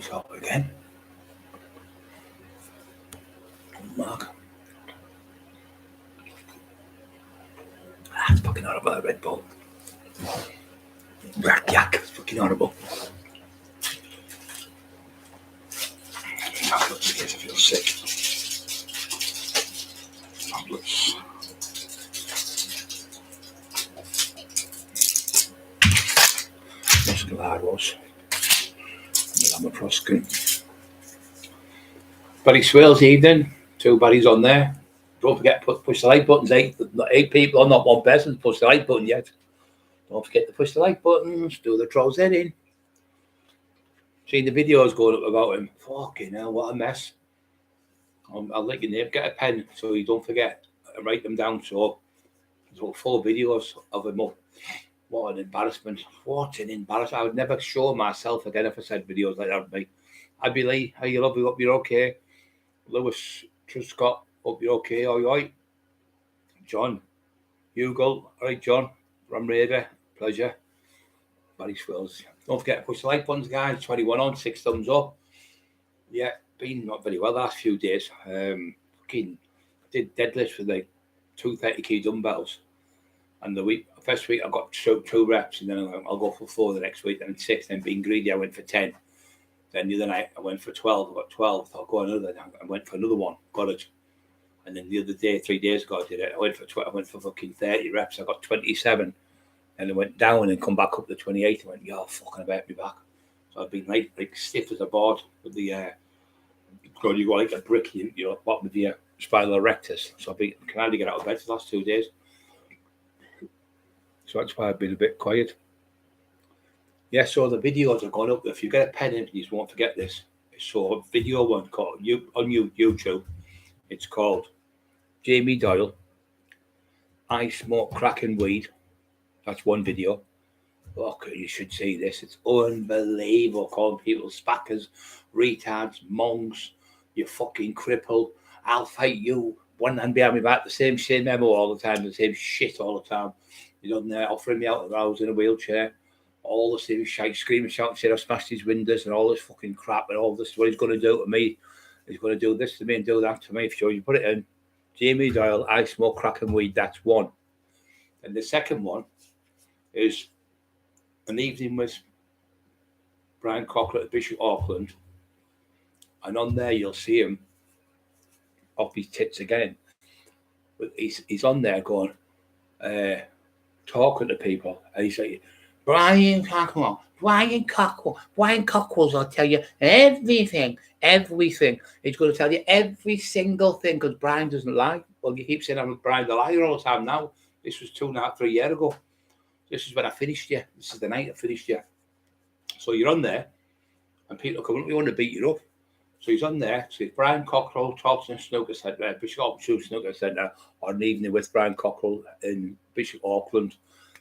top again. Mark. It's fucking horrible, that Red Bull. Yak yak, it's fucking horrible. Tablets in case I feel sick. Tablets. Musculados. Lamaproskin. Barry Swales evening. 2 Barrys on there. Don't forget to push the like buttons. 8 people on, not 1 person. Push the like button yet. Don't forget to push the like buttons. Do the trolls head in. Seen the videos going up about him. Fucking hell, what a mess. I'll let you know. Get a pen so you don't forget and write them down. So there's about 4 videos of him up. What an embarrassment. What an embarrassment. I would never show myself again if I said videos like that. I'd be like, hey, you love you, hope you're okay. Lewis Truscott, hope you're okay, all right. John, Hugo, all right, John, Ram Raider, pleasure. Barry Swills. Don't forget to push the like buttons, guys. 21 on, 6 thumbs up. Yeah, been not very well the last few days. Fucking did deadlifts for the 230 kg dumbbells. And the first week I got 2 reps, and then I'll go for 4 the next week, then 6. Then being greedy, I went for 10. Then the other night I went for 12. I got 12. I'll go another. I went for another one. Got it. And then the other day, 3 days ago, I did it. I went for fucking 30 reps. I got 27. And I went down and come back up to 28. I went, yeah, fucking about me back. So I've been like stiff as a board with the you go like a brick, you know, bottom of your spinal erectus. So I've been can hardly get out of bed for the last 2 days. So that's why I've been a bit quiet. Yeah, so the videos are going up. If you get a pen in, please won't forget this. So video one called on YouTube. It's called Jamie Doyle. I smoke crack and weed. That's one video. Look, you should see this. It's unbelievable. Calling people spackers, retards, monks. You fucking cripple. I'll fight you. One hand behind me back. The same shit memo all the time. The same shit all the time. He's on there offering me out of the house in a wheelchair. All the same shite, screaming, shouting, saying I've smashed his windows and all this fucking crap and all this. What he's going to do to me. He's going to do this to me and do that to me. If you put it in, Jamie Doyle, I smoke crack and weed. That's one. And the second one is an evening with Brian Cockerill at Bishop Auckland. And on there you'll see him off his tits again. But he's on there going, talking to people. And he's like, Brian Cockerill, will tell you everything. He's going to tell you every single thing because Brian doesn't lie. Well, you keep saying I'm Brian the liar all the time now. This was 2.5, 3 years ago. This is when I finished you. This is the night I finished you. So you're on there and people come up, we want to beat you up. So he's on there. So Brian Cockerill talks in Snooker Centre, Bishop Auckland Snooker Centre, on an evening with Brian Cockerill in Bishop Auckland.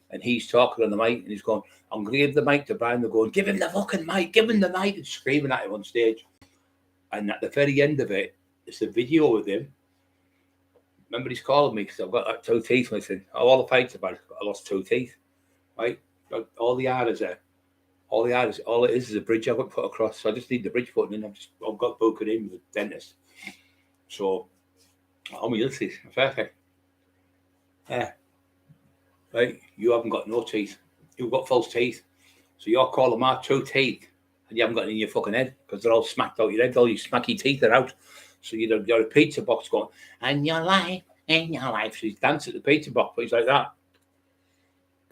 And he's talking on the mic and he's going, I'm going to give the mic to Brian. They're going, give him the fucking mic, give him the mic, and screaming at him on stage. And at the very end of it, it's a video with him. Remember, he's calling me because I've got like 2 teeth missing. All the fights about I lost 2 teeth. Right? But all the art is there. All it is a bridge I've got put across. So I just need the bridge put in. I've got broken in with the dentist. So, all my other teeth are perfect. Yeah. Right? You haven't got no teeth. You've got false teeth. So you're calling my 2 teeth and you haven't got any in your fucking head because they're all smacked out your head. All your smacky teeth are out. So you're a pizza box going, and your life. So he's dancing at the pizza box, but he's like that.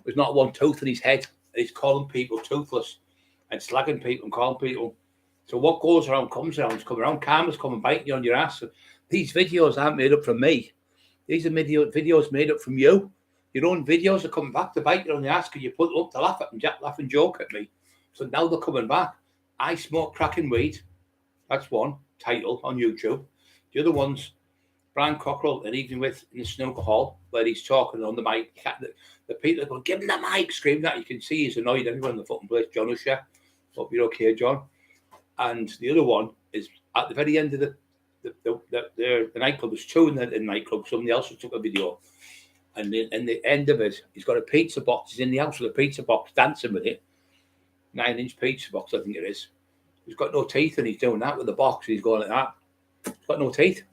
There's not one tooth in his head. He's calling people toothless and slagging people and calling people. So what goes around comes around. It's coming around. Karma's coming biting you on your ass. So these videos aren't made up from me. These are videos made up from you. Your own videos are coming back to bite you on the ass because you put them up to laugh and joke at me. So now they're coming back. I smoke crack and weed. That's one title on YouTube. The other one's Brian Cockerill, an evening with in the snooker hall where he's talking on the mic. The people are going, give him the mic, screaming that. You can see he's annoyed. Everyone in the fucking place. John Usher. Hope you're okay, John. And the other one is at the very end of the nightclub. There's 2 in the nightclub. Somebody else took a video. And in the end of it, he's got a pizza box. He's in the house with a pizza box, dancing with it. 9-inch pizza box, I think it is. He's got no teeth, and he's doing that with the box. He's going like that. He's got no teeth.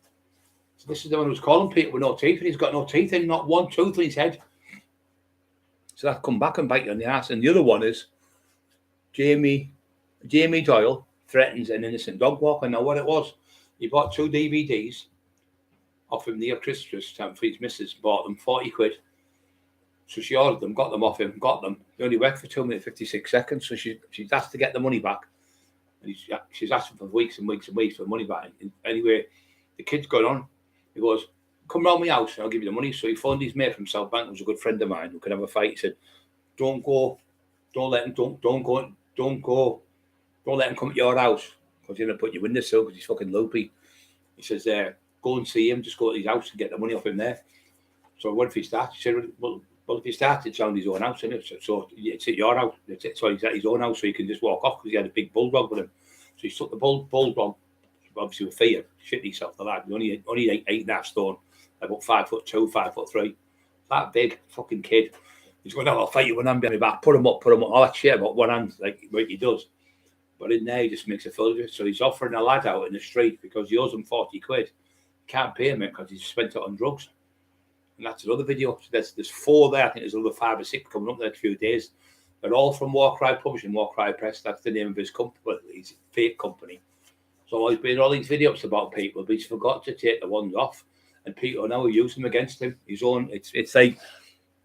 So this is the one who's calling people with no teeth, and he's got no teeth and not one tooth in his head. So that come back and bite you on the ass. And the other one is Jamie Doyle threatens an innocent dog walker. Now what it was, he bought 2 DVDs off him near Christmas time for his missus, bought them 40 quid. So she ordered them, got them off him, got them. They only worked for 2 minutes 56 seconds. So she's asked to get the money back. And she's asking for weeks and weeks and weeks for money back. And anyway, the kid's gone on. He goes, come round my house and I'll give you the money. So he phoned his mate from South Bank, who was a good friend of mine, who could have a fight. He said, don't let him come to your house, because he's going to put your windowsill because he's fucking loopy. He says, go and see him, just go to his house and get the money off him there. So what if he starts? He said, well, if he starts, it's around his own house, isn't it? So it's at your house. So he's at his own house, so he can just walk off, because he had a big bulldog with him. So he took the bulldog, obviously with fear, shit himself, the lad. He only 8.5 stone, about 5'2", 5'3". That big fucking kid. He's going, I'll fight you when I'm behind my back. Put him up. All that shit about one hand, like he does. But in there, he just makes a fool of it. So he's offering a lad out in the street because he owes him 40 quid. He can't pay him because he's spent it on drugs. And that's another video. So there's 4 there. I think there's another 5 or 6 coming up in the next few days. They're all from War Cry Publishing, War Cry Press. That's the name of his company, his fake company. So he's made all these videos about people, but he's forgot to take the ones off. And people now are using them against him. His own. It's like,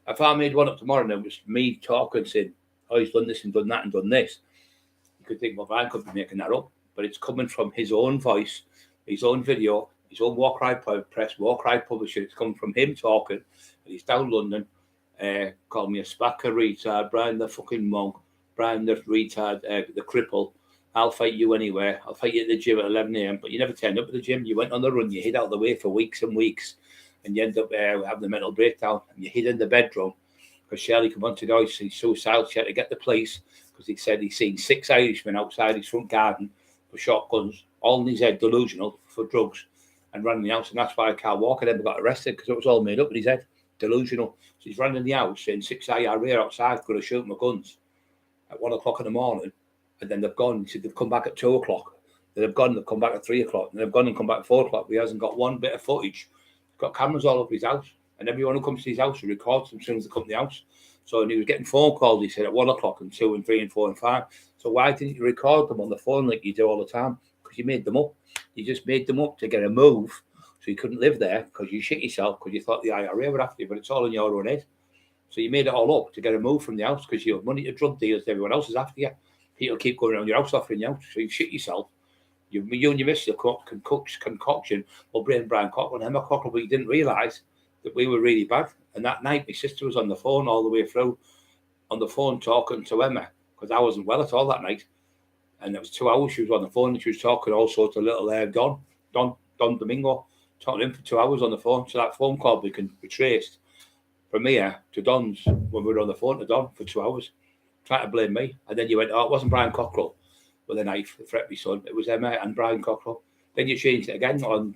if I made one up tomorrow and it was me talking, saying, oh, he's done this and done that and done this, you could think, well, Brian could be making that up. But it's coming from his own voice, his own video, his own War Cry Press, War Cry Publisher. It's coming from him talking. And he's down London. Called me a spacker retard, Brian the fucking monk, Brian the retard, the cripple. I'll fight you anywhere. I'll fight you at the gym at 11 a.m. But you never turned up at the gym. You went on the run. You hid out of the way for weeks and weeks. And you end up having a mental breakdown. And you hid in the bedroom because Shirley came on to go. He's suicidal. She had to get the police because he said he's seen 6 Irishmen outside his front garden for shotguns, all in his head, delusional, for drugs, and ran in the house. And that's why Carl Walker never got arrested, because it was all made up in his head, delusional. So he's running in the house saying 6 IRA outside, going to shoot my guns at 1 o'clock in the morning. And then they've gone. He said they've come back at 2 o'clock. Then they've gone, they've come back at 3 o'clock. And they've gone and come back at 4 o'clock. But he hasn't got one bit of footage. He's got cameras all over his house. And everyone who comes to his house records them as soon as they come to the house. So and he was getting phone calls, he said, at 1 o'clock and 2 and 3 and 4 and 5. So why didn't you record them on the phone like you do all the time? Because you made them up. You just made them up to get a move. So you couldn't live there because you shit yourself because you thought the IRA were after you. But it's all in your own head. So you made it all up to get a move from the house because you have money to drug dealers. Everyone else is after you. People keep going around your house offering you out. So you shit yourself. You and your missus concoction will bring Brian Cockerill and Emma Cockerill, but you didn't realise that we were really bad. And that night, my sister was on the phone all the way through, on the phone talking to Emma, because I wasn't well at all that night. And it was 2 hours she was on the phone, and she was talking also to little Don Domingo, talking to him for 2 hours on the phone. So that phone call we can be traced from here to Don's when we were on the phone to Don for 2 hours, trying to blame me. And then you went, oh, it wasn't Brian Cockerill with a knife to threat my son. It was Emma and Brian Cockerill. Then you changed it again on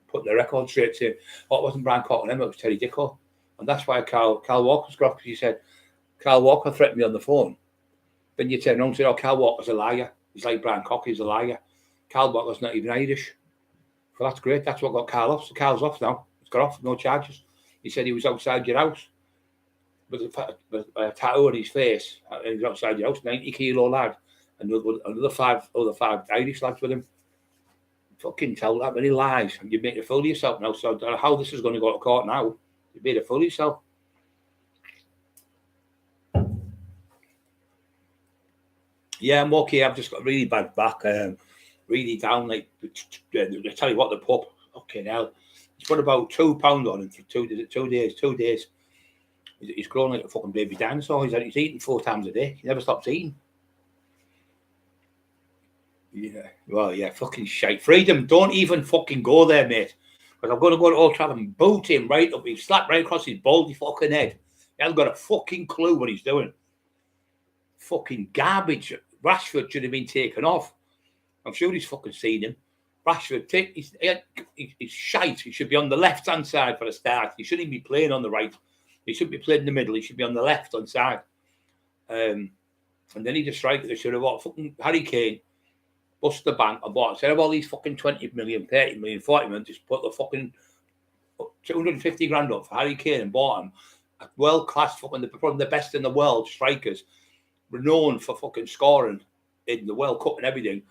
putting the record straight to, oh, it wasn't Brian Cockerill and Emma, it was Terry Dicko. And that's why Carl Walker's got, because he said, Carl Walker threatened me on the phone. Then you turn around and say, oh, Carl Walker's a liar. He's like Brian Cockerill, he's a liar. Carl Walker's not even Irish. Well, that's great. That's what got Carl off. So Carl's off now. He's got off, no charges. He said he was outside your house with a tattoo on his face. And he was outside your house, 90-kilo lad. And another five Irish lads with him. Fucking tell that many lies. And you make a fool of yourself now. So I don't know how this is going to go to court now. You made a fool of yourself. Yeah, I'm okay. I've just got really bad back. Really down. Like, I tell you what, the pup. Okay, now. He's put about £2 on him for 2 days. 2 days. He's grown like a fucking baby dinosaur. He's eating 4 times a day. He never stops eating. Yeah, well, yeah, fucking shite. Freedom, don't even fucking go there, mate. Because I'm going to go to Old Trafford and boot him right up. He's slapped right across his baldy fucking head. He hasn't got a fucking clue what he's doing. Fucking garbage. Rashford should have been taken off. I'm sure he's fucking seen him. Rashford, he's shite. He should be on the left-hand side for a start. He shouldn't be playing on the right. He shouldn't be playing in the middle. He should be on the left-hand side. And then he just strikes the should have what fucking Harry Kane. bust the bank and bought, instead of all these fucking 20 million, 30 million, 40 million, just put the fucking 250 grand up for Harry Kane and bought him. A world-class fucking, probably the best in the world strikers, renowned for fucking scoring in the World Cup and everything,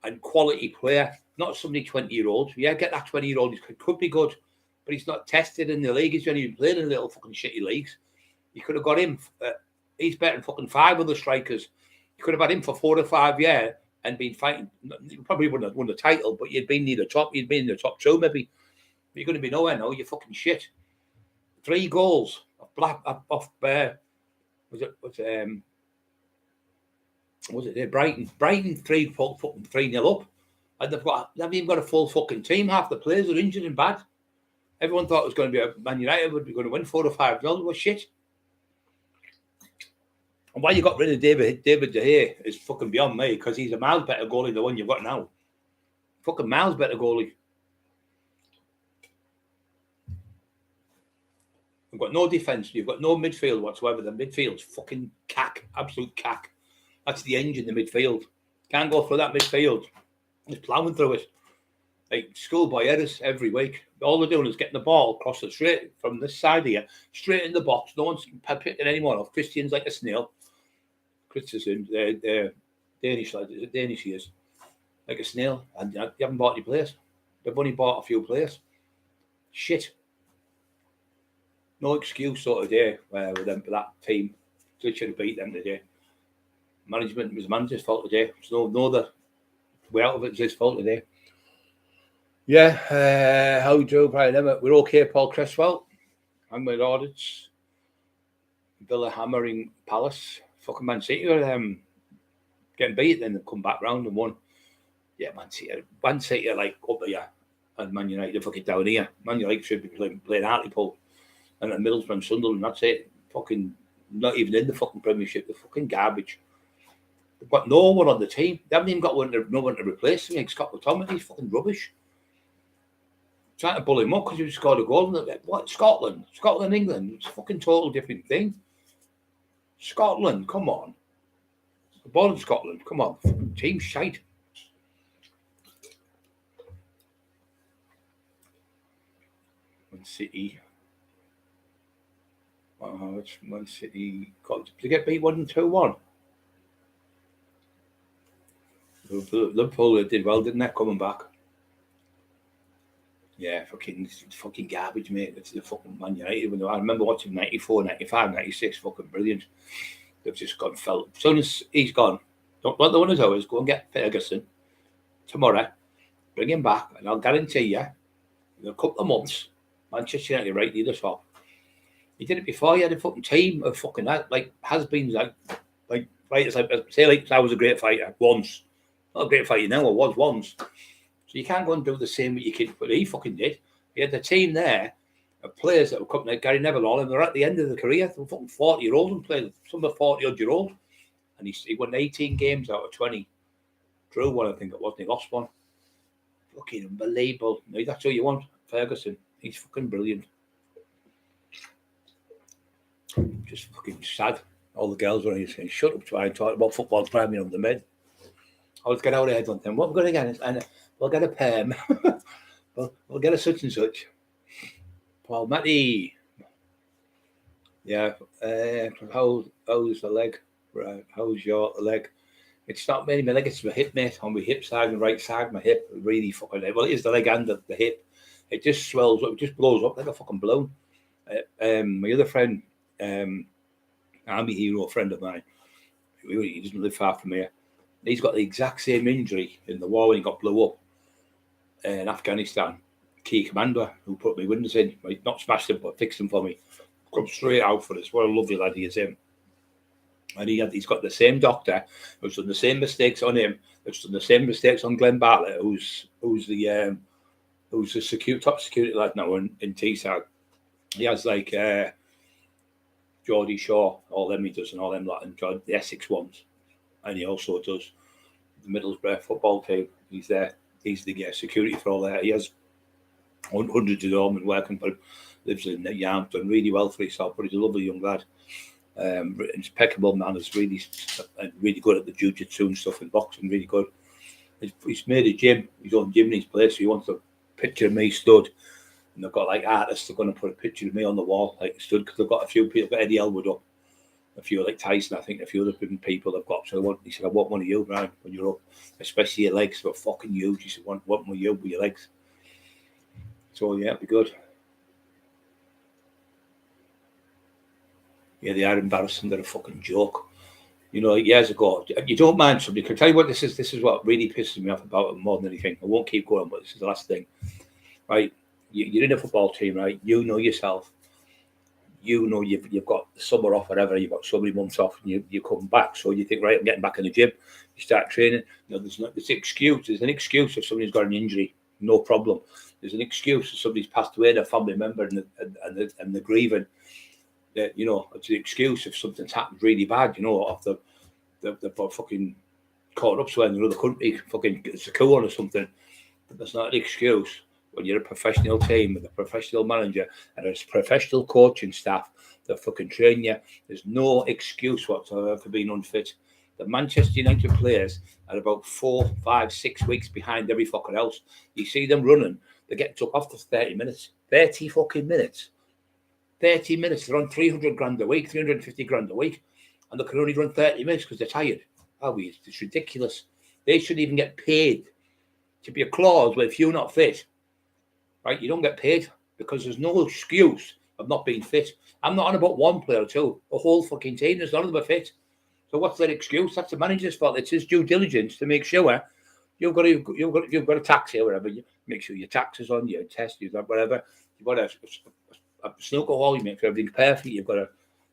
and quality player, not somebody 20-year-old. Yeah, get that 20-year-old, he could be good, but he's not tested in the league. He's only been playing in little fucking shitty leagues. You could have got him. He's better than fucking 5 other strikers. You could have had him for 4 or 5 years and been fighting. You probably wouldn't have won the title, but you'd been near the top. You'd been in the top 2 maybe. But you're going to be nowhere now. You're fucking shit. 3 goals off was it there? Brighton 3-0 up, and they haven't even got a full fucking team. Half the players are injured and bad. Everyone thought it was going to be a Man United would be going to win 4 or 5-0. It was shit. And why you got rid of David De Gea is fucking beyond me, because he's a miles better goalie than the one you've got now. Fucking miles better goalie. You've got no defence. You've got no midfield whatsoever. The midfield's fucking cack. Absolute cack. That's the engine, the midfield. Can't go through that midfield. Just ploughing through it. Like schoolboy errors every week. All they're doing is getting the ball across the straight from this side here, straight in the box. No one's picking anyone off. Christian's like a snail. Christian, Danish lad, Danish he is. Like a snail. And you haven't bought any players. They've only bought a few players. Shit. No excuse sort of day with them for that team. They should have beat them today. Management was the manager's fault today. There's no other way out of it. It's his fault today. Yeah, how you do, Brian? We're okay, Paul Cresswell. I'm with audits. Villa hammering Palace. Fucking Man City are getting beat, then they come back round and won. Yeah, Man City are like up here, and Man United are fucking down here. Man United should be playing Hartlepool and at Middlesbrough, Sunderland. That's it. Fucking not even in the fucking Premiership. They're fucking garbage. They've got no one on the team. They haven't even got no one to replace him. Like Scott McTominay, he's fucking rubbish. Trying to bull him up because he scored a goal. What? Scotland, England. It's a fucking total different thing. Scotland, come on. The ball in Scotland, come on. Fucking team shite. Man City. It's Man City. Did they get beat 1-2-1? Liverpool did well, didn't they? Coming back. Yeah, fucking garbage, mate. It's the fucking Man United. I remember watching 94, 95, 96, fucking brilliant. They've just gone felt. As soon as he's gone, don't let the winners always go and get Ferguson tomorrow. Bring him back, and I'll guarantee you, in a couple of months, Manchester United right near the top. He did it before. He had a fucking team of fucking like has-beens, like fighters. Like I was a great fighter once. Not a great fighter now. I was once. So you can't go and do the same with your kids, but he fucking did. He had the team there of players that were coming like Gary Neville, all, and they're at the end of the career. They're fucking 40-year-old and playing. Some are 40-odd-year-old. And he won 18 games out of 20. Drew one, I think it was. He lost one. Fucking unbelievable. That's all you want, Ferguson. He's fucking brilliant. Just fucking sad. All the girls were saying, shut up, try and talk about football priming on the men. I was getting out of head on them. What we're going to get? And we'll get a perm. we'll get a such and such. Paul Matty. Yeah. How's the leg? Right. How's your leg? It's not mainly my leg, it's my hip, mate. On my hip side and right side, my hip really fucking. Well, it is the leg and the hip. It just swells up, it just blows up like a fucking balloon. My other friend, army hero friend of mine, he doesn't live far from here. He's got the exact same injury in the war when he got blew up in Afghanistan. Key commander who put my windows in, not smashed them, but fixed them for me. Come straight out for this. What a lovely lad he is, him. And he's got the same doctor who's done the same mistakes on him, who's done the same mistakes on Glenn Bartlett, who's the top security lad now in Teesside. He has like Geordie Shaw, all them he does, and all them lot, and the Essex ones. And he also does the Middlesbrough football team. He's there. He's the security for all that. He has hundreds of them and working for him. Lives in Yarm, done really well for himself, but he's a lovely young lad. Impeccable man. Is really good at the jiu-jitsu and stuff and boxing. Really good. He's made a gym, his own gym in his place, so he wants a picture of me stood. And they've got like artists, they're going to put a picture of me on the wall, like stood, because they've got a few people, got Eddie Elwood up, a few like Tyson, I think, a few other people they've got. So he said, I want one of you, Brian, when you're up, especially your legs, they're fucking huge. He said, want one of you with your legs. So yeah, it'll be good. Yeah, they are embarrassing, they're a fucking joke. You know, like years ago, you don't mind somebody. Can I tell you what this is what really pisses me off about it more than anything. I won't keep going, but this is the last thing. Right? You're in a football team, right? You know yourself. You know you've got the summer off, whatever. You've got so many months off, and you come back. So you think, right, I'm getting back in the gym. You start training. You know, there's an excuse. There's an excuse if somebody's got an injury, no problem. There's an excuse if somebody's passed away, their family member, and the grieving. That, you know, it's an excuse if something's happened really bad. You know, after they've fucking caught up somewhere in another country, fucking it's a coup or something. But that's not an excuse. When you're a professional team with a professional manager and a professional coaching staff that fucking train you, there's no excuse whatsoever for being unfit. The Manchester United players are about 4, 5, 6 weeks behind every fucker else. You see them running, they get took off for 30 minutes. 30 fucking minutes. 30 minutes. They're on 300 grand a week, 350 grand a week, and they can only run 30 minutes because they're tired. Oh, it's ridiculous. They shouldn't even get paid. To be a clause where if you're not fit, right, you don't get paid because there's no excuse of not being fit. I'm not on about one player or two. The whole fucking team, there's none of them are fit. So what's their excuse? That's the manager's fault. It's his due diligence to make sure you've got a taxi or whatever. You make sure your tax is on, your test, you've got whatever. You've got a snooker hall, you make sure everything's perfect. You've got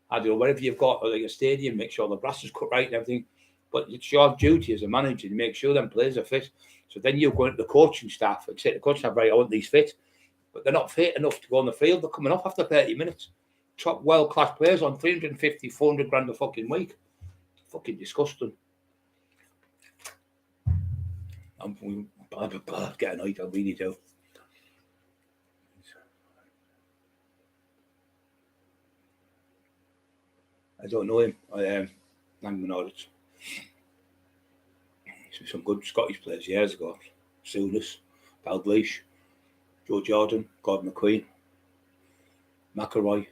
whatever you've got, like a stadium, make sure the grass is cut right and everything. But it's your duty as a manager to make sure them players are fit. So then you go into the coaching staff and say to the coaching staff, right, I want these fit. But they're not fit enough to go on the field. They're coming off after 30 minutes. Top world-class players on 350, 400 grand a fucking week. Fucking disgusting. I'm get annoyed, I really do. I don't know him. Some good Scottish players years ago. Souness, Dalglish, Joe Jordan, Gordon McQueen, McElroy,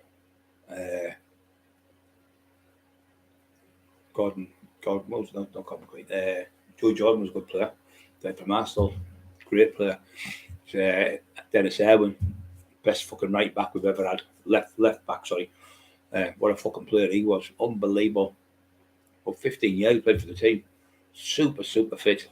Gordon, what was not Gordon McQueen. Joe Jordan was a good player. Played from Arsenal, great player. Dennis Irwin, best fucking right back we've ever had. Left back, sorry. What a fucking player he was. Unbelievable. For 15 years he played for the team. Super fit.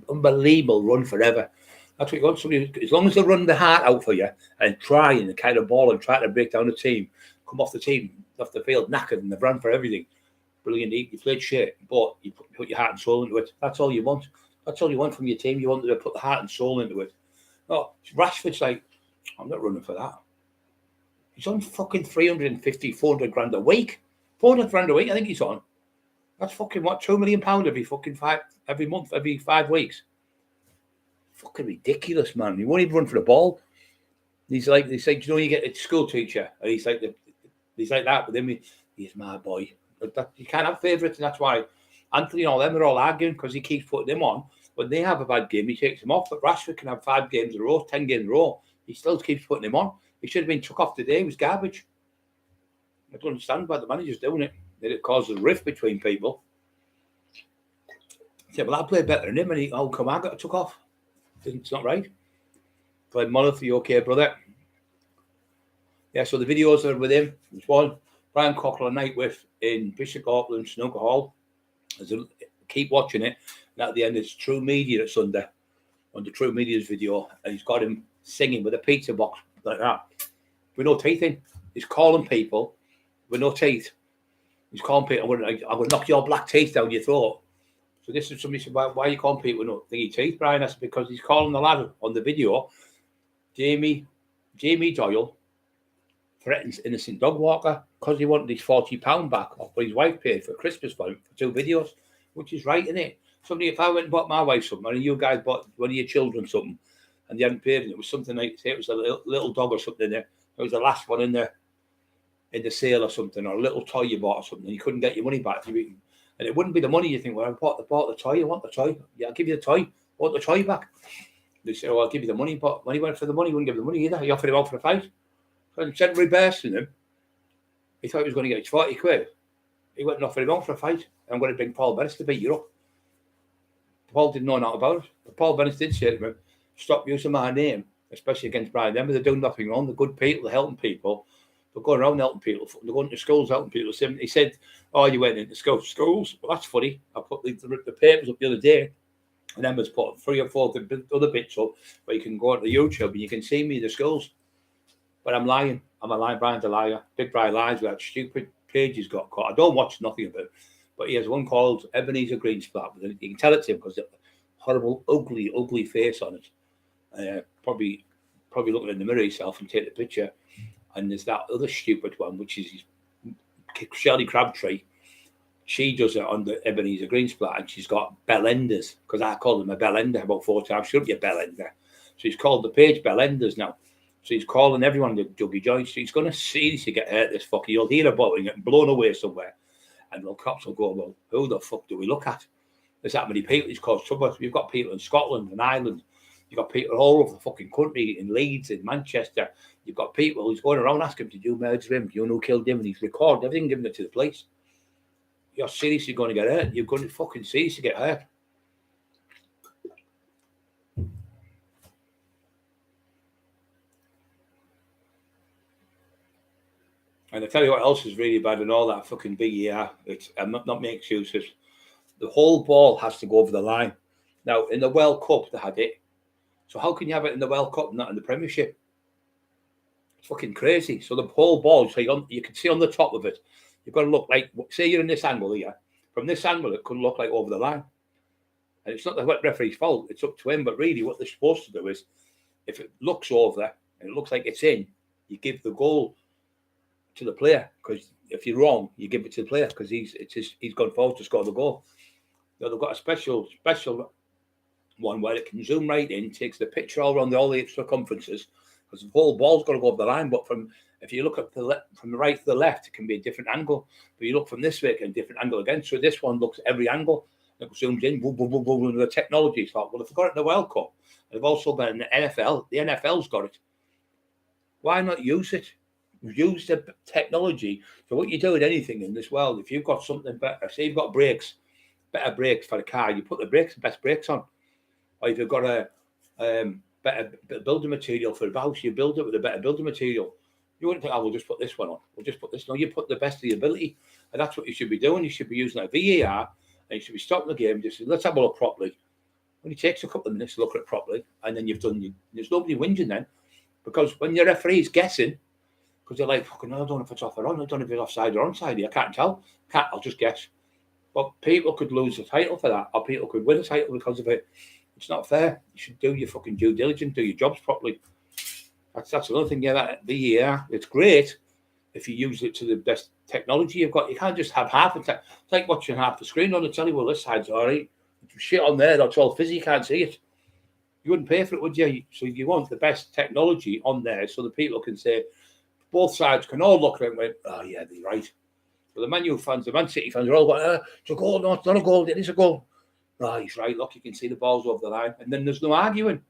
Unbelievable run forever. That's what you want. Somebody, as long as they run the heart out for you and try and kind of ball and try to break down the team, come off the field knackered and they've run for everything. Brilliant. You played shit, but you put your heart and soul into it. That's all you want. That's all you want from your team. You want them to put the heart and soul into it. Oh, Rashford's like, I'm not running for that. He's on fucking 350, 400 grand a week. 400 grand a week, I think he's on. That's fucking what, £2 million every month, every 5 weeks. Fucking ridiculous, man. He won't even run for the ball. He's like, they say, do you know, you get a school teacher, and he's like that, but then he's my boy. You can't have favourites, and that's why Anthony and all them are all arguing because he keeps putting them on. When they have a bad game, he takes them off. But Rashford can have 5 games in a row, 10 games in a row. He still keeps putting them on. He should have been took off today. He was garbage. I don't understand why the manager's doing it. That it causes a rift between people. Yeah, well, I played better than him, and how come I got took off? It's not right. Played Monolith, you okay, brother? Yeah, so the videos are with him. There's one, Brian Cockerill and Nightwith in Bishop Auckland Snooker Hall. Keep watching it. And at the end, it's True Media that's under True Media's video, and he's got him singing with a pizza box like that, with no teeth in. He's calling people with no teeth. He's calling people, I'm going to knock your black teeth down your throat. So this is somebody said, why are you calling people with no thingy teeth, Brian? That's because he's calling the lad on the video, Jamie Doyle, threatens innocent dog walker because he wanted his £40 back off what his wife paid for Christmas for him for 2 videos, which is right, isn't it? Somebody, if I went and bought my wife something, or you guys bought one of your children something, and you hadn't paid, and it was something like, say it was a little dog or something in there, it was the last one in the sale or something, or a little toy you bought or something, and you couldn't get your money back, and it wouldn't be the money you think, well, I bought the toy, I want the toy, yeah, I'll give you the toy, want the toy back. They said, oh, I'll give you the money, but when he went for the money, he wouldn't give the money either. He offered him out for a fight. So instead of reimbursing him, he thought he was going to get his 40 quid. He went and offered him out for a fight. I'm going to bring Paul Bennett to beat you up. Paul didn't know nothing about it. But Paul Bennett did say to him, stop using my name, especially against Brian Denver. They're doing nothing wrong. They're good people. They're helping people. They're going around helping people. They're going to schools helping people. He said, oh, you went into schools? Well, that's funny. I put the papers up the other day. And then was put 3 or 4 other bits up where you can go onto YouTube and you can see me in the schools. But I'm lying. I'm a liar. Brian's a liar. Big Brian lies with that stupid page he's got caught. I don't watch nothing of it. But he has one called Ebenezer Greensplat. You can tell it to him because it's a horrible, ugly face on it. Probably look in the mirror yourself and take the picture. And there's that other stupid one, which is Shelley Crabtree. She does it on the Ebenezer Greensplat, and she's got bell enders, because I called him a bell ender about 4 times. Shouldn't be a bell ender. So he's called the page bell enders now. So he's calling everyone the juggy joints. So he's going to seriously get hurt, this fucker. You'll hear about him getting blown away somewhere. And the cops will go, well, who the fuck do we look at? There's that many people he's caused trouble. You've got people in Scotland and Ireland. You've got people all over the fucking country, in Leeds, in Manchester. You've got people who's going around asking him, did you murder him? Do you know who killed him? And he's recording everything, giving it to the police. You're seriously going to get hurt. You're going to fucking seriously get hurt. And I tell you what else is really bad, and all that fucking VAR. I'm not making excuses. The whole ball has to go over the line. Now, in the World Cup, they had it. So how can you have it in the World Cup and not in the Premiership? It's fucking crazy. So the whole ball, so you can see on the top of it, you've got to look like, say you're in this angle here. From this angle, it could look like over the line. And it's not the referee's fault. It's up to him. But really, what they're supposed to do is, if it looks over and it looks like it's in, you give the goal to the player. Because if you're wrong, you give it to the player because he's gone forward to score the goal. Now, they've got a special one where it can zoom right in, takes the picture all around all the circumferences, because the whole ball's got to go over the line. But if you look at from the right to the left, it can be a different angle. But you look from this way, it can be a different angle again. So this one looks at every angle. It zooms in, boom, boom, boom, boom, and the technology. Thought, well, if they've got it in the World Cup, and they've also got it in the NFL, the NFL's got it. Why not use it? Use the technology. So what you do with anything in this world, if you've got something better, say you've got better brakes for a car, you put the best brakes on. Or if you've got a better building material for the house, you build it with a better building material. You wouldn't think, oh, we'll just put this one on. We'll just put this. No, you put the best of your ability. And that's what you should be doing. You should be using a VAR, and you should be stopping the game. Just let's have a look properly. Only takes a couple of minutes to look at it properly, and then you've done. There's nobody whinging then, because when your referee's guessing, because they're like, fucking, I don't know if it's off or on. I don't know if it's offside or onside here. I can't tell. I'll just guess. But people could lose the title for that, or people could win a title because of it. It's not fair. You should do your fucking due diligence, do your jobs properly. That's another thing. Yeah, that VAR, it's great if you use it to the best technology you've got. You can't just have half of it. It's like watching half the screen on the telly. Well, this side's all right. Shit on there, that's all fizzy. You can't see it. You wouldn't pay for it, would you? So you want the best technology on there so the people can say, both sides can all look at it and go, oh, yeah, they're right. But the Man U fans, the Man City fans are all going, it's a goal, no, it's not a goal, it is a goal. Oh, he's right, look, you can see the ball's over the line. And then there's no arguing.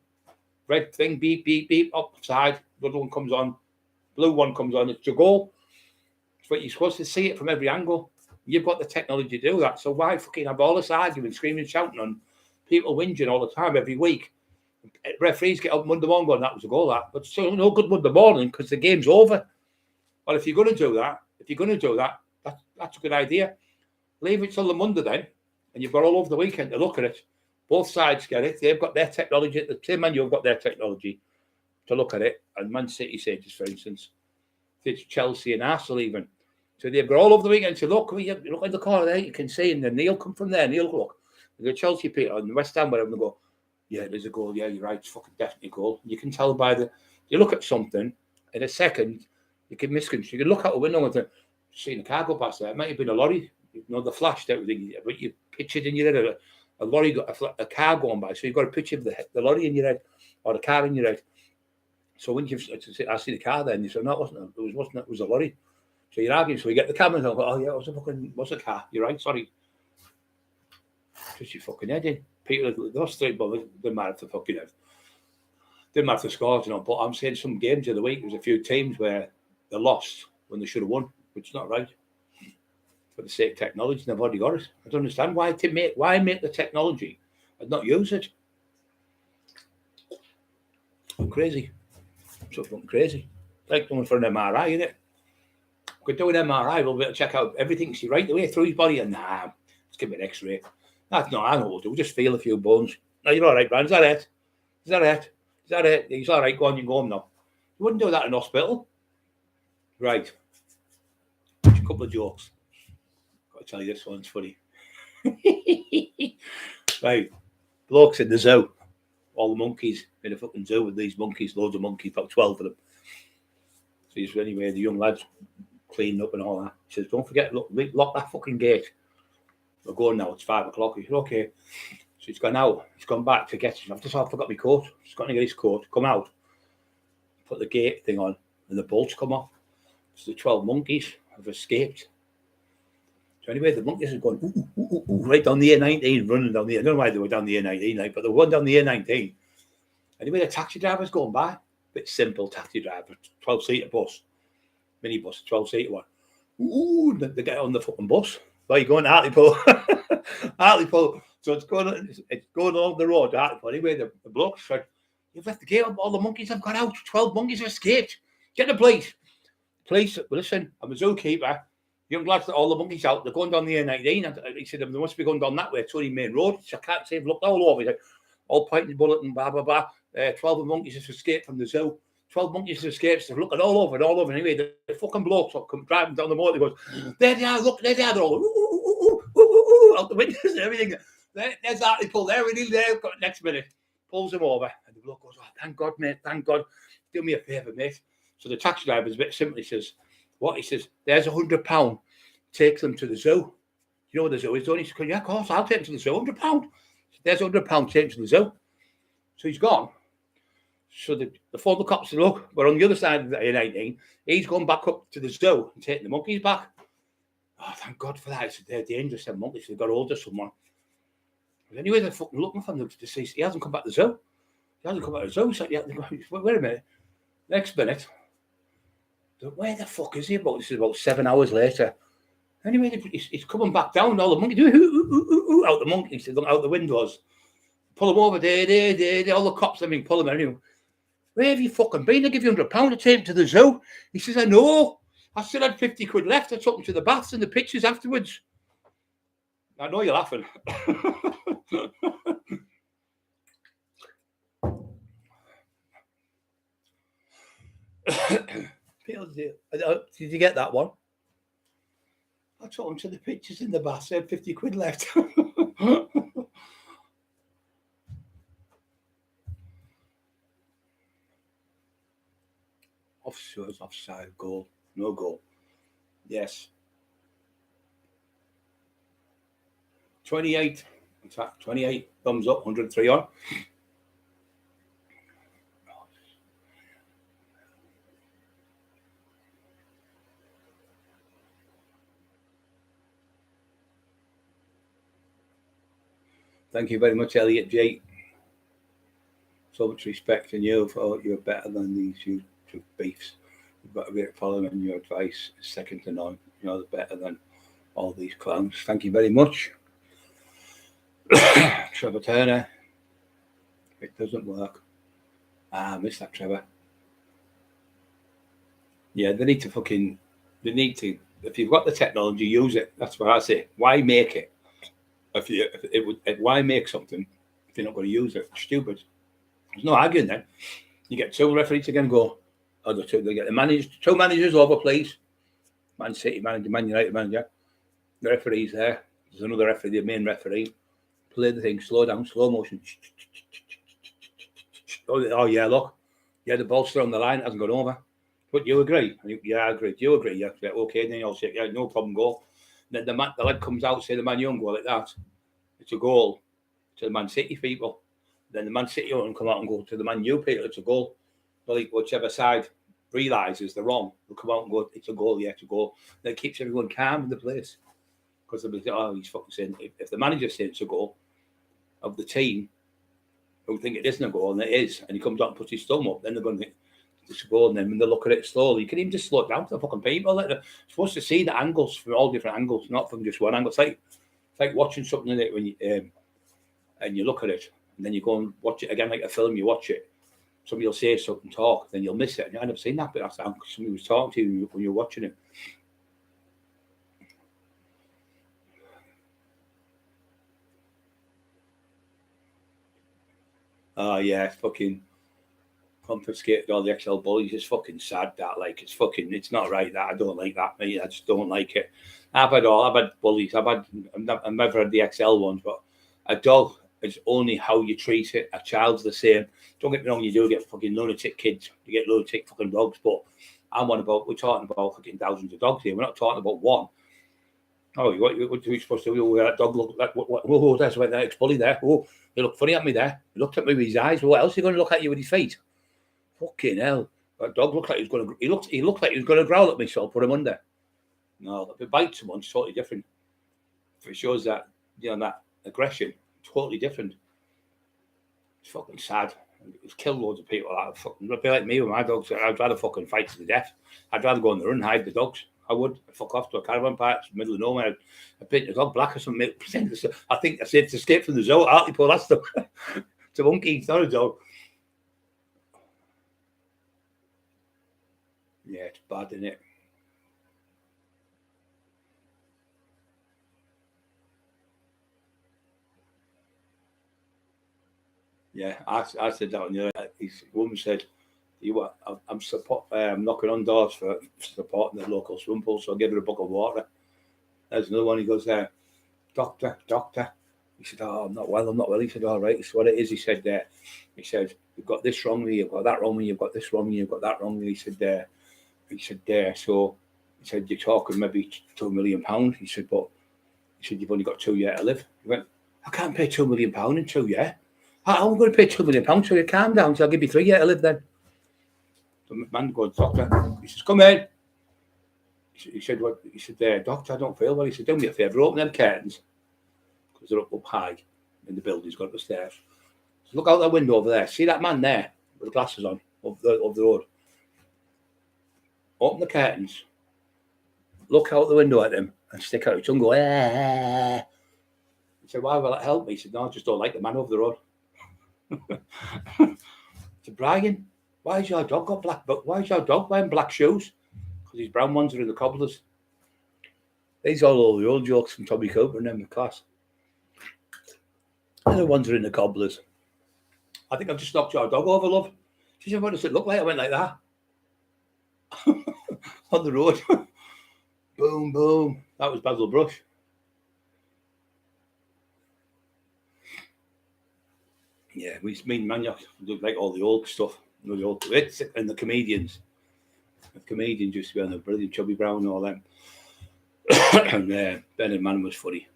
Red thing, beep, beep, beep, upside, the other one comes on, blue one comes on, it's a goal. But you're supposed to see it from every angle. You've got the technology to do that. So why fucking have all this arguing, screaming, shouting on people whinging all the time every week? Referees get up Monday morning going, that was a goal, that. But still no good Monday morning because the game's over. Well, if you're going to do that, that's a good idea. Leave it till the Monday then, and you've got all over the weekend to look at it. Both sides get it. They've got their technology. The same Man U have got their technology to look at it. And Man City, say, just for instance, it's Chelsea and Arsenal even. So they've got all over the weekend to look. Look in the corner there, you can see, and then Neil come from there. Neil, look. The Chelsea people and the West Ham, whatever, they go, yeah, there's a goal. Yeah, you're right. It's fucking definitely a goal. You can tell by you look at something in a second, you can misconstrue. You can look out a window and see a car go past there. It might have been a lorry. You know, the flashed everything, but you pictured in your head a lorry, got a car going by. So you've got a picture of the lorry in your head or the car in your head. So when I see the car there, and you say, no, it wasn't. It was a lorry. So you're arguing. So you get the camera and go, oh yeah, it was a car. You're right. Sorry. Just your fucking head in. People, those three brothers, didn't matter if they fucking have. Didn't matter if they scored, but I'm saying some games of the week, there's a few teams where they lost when they should have won, which is not right. For the sake of technology, they've already got it. I don't understand why make the technology and not use it. Crazy. So fucking crazy. Like going for an MRI, isn't it? Could do an MRI, we'll be able to check out everything, see right away through his body, and let's give me an X-ray. That's not, I know what we'll do. Just feel a few bones. No, you're all right, Brian. Is that it? Is that it? Is that it? He's all right. Go on, you can go home now. You wouldn't do that in hospital, right? A couple of jokes. Got to tell you, this one's funny. Right, blokes in the zoo. All the monkeys in a fucking zoo with these monkeys, loads of monkeys, about 12 of them. So he's anyway, the young lads cleaning up and all that. He says, don't forget, lock that fucking gate. We're going now, it's 5 o'clock. He said, okay. So he's gone out, he's gone back to get, I forgot my coat. He's got to get his coat, come out, put the gate thing on, and the bolts come off. So the 12 monkeys have escaped. So anyway, the monkeys are going right down the A19, running down the. I don't know why they were down the A19, like, but they were going down the A19. Anyway, the taxi driver's going by. Bit simple taxi driver, 12-seater bus, minibus, 12-seater one. They get on the fucking bus. Why are you going to Hartlepool? Hartlepool. So it's going along the road to Hartlepool. Anyway, the bloke said, "You've left the gate up. All the monkeys have got out. 12 monkeys have escaped. Get the police." Police, well, listen, I'm a zookeeper. Young lads, all the monkeys out. They're going down the A19. He said, they must be going down that way. It's only main road. So I can't say, I've looked all over. He said, all pointing bullet and blah, blah, blah. 12 monkeys have escaped from the zoo. 12 monkeys have escaped. They're looking all over. Anyway, the fucking blokes come driving down the motor. He goes, there they are, look, there they are. They're all out the windows and everything. There's Hartlepool there. We need there. Next minute, pulls him over. And the bloke goes, oh, thank God, mate. Thank God. Do me a favour, mate. So the taxi driver is a bit simple. He says, what? He says, there's £100. Take them to the zoo. You know what the zoo is? He said, yeah, of course, I'll take them to the zoo. £100. There's £100. Take them to the zoo. So he's gone. So the phone the cops said, look, we're on the other side of the A19. He's gone back up to the zoo and taking the monkeys back. Oh, thank God for that. He said, they're dangerous, them monkeys. They got hold of someone. But anyway, they're fucking looking for them to see. He hasn't come back to the zoo. He hasn't come back to the zoo. So, yeah, wait a minute. Next minute, where the fuck is he? This is about 7 hours later. Anyway, he's coming back down. All the monkeys out the monkeys, out the windows. Pull him over there. All the cops, pull him anyway. Where have you fucking been? They give you £100 to take him to the zoo. He says, I know. I still had 50 quid left. I took him to the baths and the pictures afterwards. I know you're laughing. Did you get that one? I took him to the pictures in the baths. I had 50 quid left. Offside, goal, no goal. Yes. 28. In fact, 28. Thumbs up, 103 on. Thank you very much, Elliot J. So much respect in you for you're better than these YouTube beefs. You've got a great following and your advice is second to none. You're better than all these clowns. Thank you very much. Trevor Turner. It doesn't work. I miss that, Trevor. Yeah, they need to, if you've got the technology, use it. That's what I say. Why make it? Why make something if you're not going to use it? It's stupid. There's no arguing then. You get two referees again, go. They get two managers over, please. Man City manager, Man United manager. The referee's there. There's another referee, the main referee. Play the thing, slow down, slow motion. Oh yeah, look. Yeah, the ball's still on the line, it hasn't gone over. But you agree? Yeah, I agree. Do you agree? Yeah, okay, then you'll say, yeah, no problem, go. Then the lad comes out, say the Man Young go like that. It's a goal to the Man City people. Then the Man City will come out and go to the Man U people, it's a goal. But like whichever side realises they're wrong, they'll come out and go, it's a goal, yeah, it's a goal. Then it keeps everyone calm in the place. Because they'll be, oh, he's fucking saying, if the manager's saying it's a goal, of the team who think it isn't a goal, and it is, and he comes out and puts his thumb up, then they're going to think it's a goal, and then when they look at it slowly, you can even just slow it down to the fucking people. They're supposed to see the angles from all different angles, not from just one angle. It's like watching something in it when you and you look at it, and then you go and watch it again like a film. You watch it, somebody will say something, talk, then you'll miss it. And I've never seen that, but that's how somebody was talking to you when you're watching it. Oh yeah, fucking confiscated all the XL bullies. It's fucking sad that, like, it's not right that. I don't like that, mate. I just don't like it. I've had bullies. I've never had the XL ones, but a dog is only how you treat it. A child's the same. Don't get me wrong, you do get fucking lunatic kids. You get lunatic fucking dogs, but we're talking about fucking thousands of dogs here. We're not talking about one. Oh, what are you supposed to do? That dog look like, whoa, there's the ex-bully there. Oh, he looked funny at me there. He looked at me with his eyes. Well, what else are you going to look at you with his feet? Fucking hell. That dog looked like he was going to, he looked like he was going to growl at me, so I'll put him under. No, if it bites someone, it's totally different. If it shows that, that aggression, totally different. It's fucking sad. It's killed loads of people. It'd be like me with my dogs. I'd rather fucking fight to the death. I'd rather go on the run and hide the dogs. I would. I'd fuck off to a caravan park, middle of nowhere. I'd paint the dog black or something. I think I said to escape from the zoo. Hartlepool, that's the it's a monkey, it's not a dog. Yeah, it's bad, isn't it? Yeah, I said that on the other. His woman said, I'm knocking on doors for supporting the local swim pool, so I'll give her a bucket of water. There's another one. He goes, doctor. He said, oh, I'm not well. He said, all right. He said, what it is, he said, you've got this wrong with you, you've got that wrong with you, you've got this wrong with you, you've got that wrong with you. He said, you're talking maybe £2 million. He said, you've only got 2 years to live. He went, I can't pay £2 million in 2 years. I'm going to pay £2 million, so you calm down, so I'll give you 3 years to live then. The man goes, doctor. He says, come in. He said, what? He said, doctor, I don't feel well. He said, do me a favour, open them curtains, because they're up high in the building. He's got up the stairs. So look out that window over there. See that man there with the glasses on, of the road? Open the curtains. Look out the window at him and stick out your tongue. Go, eh. He said, why will that help me? He said, no, I just don't like the man over the road. To Brian, why is your dog wearing black shoes? Because his brown ones are in the cobblers. These are all the old jokes from Tommy Cooper and them in the class. The other ones are in the cobblers. I think I've just knocked your dog over, love. She said, what does it look like? I went like that. On the road. Boom, boom. That was Basil Brush. Yeah, me and Maniac do like all the old stuff. The old bits and the comedians. The comedians used to be on the brilliant Chubby Brown and all them. And Ben and Man was funny.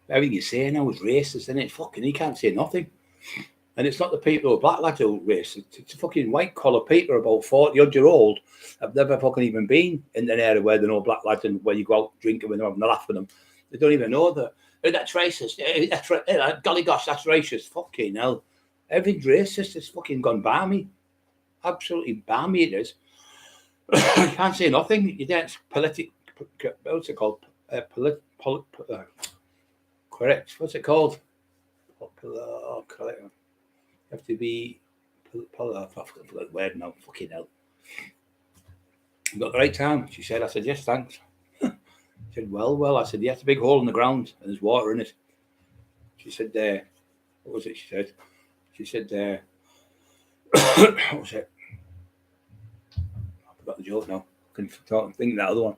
Everything you say now is racist, isn't it? Fucking, he can't say nothing. And it's not the people who are black lads who are racist. It's fucking white collar people about 40-odd-year-old have never fucking even been in an area where there are no black lads and where you go out drinking with them and laugh with them. They don't even know that. Oh, that's racist. Golly gosh, that's racist. Fucking hell. Everything's racist. It's fucking gone balmy. Absolutely balmy it is. You can't say nothing. You dance politic. What's it called? Correct. What's it called? You have to be. I forgot the word now. Fucking hell. You got the right time, she said. I said, yes, thanks. She said, well. I said, yeah, it's a big hole in the ground and there's water in it. She said, what was it? She said, what was it? I forgot the joke now. I can think of that other one.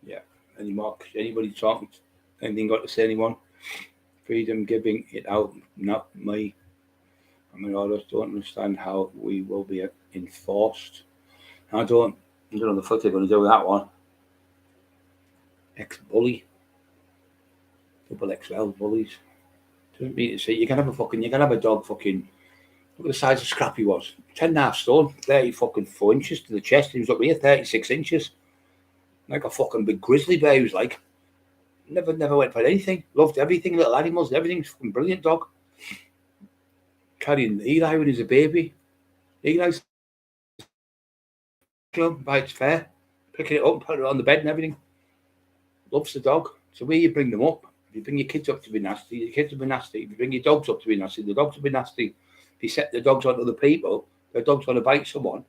Yeah. Anybody talking? Anything got to say, anyone? Freedom giving it out, not me. I just don't understand how we will be enforced. I don't know the fuck they're going to do with that one. Ex-bully. Double XL bullies. Doesn't mean to say you can have a dog fucking Look at the size of Scrap he was. 10.5 stone, 34 inches to the chest. He was up here, 36 inches. Like a fucking big grizzly bear, he was like. Never went for anything. Loved everything, little animals and everything. Fucking brilliant dog. Carrying Eli when he was a baby. Eli's by its fair. Picking it up, putting it on the bed and everything. Loves the dog. So where you bring them up, if you bring your kids up to be nasty, your kids will be nasty. If you bring your dogs up to be nasty, the dogs will be nasty. If you set the dogs on other people, the dog's going to bite someone,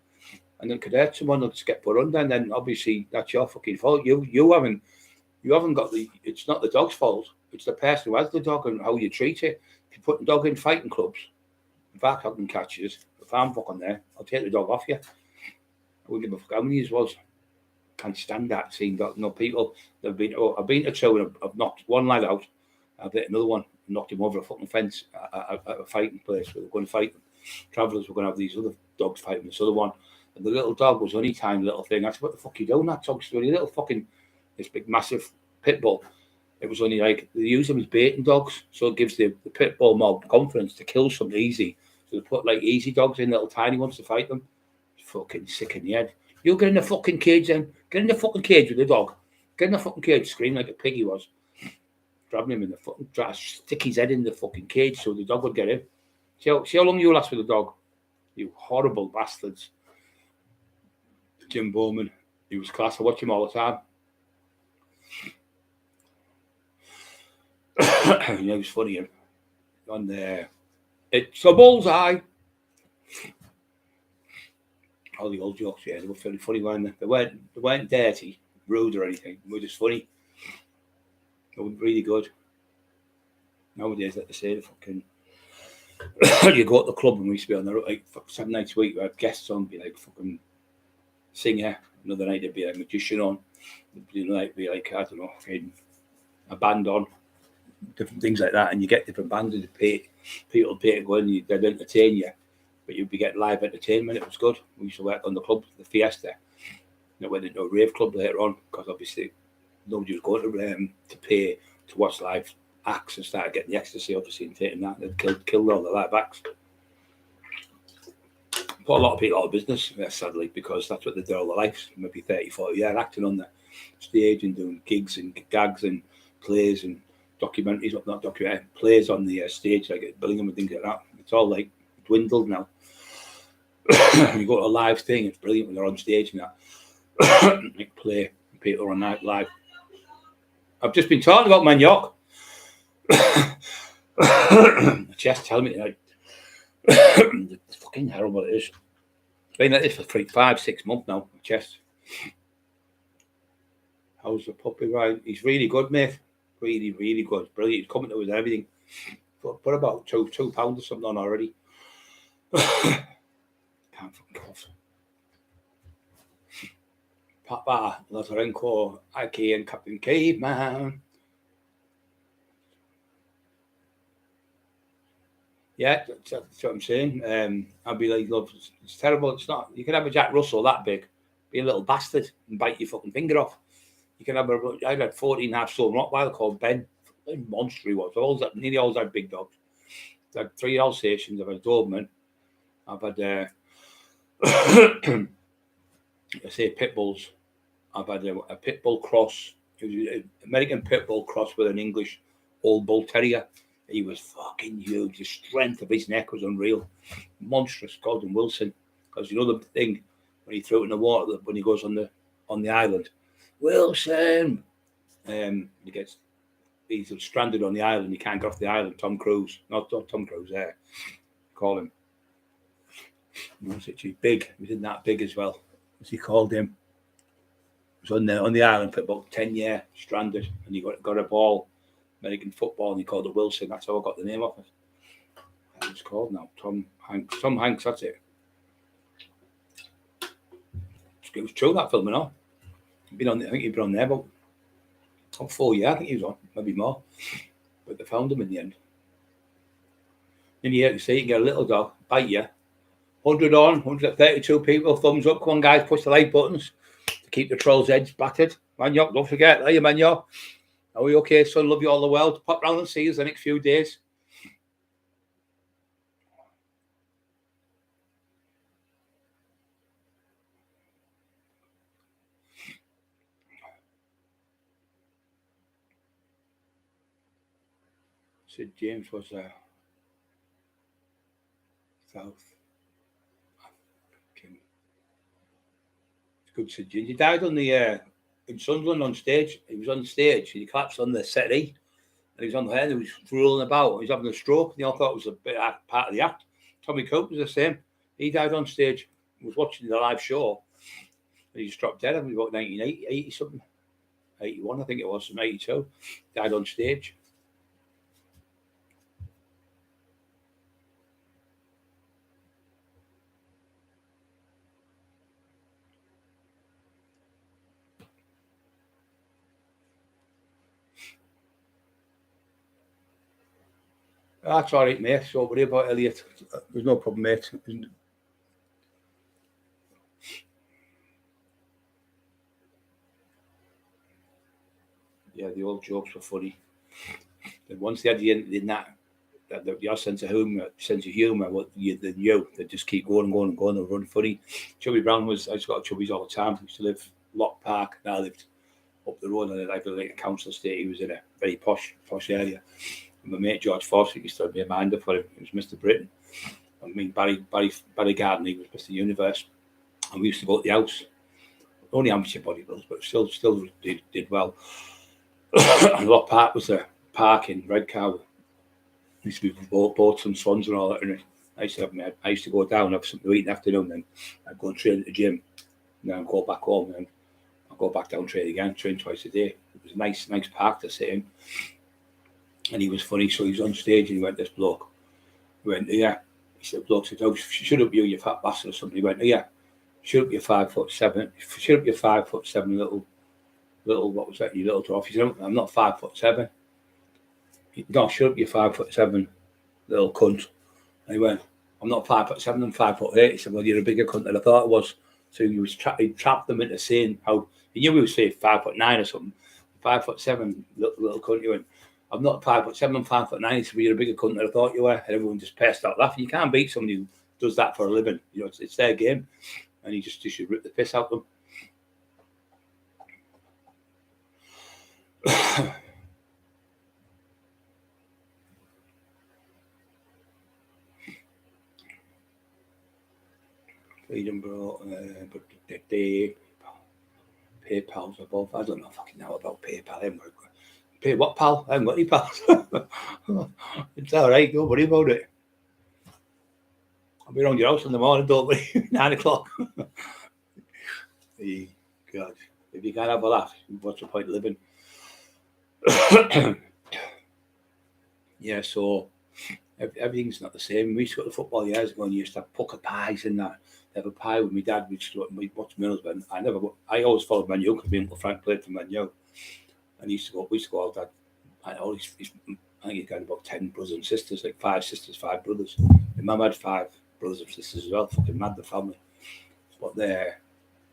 and then could hurt someone, they'll just get put under, and then obviously that's your fucking fault. You haven't got the. It's not the dog's fault. It's the person who has the dog and how you treat it. If you put the dog in fighting clubs, back up and catches. If I'm fucking there, I'll take the dog off you. I wouldn't give a fuck how many years was. Can't stand that seeing that. No people. I've been to two and I've knocked one lad out. I've hit another one, knocked him over a fucking fence at a fighting place where we're going to fight. Travellers were going to have these other dogs fighting this other one. And the little dog was only tiny little thing. I said, what the fuck are you doing? That dog's doing a little fucking, this big massive pit bull. It was only like, they use them as baiting dogs. So it gives the pit bull more confidence to kill something easy. So they put like easy dogs in, little tiny ones to fight them. It's fucking sick in the head. You get in the fucking cage then. Get in the fucking cage with the dog. Get in the fucking cage, scream like a pig he was. Grabbing him in the fucking, try to stick his head in the fucking cage so the dog would get in. See how long you last with the dog? You horrible bastards. Jim Bowman, he was class. I watch him all the time. You know, he was funny. On there, it's a bullseye. All the old jokes, yeah, they were fairly funny, weren't they? They weren't dirty, rude or anything. They were just funny. They were really good. Nowadays, like they say, the fucking you go to the club and we used to be on the like 7 nights a week. We had guests on, be like fucking singer. Another night there'd be a magician on. Another night be like, I don't know, a band on. Different things like that, and you get different bands and people pay to go in. They'd entertain you, but you'd be getting live entertainment. It was good. We used to work on the club, the Fiesta. Went into a rave club later on because obviously nobody was going to pay to watch live acts and started getting the ecstasy, obviously, and taking that. They'd killed all the live acts. Put a lot of people out of business, sadly, because that's what they do all their lives. Maybe 30, 40 years acting on the stage and doing gigs and gags and plays and documentaries, not documentaries, plays on the stage, like at Billingham and things like that. It's all like dwindled now. You go to a live thing, it's brilliant when they're on stage and that. Like play, people are on that live. I've just been talking about Manioc. The chest telling me tonight. It's fucking terrible it is. It's been like this for 5-6 months now, my chest. How's the puppy ride? He's really good, mate. Really, really good. Brilliant. He's coming to us and everything. Put about 2 pounds or something on already. Can't fucking cough. Papa, Lazarenko, Aki and Captain Caveman. Yeah, that's what I'm saying. I'd be like, look, it's terrible. It's not. You can have a Jack Russell that big, be a little bastard and bite your fucking finger off. You can have I had 14.5 stone Rottweiler called Ben. Monster he was. Nearly always had big dogs. I had 3 Alsatians. I've had a Doberman. I've had, I say pit bulls. I've had a pit bull cross. It was an American pit bull cross with an English old bull terrier. He was fucking huge. The strength of his neck was unreal. Monstrous. Called him Wilson. Because you know the thing when he threw it in the water when he goes on the island. Wilson. He's stranded on the island. He can't get off the island. Tom Cruise. Not Tom Cruise there. Call him. He's big. He wasn't that big as well. As he called him. He was on the island for about 10 years, stranded, and he got a ball, American football, and he called it Wilson. That's how I got the name of it. It's called now. Tom Hanks. Tom Hanks, that's it. It was true, that film, you know. I think he'd been on there about 4 years, I think he was on, maybe more. But they found him in the end. Then you see, you can get a little dog, bite you. 100 on, 132 people, thumbs up. Come on, guys, push the like buttons to keep the troll's edge battered. Manioc, don't forget, there you, Manioc. Are we okay, son? Love you all the world. Pop round and see us the next few days. St James was South. It's good St James. He died on the in Sunderland on stage. He was on stage and he collapsed on the settee. And he was on the head and he was rolling about. He was having a stroke. And they all thought it was a bit of part of the act. Tommy Cope was the same. He died on stage. He was watching the live show. And he just dropped dead. I think he was about 1980 something. 81, I think it was, from 82. Died on stage. That's all right, mate. Don't worry about Elliot. There's no problem, mate. Yeah, the old jokes were funny. And once they had in that your sense of humour, what they knew, they just keep going and going and going. They run funny. Chubby Brown I used to go to Chubby's all the time. He used to live Lock Park. Now I lived up the road and I lived like a council estate. He was in a very posh area. And my mate George Fawcett used to be a minder for him. He was Mr. Britain. I mean Barry Gardner, he was Mr. Universe. And we used to go to the house. Only amateur bodybuilders, but still did well. And Lock Park was a park in Redcar. Used to be boats and swans and all that. And I used to go down, have something to eat in the afternoon, then I'd go and train at the gym. And then I'd go back home, and then I'd go back down and train again, train twice a day. It was a nice park to sit in. And he was funny, so he was on stage and he went, this bloke. He went, yeah. He said, bloke said, oh, shut up you fat bastard or something. He went, yeah. Shut up, you 5'7". Shut up, you 5'7", little, what was that, you little dwarf. He said, I'm not 5'7". No, shut up, you 5'7", little cunt. And he went, I'm not 5'7", I'm 5'8". He said, well, you're a bigger cunt than I thought I was. So he trapped them into saying how, he knew he was saying 5'9" or something. 5'7", little cunt. He went, I'm not 5'7", I'm 5'9". He said, well, you're a bigger cunt than I thought you were. And everyone just passed out laughing. You can't beat somebody who does that for a living. You know, it's their game. And he just should rip the piss out of them. Freedom, bro. But they PayPal's above. I don't know fucking know about PayPal. Pay what, pal? I haven't got any pals. It's all right. Don't worry about it. I'll be around your house in the morning, don't we? 9 o'clock. God, if you can't have a laugh, what's the point of living? Yeah, so everything's not the same. We used to go to football years ago and used to have pucker pies and that. Have a pie with my dad. We'd watch Middlesbrough. I always followed Man U because my Uncle Frank played for Man U. And we used to go out there. I think he got about 10 brothers and sisters, like 5 sisters, 5 brothers. My mum had 5 brothers and sisters as well. Fucking mad, the family. But they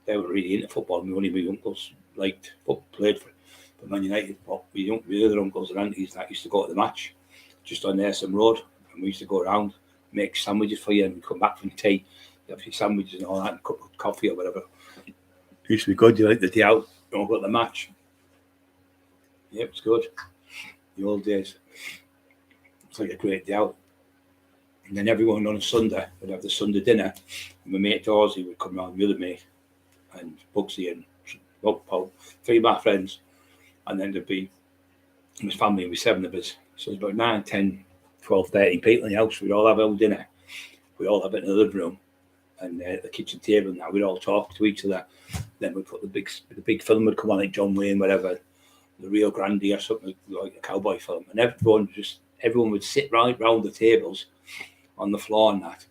were really into football. Only my uncles played for Man United. But my other uncles and aunties that used to go to the match just on there some road. And we used to go around, make sandwiches for you, and come back from tea. You have your sandwiches and all that, and a cup of coffee or whatever. It used to be good. You like the day out, go to the match. Yeah, it was good. The old days. It's like a great day out. And then everyone on a Sunday would have the Sunday dinner. And my mate Dorsey would come around, the other mate, and Bugsy and Paul, 3 of my friends. And then there'd be his family, and 7 of us. So it's about 9, 10, 12, 13 people in the house. We'd all have our dinner. We'd all have it in the living room. And at the kitchen table now, we'd all talk to each other. Then we'd put the big film would come on, like John Wayne, whatever, the Rio Grande or something, like a cowboy film. And everyone would sit right round the tables on the floor and that.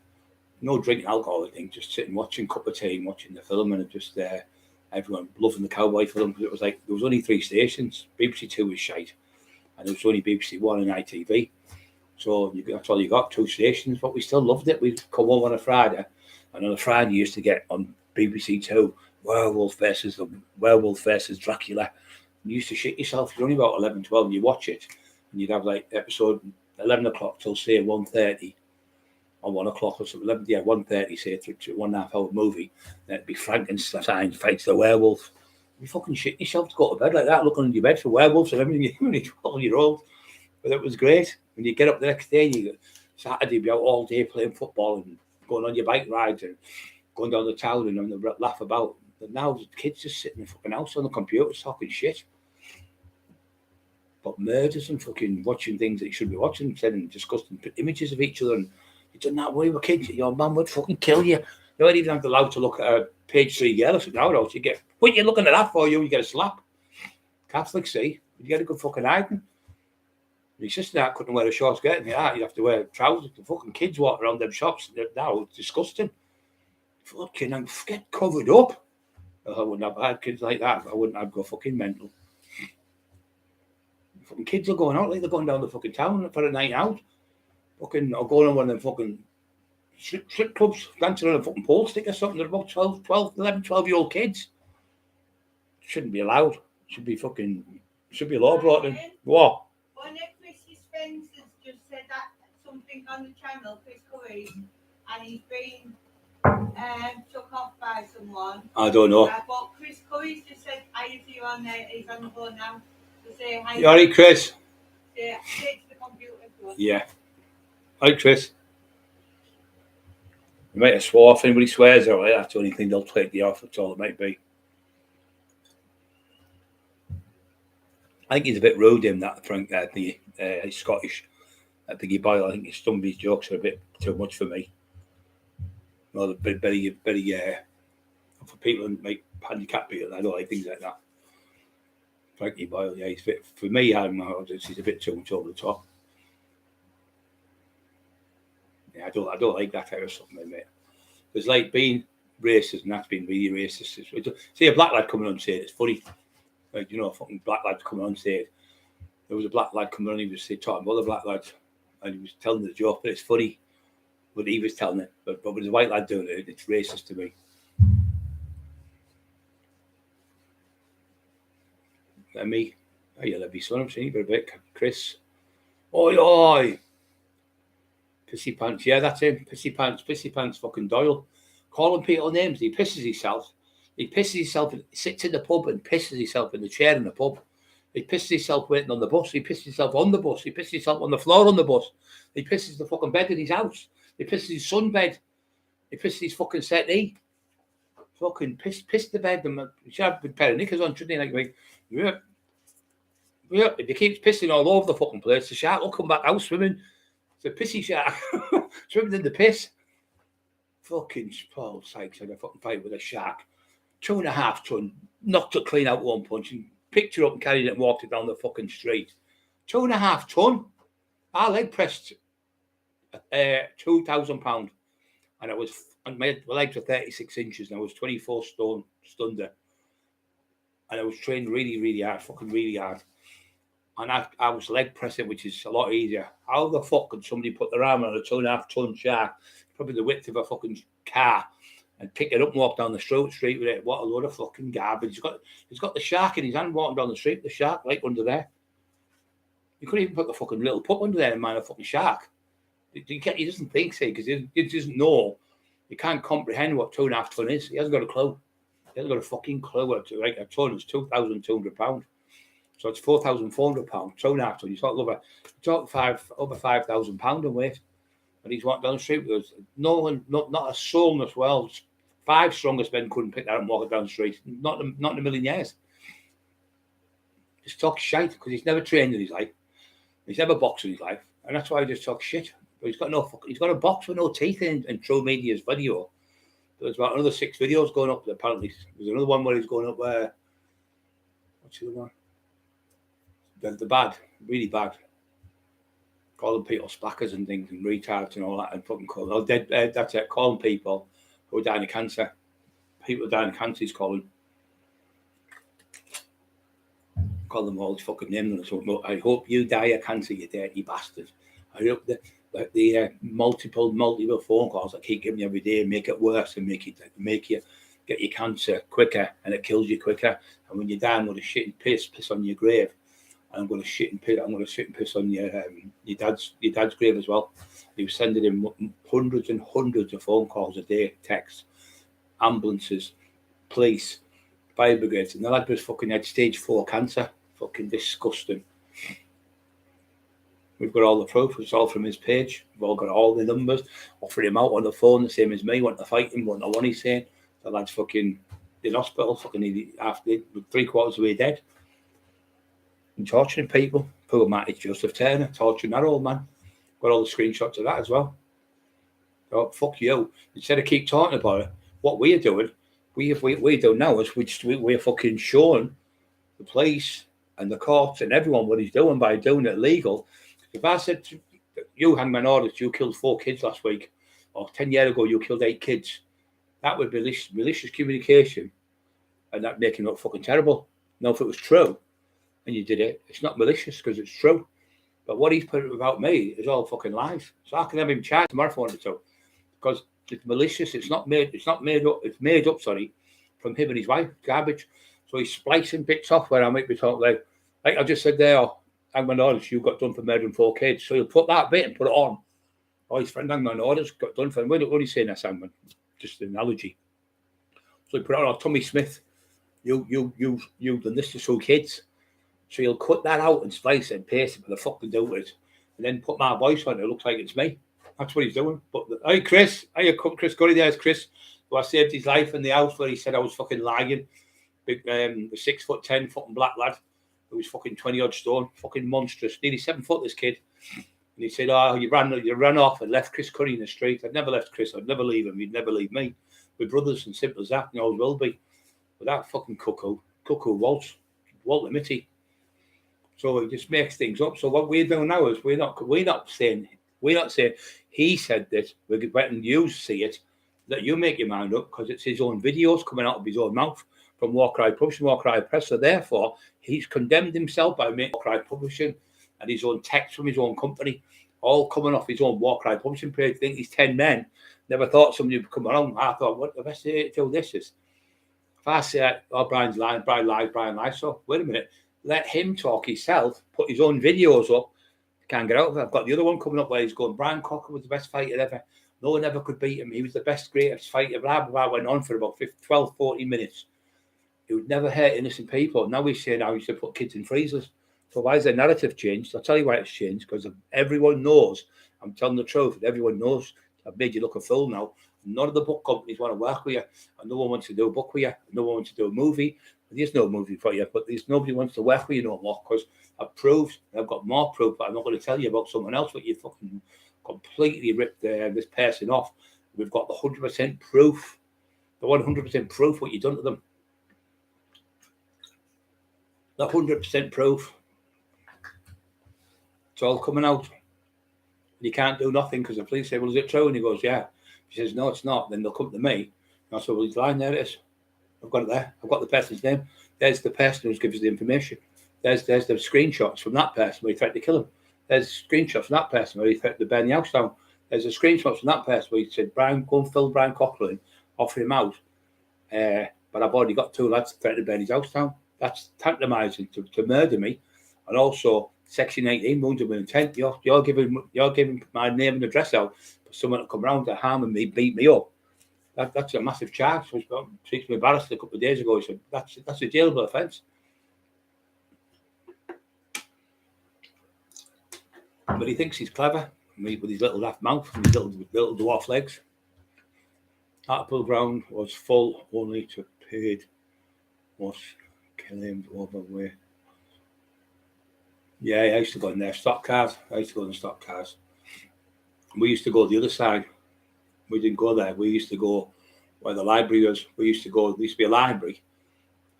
No drinking alcohol or anything, just sitting watching, cup of tea and watching the film, and just everyone loving the cowboy film, because it was like there was only 3 stations. BBC 2 was shite, and there was only BBC 1 and ITV. So that's all you got, 2 stations, but we still loved it. We'd come home on a Friday, and on a Friday you used to get on BBC 2 Werewolf versus Dracula. You used to shit yourself. You're only about 11, 12, and you watch it, and you'd have like episode 11 o'clock till say 1:30 or 1 o'clock or something. 1:30, say, to 1.5 hour movie. Then it'd be Frankenstein fights the werewolf. You fucking shit yourself to go to bed like that, looking under your bed for werewolves and everything. You're only 12-year-old. But it was great. When you get up the next day, Saturday, be out all day playing football and going on your bike rides and going down the town and having a laugh about. But now the kids just sit in the fucking house on the computer talking shit. But murders and fucking watching things that you shouldn't be watching, sending disgusting images of each other. And you done that when you were kids, your mum would fucking kill you. You weren't even allowed to look at a page 3 girl or something nowadays. You get, what are you looking at that for? You get a slap. Catholics, see, you get a good fucking hiding. My sister couldn't wear a short skirt in the art. You'd have to wear trousers. The fucking kids walk around them shops now. It's disgusting. Fucking, and get covered up. I wouldn't have had kids like that. I wouldn't have go fucking mental. Fucking kids are going out like they're going down the fucking town for a night out. Fucking, or going on one of them fucking strip clubs, dancing on a fucking pole stick or something. They're about 12-year-old kids. Shouldn't be allowed. Should be a law brought in. What? One of Chris Spencer's just said that something on the channel, Chris Curry, and he's been took off by someone. I don't know. But Chris Curry's just said, I see you on there, he's on the phone now, to say hi. You alright, Chris? Say to the computer. Yeah. Hi, Chris. You might have swore if anybody swears or that's the only thing they'll take you off, that's all it might be. I think he's a bit rude, him, that Frank, he's Scottish. I think he Boyle. I think some of his jokes are a bit too much for me. Well, very, for people who make handicap people, I don't like things like that. Frankie Boyle, yeah, he's fit. For me, he's a bit too much over the top. Yeah, I don't like that type of stuff, mate. It's like being racist, and that's been really racist. See a black lad coming on stage, it's funny. Like, you know, a fucking black lad coming on stage. There was a black lad coming on, he was talking about other black lads, and he was telling the joke, but it's funny. But he was telling it, but with a white lad doing it, it's racist to me. And me, oh, you love me, son. I'm saying, but a bit, Chris. Oi. Pissy Pants, yeah, that's him. Pissy Pants, fucking Doyle. Calling people names, he pisses himself. He sits in the pub and pisses himself in the chair in the pub. He pisses himself waiting on the bus. He pisses himself on the bus. He pisses himself on the floor on the bus. He pisses the fucking bed in his house. He pisses his son bed. He pisses his fucking settee. Fucking pissed the bed. He should have a pair of knickers on, shouldn't he? Like, yeah. If he keeps pissing all over the fucking place, the shark will come back out swimming. It's a pissy shark. Swimming in the piss. Fucking Paul Sykes had a fucking fight with a shark. 2.5 ton. Knocked it clean out one punch and picked her up and carried it and walked it down the fucking street. 2.5 ton. Our leg pressed £2,000. And my legs were 36 inches and I was 24 stone stunder. And I was trained really, really hard, fucking really hard. And I was leg pressing, which is a lot easier. How the fuck could somebody put their arm on a 2.5 ton shark, probably the width of a fucking car, and pick it up and walk down the street with it? What a load of fucking garbage. He's got the shark in his hand walking down the street, the shark right under there. You couldn't even put the fucking little pup under there and mind a fucking shark. He doesn't think so, because he doesn't know. He can't comprehend what 2.5 ton is. He hasn't got a clue. He hasn't got a fucking clue. Like a ton is £2,200. So it's £4,400, 2.5 ton. You talk over £5,000 in weight. And he's walked down the street with us. No one, not a soul as well. 5 strongest men couldn't pick that up and walk it down the street. Not in a million years. Just talk shite because he's never trained in his life. He's never boxed in his life. And that's why he just talks shit. But he's got a box with no teeth in True Media's video. There's about another 6 videos going up. Apparently, there's another one where he's going up where. What's the other one? The bad, really bad. Calling people spackers and things and retards and all that and fucking that's it. Calling people who are dying of cancer. People dying of cancer, he's calling. Call them all his fucking names. I hope you die of cancer, you dirty bastard. I hope that the multiple phone calls that keep giving you every day make it worse and make you get your cancer quicker and it kills you quicker. And when you die, I'm going to shit and piss on your grave. And I'm going to shit and piss on your dad's grave as well. He was sending him hundreds and hundreds of phone calls a day, texts, ambulances, police, fire brigades, and the lad was fucking had stage 4 cancer. Fucking disgusting. We've got all the proof. It's all from his page. We've all got all the numbers. Offered him out on the phone, the same as me. Want to fight him, want to know what he's saying. The lad's fucking in hospital, fucking after 3/4 of the way dead. And torturing people. Poor Matty Joseph Turner, torturing that old man. Got all the screenshots of that as well. Oh, fuck you. Instead of keep talking about it, what we're doing, we do now is we're fucking showing the police and the courts and everyone what he's doing by doing it legal. If I said to you, hangman orders, you killed 4 kids last week, or 10 years ago you killed 8 kids, that would be malicious communication, and that making it look fucking terrible. Now, if it was true and you did it, it's not malicious because it's true. But what he's put about me is all fucking lies. So I can have him charged tomorrow if I wanted to, because it's malicious. It's not made up. It's made up. Sorry, from him and his wife. Garbage. So he's splicing bits off where I might be talking like I just said there. Hangman Orders, you got done for murdering 4 kids. So he'll put that bit and put it on. Oh, his friend Hangman Orders got done for him. We're only saying that's Hangman, just an analogy. So he put it on. Oh, Tommy Smith, you done this to 2 kids. So he'll cut that out and splice it and paste it for the fuck to do with it, and then put my voice on it. It looks like it's me. That's what he's doing. But hey, Chris, Chris Curry, there's Chris, who I saved his life in the house where he said I was fucking lying. Big, the 6'10" fucking black lad who was fucking 20 odd stone, fucking monstrous, nearly 7 foot. This kid, and he said, "Oh, you ran off and left Chris Curry in the street." I'd never left Chris. I'd never leave him. He'd never leave me. We're brothers, and simple as that. And always will be. But that fucking cuckoo Walter Mitty. So it just makes things up. So what we're doing now is we're not saying he said this. We're letting you see it, that you make your mind up, because it's his own videos coming out of his own mouth from Warcry Publishing, Warcry Press. So therefore, he's condemned himself by making Warcry Publishing and his own text from his own company, all coming off his own Warcry Publishing page. I think he's 10 men. Never thought somebody would come along. I thought, what the best way to do this is, if I say, oh, Brian's lying, Brian lies. So wait a minute. Let him talk himself, put his own videos up. Can't get out of it. I've got the other one coming up where he's going, Brian Cockerill was the best fighter ever. No one ever could beat him. He was the best, greatest fighter. Blah, blah, blah. Went on for about 12, 14 minutes. He would never hurt innocent people. Now he's saying how he should put kids in freezers. So why is the narrative changed? I'll tell you why it's changed, because everyone knows. I'm telling the truth. Everyone knows. I've made you look a fool now. None of the book companies want to work with you. And no one wants to do a book with you. No one wants to do a movie. There's no movie for you, but nobody wants to work with you no more, because I've proved, I've got more proof, but I'm not going to tell you about someone else, but you fucking completely ripped this person off. We've got the 100% proof, the 100% proof what you've done to them. The 100% proof. It's all coming out. You can't do nothing because the police say, well, is it true? And he goes, yeah. He says, no, it's not. Then they'll come to me. And I said, well, he's lying. There it is. I've got it there. I've got the person's name. There's the person who gives us the information. There's the screenshots from that person where he threatened to kill him. There's screenshots from that person where he threatened to burn the house down. There's a screenshot from that person where he said, Brian, go and fill Brian Cockerill in, offer him out. But I've already got 2 lads threatening to burn his house down. That's tantalising to murder me. And also, Section 18, wounded with intent. You're giving my name and address out for someone to come around to harm me, beat me up. That's a massive charge. So speaks to me embarrassed a couple of days ago. He said, that's a jailable offence. But he thinks he's clever with his little laugh mouth and his little dwarf legs. Hartlepool ground was full only to paid was killing overweight. Yeah, I used to go in there. Stock cars. I used to go in the stock cars. We used to go the other side. We didn't go there. We used to go where the library was. There used to be a library.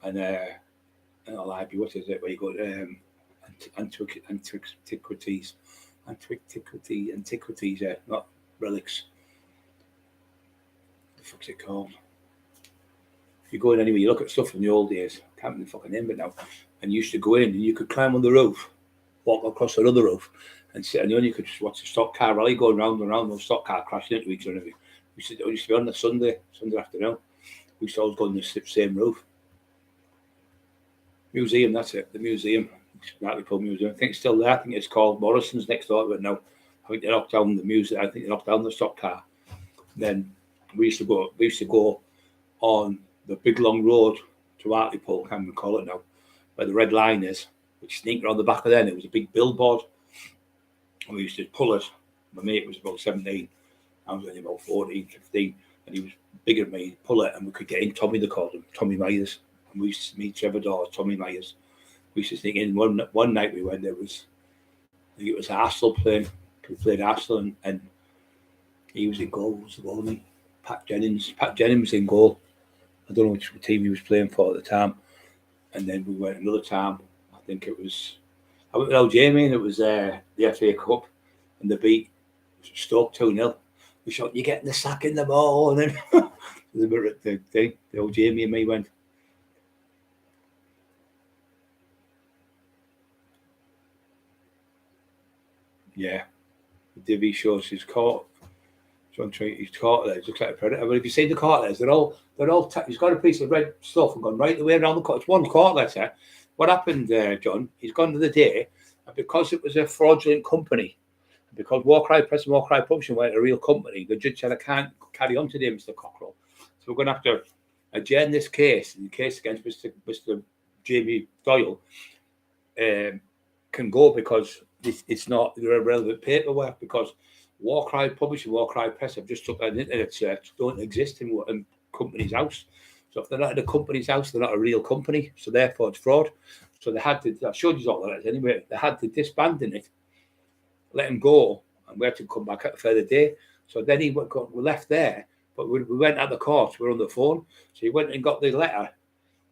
And a library, what is it? Where you go antiquities. Antiquities, yeah, not relics. What the fuck's it called? If you go in anyway, you look at stuff from the old days. I can't remember the fucking name, but now. And you used to go in and you could climb on the roof, walk across another roof, and sit, and then you could just watch the stock car rally going round and round, those stock car crashing into each other. We used to be on the Sunday afternoon. We used to always go on the same roof. Museum, that's it, the museum. Hartlepool Museum. I think it's still there. I think it's called Morrison's next door to it now. I think they knocked down the museum. I think they knocked down the stock car. Then we used to go on the big long road to Hartlepool, can't even call it now, where the red line is, which sneaked around the back of there, and it was a big billboard. And we used to pull it. My mate was about 17. I was only about 14, 15. And he was bigger than me. He'd pull it and we could get in Tommy, they called him, Tommy Myers. And we used to meet Trevor Dawes, Tommy Myers. We used to sneak in. One night we went, I think it was Arsenal playing. We played Arsenal and he was in goal. What was the goal name? Pat Jennings. Pat Jennings was in goal. I don't know which team he was playing for at the time. And then we went another time. I think it was, I went with old Jamie and it was the FA Cup and the beat Stoke 2-0. We shot, you're getting the sack in the ball. And then the old Jamie and me went. Yeah. Divvy shows his court. He's caught there. He looks like a predator. But if you see the cartlets, they're all. He's got a piece of red stuff and gone right the way around the court. It's one cartlet. What happened, John? He's gone to the day, and because it was a fraudulent company, because Warcry Press and Warcry Publishing weren't a real company, the judge said I can't carry on today, Mr. Cockerill. So we're going to have to adjourn this case. The case against Mr. Jamie Doyle can go because it's not irrelevant paperwork because Warcry Publishing, Warcry Press have just took an internet search, don't exist in company's house. So if they're not in a company's house, they're not a real company. So therefore it's fraud. So they had to, I showed you all that anyway, they had to disband it, let him go, and we had to come back at a further day. So then we left there, but we went at the court, we were on the phone. So he went and got the letter,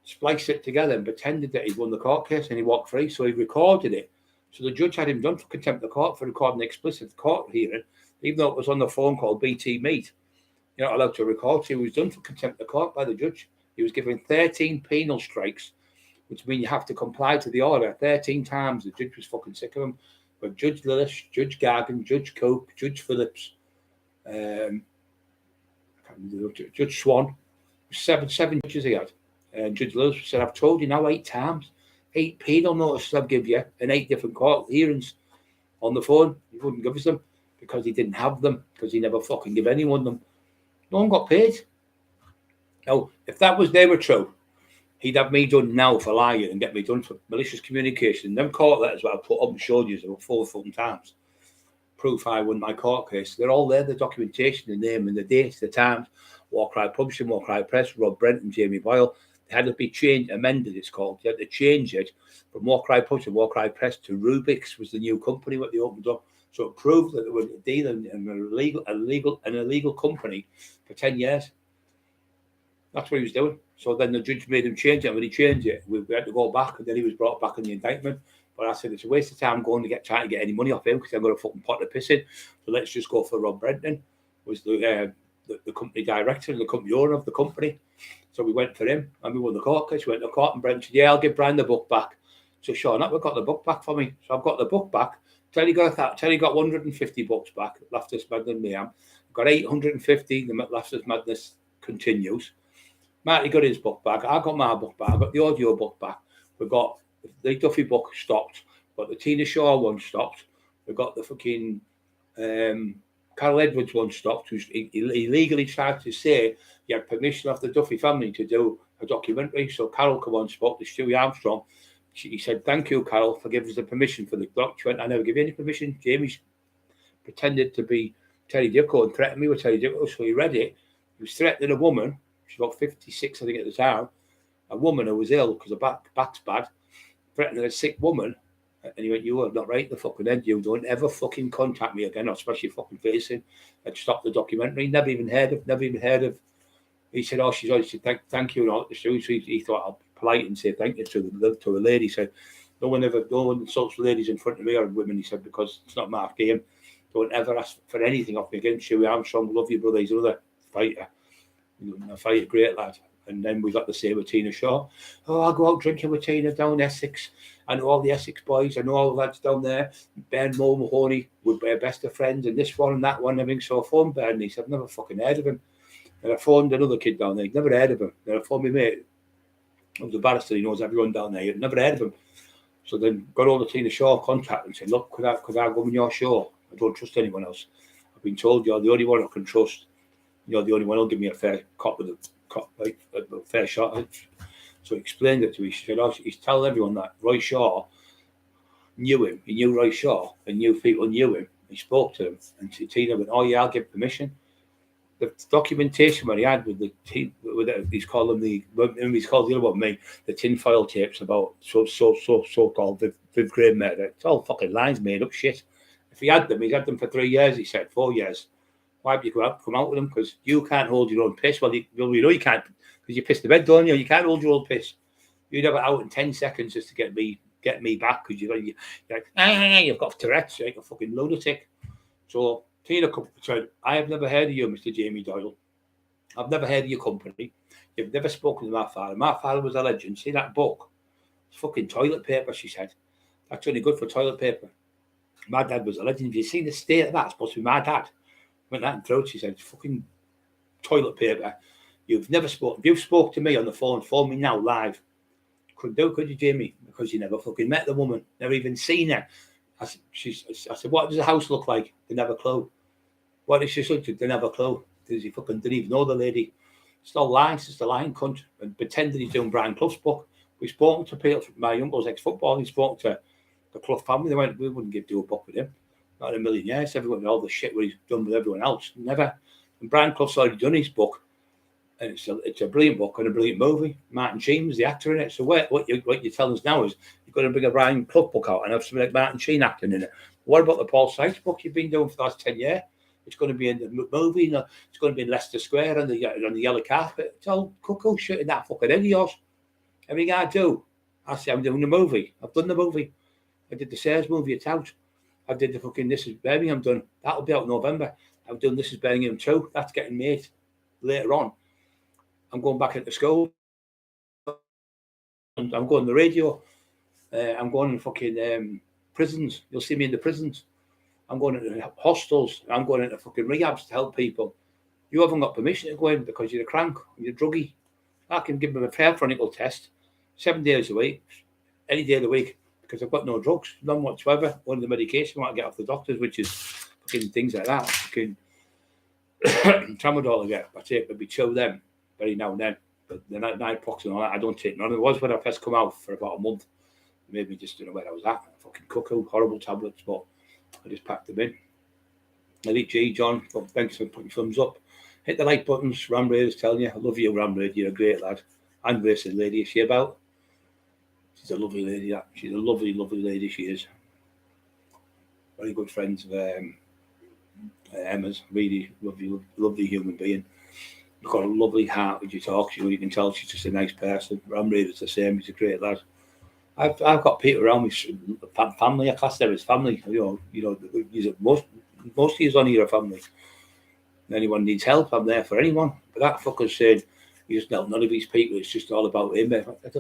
spliced it together and pretended that he'd won the court case and he walked free. So he recorded it. So the judge had him done for contempt of court for recording the explicit court hearing, even though it was on the phone called BT Meet. You're not allowed to record. So he was done for contempt of court by the judge. He was given 13 penal strikes, which means you have to comply to the order 13 times. The judge was fucking sick of him. But Judge Lillis, Judge Gargan, Judge Cope, Judge Phillips, Judge Swan, seven judges he had. And Judge Lillis said, I've told you now 8 times. 8 penal notices I've given you in 8 different court hearings on the phone. He wouldn't give us them because he didn't have them, because he never fucking gave anyone them. No one got paid. Now, if they were true, he'd have me done now for lying and get me done for malicious communication. Them court letters that I put up and showed you about 4 fucking times. Proof I won my court case. They're all there, the documentation, the name and the dates, the times. Warcry Publishing, Warcry Press, Rob Brent and Jamie Boyle. They had to be changed, amended, it's called. They had to change it from Warcry Publishing, Warcry Press to Rubik's was the new company what they opened up. So it proved that they were dealing in an illegal company for 10 years. That's what he was doing. So then the judge made him change it. And when he changed it, we had to go back, and then he was brought back in the indictment. But I said, it's a waste of time going to trying to get any money off him because I'm going to fucking pot to piss in. So let's just go for Rob Brenton, was the company director and the company owner of the company. So we went for him and we won the court case. We went to court and Brent said, yeah, I'll give Brian the book back. So sure enough, we got the book back for me. So I've got the book back. Terry got 150 books back. Laughter's Madness Mayhem. Got 850. The Laughter's Madness continues. Marty got his book back. I got my book back. I got the audio book back. We got the Duffy book stopped. But the Tina Shaw one stopped. We got the fucking Carol Edwards one stopped. He illegally tried to say he had permission of the Duffy family to do a documentary. So Carol come on, spoke to Stewie Armstrong. He said, thank you, Carol, for giving us the permission for the doc. She went, I never give you any permission. Jamie pretended to be Terry Dicko and threatened me with Terry Dicko. So he read it. He was threatening a woman. She's about 56, I think, at the time. A woman who was ill because her back's bad. Threatening a sick woman. And he went, you are not right in the fucking head. You don't ever fucking contact me again, or smash your fucking face in. I'd stop the documentary. Never even heard of. He said, oh, she's always said, thank you. And all. So he thought, I'll be polite and say thank you to a lady. He said, no one insults ladies in front of me or women. He said, because it's not my game. Don't ever ask for anything off me again. Stewie Armstrong, love you, brother. He's another fighter. A fighter, great lad. And then we got the same with Tina Shaw. Oh, I'll go out drinking with Tina down Essex. I know all the Essex boys. I know all the lads down there. Ben Mo Mahoney would be our best of friends, and this one and that one. Everything. So I phoned Ben. He said, I've never fucking heard of him. And I phoned another kid down there. He'd never heard of him. Then I phoned my mate. I was a barrister. He knows everyone down there. He'd never heard of him. So then got all the Tina Shaw contact and said, look, could I go on your show? I don't trust anyone else. I've been told you're the only one I can trust. You're the only one who'll give me a fair cop with a fair shot. So he explained it to me. She said, he's telling everyone that Roy Shaw knew him. He knew Roy Shaw, and knew people knew him. He spoke to him, and Tina went, "Oh yeah, I'll give permission." The documentation where he had with the team, he's called them he's called the other one me, the tinfoil tapes about so called Viv Graham murder. It's all fucking lies, made up shit. If he had them, he'd had them for 3 years. He said 4 years. Why would you come out with them? Because you can't hold your own piss. Well, you know you can't because you piss the bed, don't you? You can't hold your own piss. You'd have it out in 10 seconds just to get me back because you're like, you've got Tourette's, you're like a fucking lunatic. So Tina said, I have never heard of you, Mr. Jamie Doyle. I've never heard of your company. You've never spoken to my father. My father was a legend. See that book? It's fucking toilet paper, she said. That's only good for toilet paper. My dad was a legend. Have you seen the state of that? It's supposed to be my dad. Went that and throat, she said, fucking toilet paper. You've never spoken. If you spoke to me on the phone me now live. Couldn't do, could you, Jamie? Because you never fucking met the woman, never even seen her. I said, what does the house look like? They never clue. What is she like? They never clue. He fucking didn't even know the lady. It's all lies, it's just a lying cunt. And pretending he's doing Brian Clough's book. We've spoken to people, my uncle's ex-football, he spoke to the Clough family. They went, we wouldn't do a book with him. Not in a million years. Everyone, all the shit what he's done with everyone else. Never. And Brian Clough's already done his book. And it's a brilliant book and a brilliant movie. Martin Sheen was the actor in it. So what you're telling us now is you're going to bring a Brian Clough book out and have something like Martin Sheen acting in it. What about the Paul Sykes book you've been doing for the last 10 years? It's going to be in the movie. You know, it's going to be in Leicester Square on the yellow carpet. It's all cuckoo shit in that fucking head of yours. Everything I do, I say I'm doing the movie. I've done the movie. I did the Sayers movie. It's out. I did the fucking This Is Birmingham done. That'll be out in November. I've done This Is Birmingham 2. That's getting made later on. I'm going back into school. I'm going on the radio. I'm going in fucking prisons. You'll see me in the prisons. I'm going into hostels. I'm going into fucking rehabs to help people. You haven't got permission to go in because you're a crank. You're a druggie. I can give them a fair chronicle test 7 days a week, any day of the week, because I've got no drugs, none whatsoever. Only the medication I want to get off the doctors, which is fucking things like that. Fucking tramadol I get. I take maybe 2 of them very now and then. But the nitrox and all that, I don't take none. It was when I first come out for about a month. It made me just don't know where I was at. Fucking Cockerill, horrible tablets, but I just packed them in. Elite G, John, thanks for putting thumbs up. Hit the like buttons. Ram Raiders telling you, I love you, Ram Raid. You're a great lad. And racing lady, is she about? She's a lovely lady. That. She's a lovely, lovely lady. She is. Very good friends of Emma's. Really lovely, lovely human being. Got a lovely heart when you talk. You can tell she's just a nice person. Ram Raiders the same. He's a great lad. I've got people around me, family. I class them as family. You know. Most of you on here are family. If anyone needs help, I'm there for anyone. But that fucker's saying, you just help none of these people. It's just all about him. It's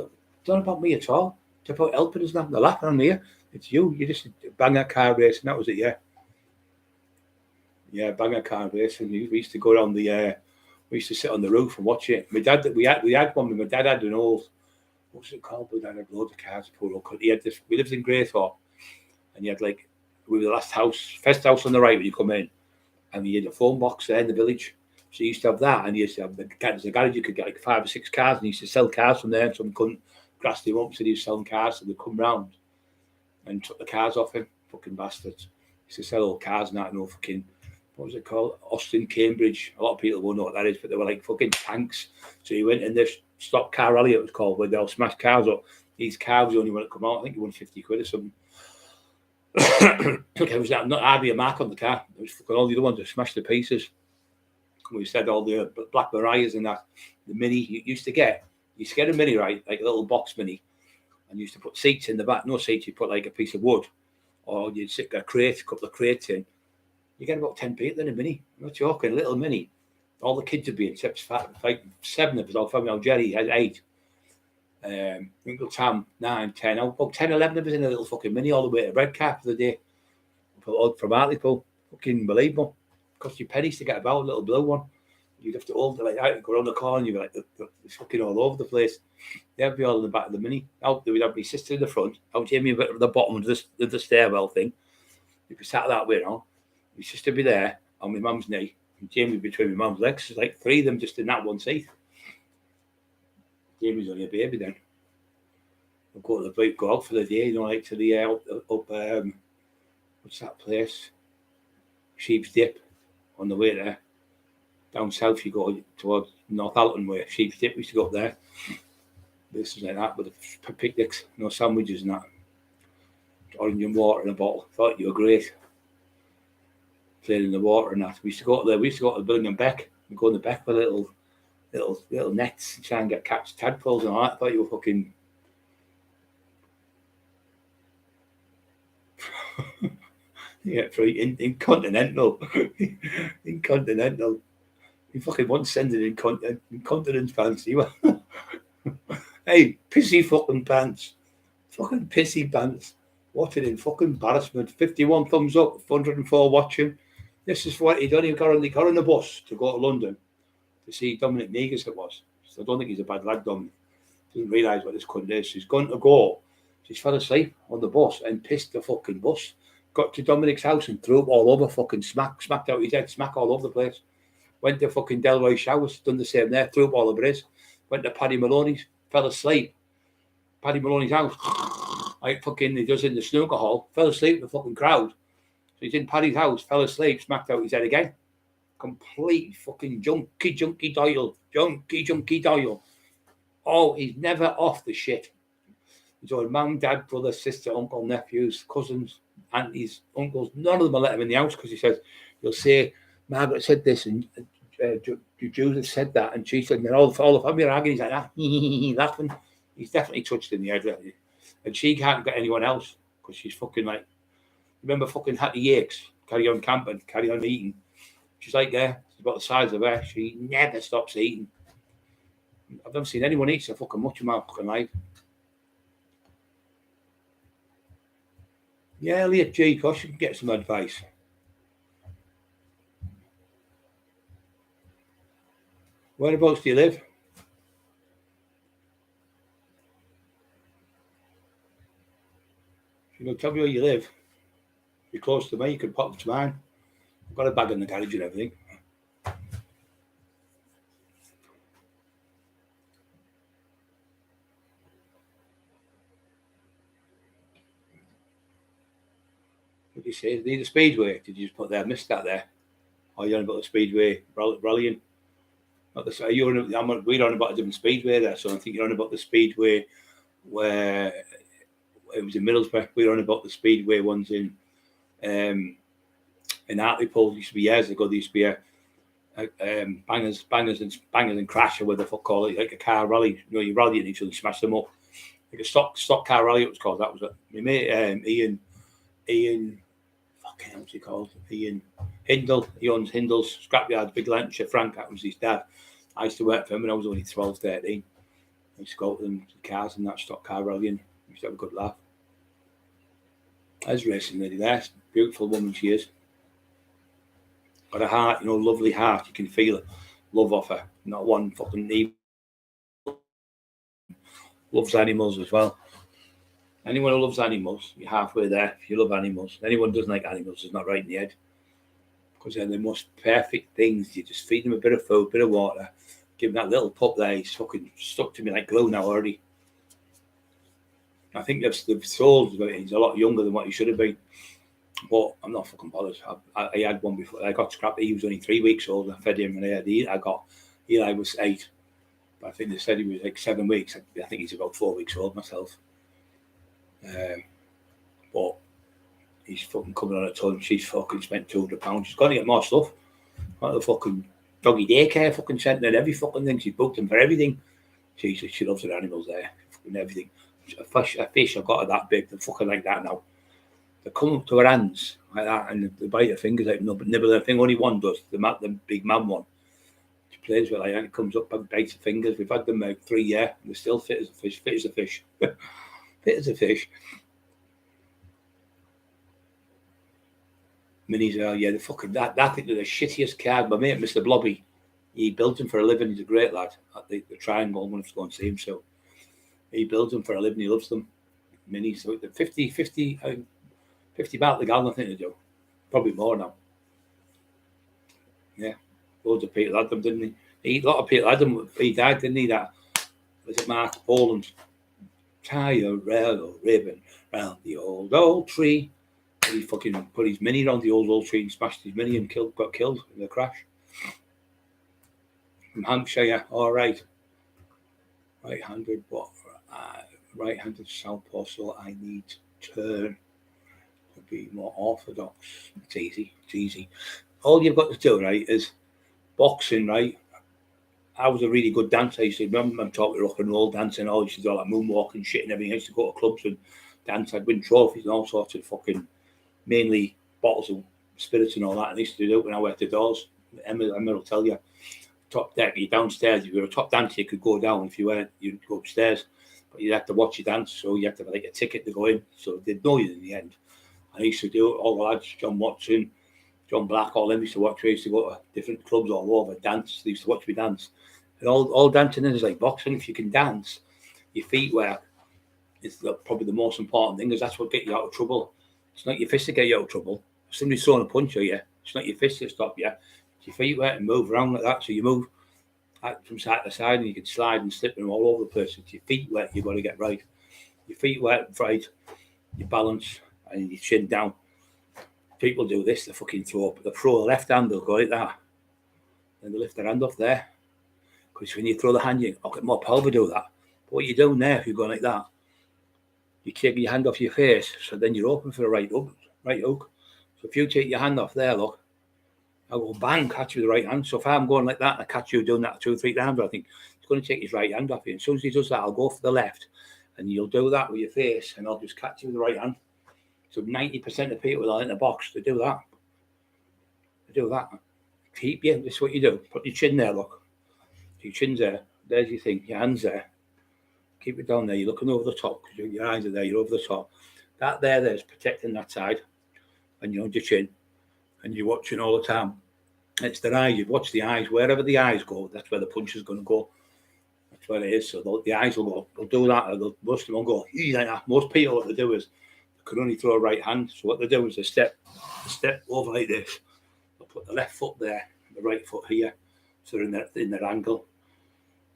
not about me at all. It's about helping us now. They're laughing on me. It's you. You just bang that car race, and that was it. Yeah, bang a car race. And we used to go around the. We used to sit on the roof and watch it. My dad, we had one. My dad had an old. What's it called? My dad had loads of cars. He had this. We lived in Greythorpe, and he had like we were the first house on the right when you come in, and he had a phone box there in the village. So he used to have that, and he used to have the garage. You could get like 5 or 6 cars, and he used to sell cars from there. And someone couldn't grass him up, so he was selling cars. So they'd come round and took the cars off him. Fucking bastards. He used to sell all cars and that, no fucking. What was it called? Austin, Cambridge. A lot of people won't know what that is, but they were like fucking tanks. So he went in this stop car rally, it was called, where they'll smash cars up. These cars only when it come out, I think he won 50 quid or something. It was not hardly a mark on the car. It was fucking all the other ones that smashed to pieces. We said all the Black Mariahs and that. The Mini, you used to get a Mini, right? Like a little box Mini. And you used to put seats in the back. No seats, you put like a piece of wood. Or you'd stick a couple of crates in. You get about 10 people in a Mini. I'm not joking, a little Mini. All the kids would be in, except like 7 of us, all family. Jerry had 8. Uncle Tam, 9, 10. About 10, 11 of us in a little fucking Mini all the way to Redcar for the day. From Hartlepool. Fucking unbelievable. Cost you pennies to get about, a little blue one. You'd have to hold it like that, go around the corner, and you'd be like, it's fucking all over the place. They'd be all in the back of the Mini. Out there, we'd have my sister in the front. Out Jamie at the bottom of the stairwell thing. You'd be sat that way, you know. My sister would be there on my mum's knee, and Jamie between my mum's legs. There's like 3 of them just in that one seat. Jamie's only a baby then. We'll go out for the day, like to the up what's that place? Sheep's Dip. On the way there. Down south you go towards Northallerton way. Sheep's Dip, we used to go up there. This is like that with the picnics, sandwiches and that. Orange and water in a bottle. Thought you were great. Playing in the water and that. We used to go up there. We used to go to Billingham Beck. We go in the Beck with little nets and try and catch tadpoles and all that. Thought you were fucking. Yeah, incontinental. Incontinental. You fucking once sending incontinence pants, you were. Hey, pissy fucking pants. Fucking pissy pants. What an fucking embarrassment. 51 thumbs up, 104 watching. This is what he done. He got on the bus to go to London to see Dominic Negus, it was. So I don't think he's a bad lad, Dominic. Doesn't realise what this cunt is. He's going to go. He's fell asleep on the bus and pissed the fucking bus. Got to Dominic's house and threw up all over, fucking smacked out his head, smack all over the place. Went to fucking Delroy Showers, done the same there, threw up all over his. Went to Paddy Maloney's, fell asleep. Paddy Maloney's house, like fucking he does in the snooker hall, fell asleep in the fucking crowd. So he's in Paddy's house, fell asleep, smacked out his head again. Complete fucking junky Doyle. Oh, he's never off the shit. He's on mum, dad, brother, sister, uncle, nephews, cousins, aunties, uncles. None of them will let him in the house because he says, you'll say, Margaret said this and Judith said that. And she said, and all the family are arguing. He's like that, laughing. He's definitely touched in the head, really. And she can't get anyone else because she's fucking like, remember fucking Hattie Yakes, carry on camping, carry on eating. She's like there, she's about the size of her. She never stops eating. I've never seen anyone eat so fucking much in my fucking life. Yeah, Elliot G, gosh, you can get some advice. Whereabouts do you live? If you can tell me where you live, if you're close to me, you can pop to mine. I've got a bag in the garage and everything. What did you say? Need a speedway? Did you just put there? I missed that there. Or you're on about the speedway rallying? Not the, we're on about a different speedway there, so I think you're on about the speedway where it was in Middlesbrough. We're on about the speedway ones in Hartlepool. Used to be years ago. There used to be a bangers and crash, or whatever the fuck call it, like a car rally. You rally and each other, smash them up, like a stock car rally. It was called. That was it. My mate Ian. Fucking what's he called? Ian Hindle. He owns Hindle's Scrapyard, Big Lancashire. Frank, that was his dad. I used to work for him when I was only 12, 13. I used to go to them to cars and that stock car rallying. I used to have a good laugh. I was racing lady there. Beautiful woman she is. Got a heart, lovely heart. You can feel it. Love off her. Not one fucking evil. Loves animals as well. Anyone who loves animals, you're halfway there. If you love animals, anyone who doesn't like animals is not right in the head. Because they're the most perfect things. You just feed them a bit of food, bit of water. Give him that little pup there. He's fucking stuck to me like glue now already. I think they've sold him. He's a lot younger than what he should have been. But I'm not fucking bothered. I had one before. I got scrapped. He was only 3 weeks old. I fed him and Eli was 8. But I think they said he was like 7 weeks. I think he's about 4 weeks old myself. But he's fucking coming on a ton. She's fucking spent £200. She's got to get more stuff. Got the fucking doggy daycare fucking centre and every fucking thing. She's booked them for everything. She loves her animals there. Fucking everything. A fish, I've got her that big. They're fucking like that now. They come up to her hands like that and they bite her fingers out, nibble her thing. Only one does, the big man one. She plays with like that and it comes up and bites her fingers. We've had them 3 years and they're still fit as a fish. Fit as a fish. Fit as a fish. Minis are, yeah, the fucking that thing they're the shittiest card. My mate, Mr. Blobby, he builds them for a living. He's a great lad at the Triangle. I'm going to go and see him. So he builds them for a living. He loves them. Minis. So the 50 baht the gallon, I think they do. Probably more now. Yeah. Loads of Peter had them, didn't he? A lot of Peter had them. He died, didn't he? That was it Mark Poland. tie a rail ribbon round the old tree. He fucking put his mini round the old tree and smashed his mini and got killed in the crash. From Hampshire, all right. Right-handed, what? Right-handed southpaw, so I need to turn to be more orthodox. It's easy. All you've got to do, right, is boxing, right? I was a really good dancer. I used to remember I'm talking rock and roll dancing. I used to do like moonwalk and shit and everything. I used to go to clubs and dance. I'd win trophies and all sorts of fucking, mainly bottles of spirits and all that. And I used to do it when I worked the doors. Emma will tell you. Top deck, you're downstairs. If you were a top dancer, you could go down. If you weren't, you'd go upstairs. But you'd have to watch your dance, so you have to have like a ticket to go in. So they'd know you in the end. I used to do it, all the lads, John Watson, John Black, all them used to watch. We used to go to different clubs all over, dance. They used to watch me dance. And all dancing is like boxing. If you can dance, your feet work. It's probably the most important thing, because that's what gets you out of trouble. It's not your fist to get you out of trouble. If somebody's throwing a punch at you, it's not your fist to stop you. Your feet work and move around like that, so you move from side to side and you can slide and slip them all over the place. If your feet work, you've got to get right. Your feet work right, you balance and you chin down. People do this, they fucking throw up. They throw the left hand, they'll go like that. Then they lift their hand off there. Because when you throw the hand, I'll get more power to do that. But what you're doing there, if you're going like that, you're taking your hand off your face, so then you're open for a right hook. So if you take your hand off there, look, I'll go bang, catch you with the right hand. So if I'm going like that and I catch you doing that 2 or 3 times, I think he's going to take his right hand off you. And as soon as he does that, I'll go for the left and you'll do that with your face and I'll just catch you with the right hand. So 90% of people that are in the box, they do that. Keep you, this is what you do. Put your chin there, look. Your chin's there. There's your thing, your hand's there. Keep it down there. You're looking over the top because your eyes are there, you're over the top. That there's protecting that side. And you're on your chin. And you're watching all the time. It's their eyes. You watch the eyes. Wherever the eyes go, that's where the punch is going to go. That's where it is. So the eyes will go. They'll do that. Most of them will go. Like that. Most people, what they do is they can only throw a right hand. So what they do is they step over like this. They'll put the left foot there, the right foot here. So they're in their angle.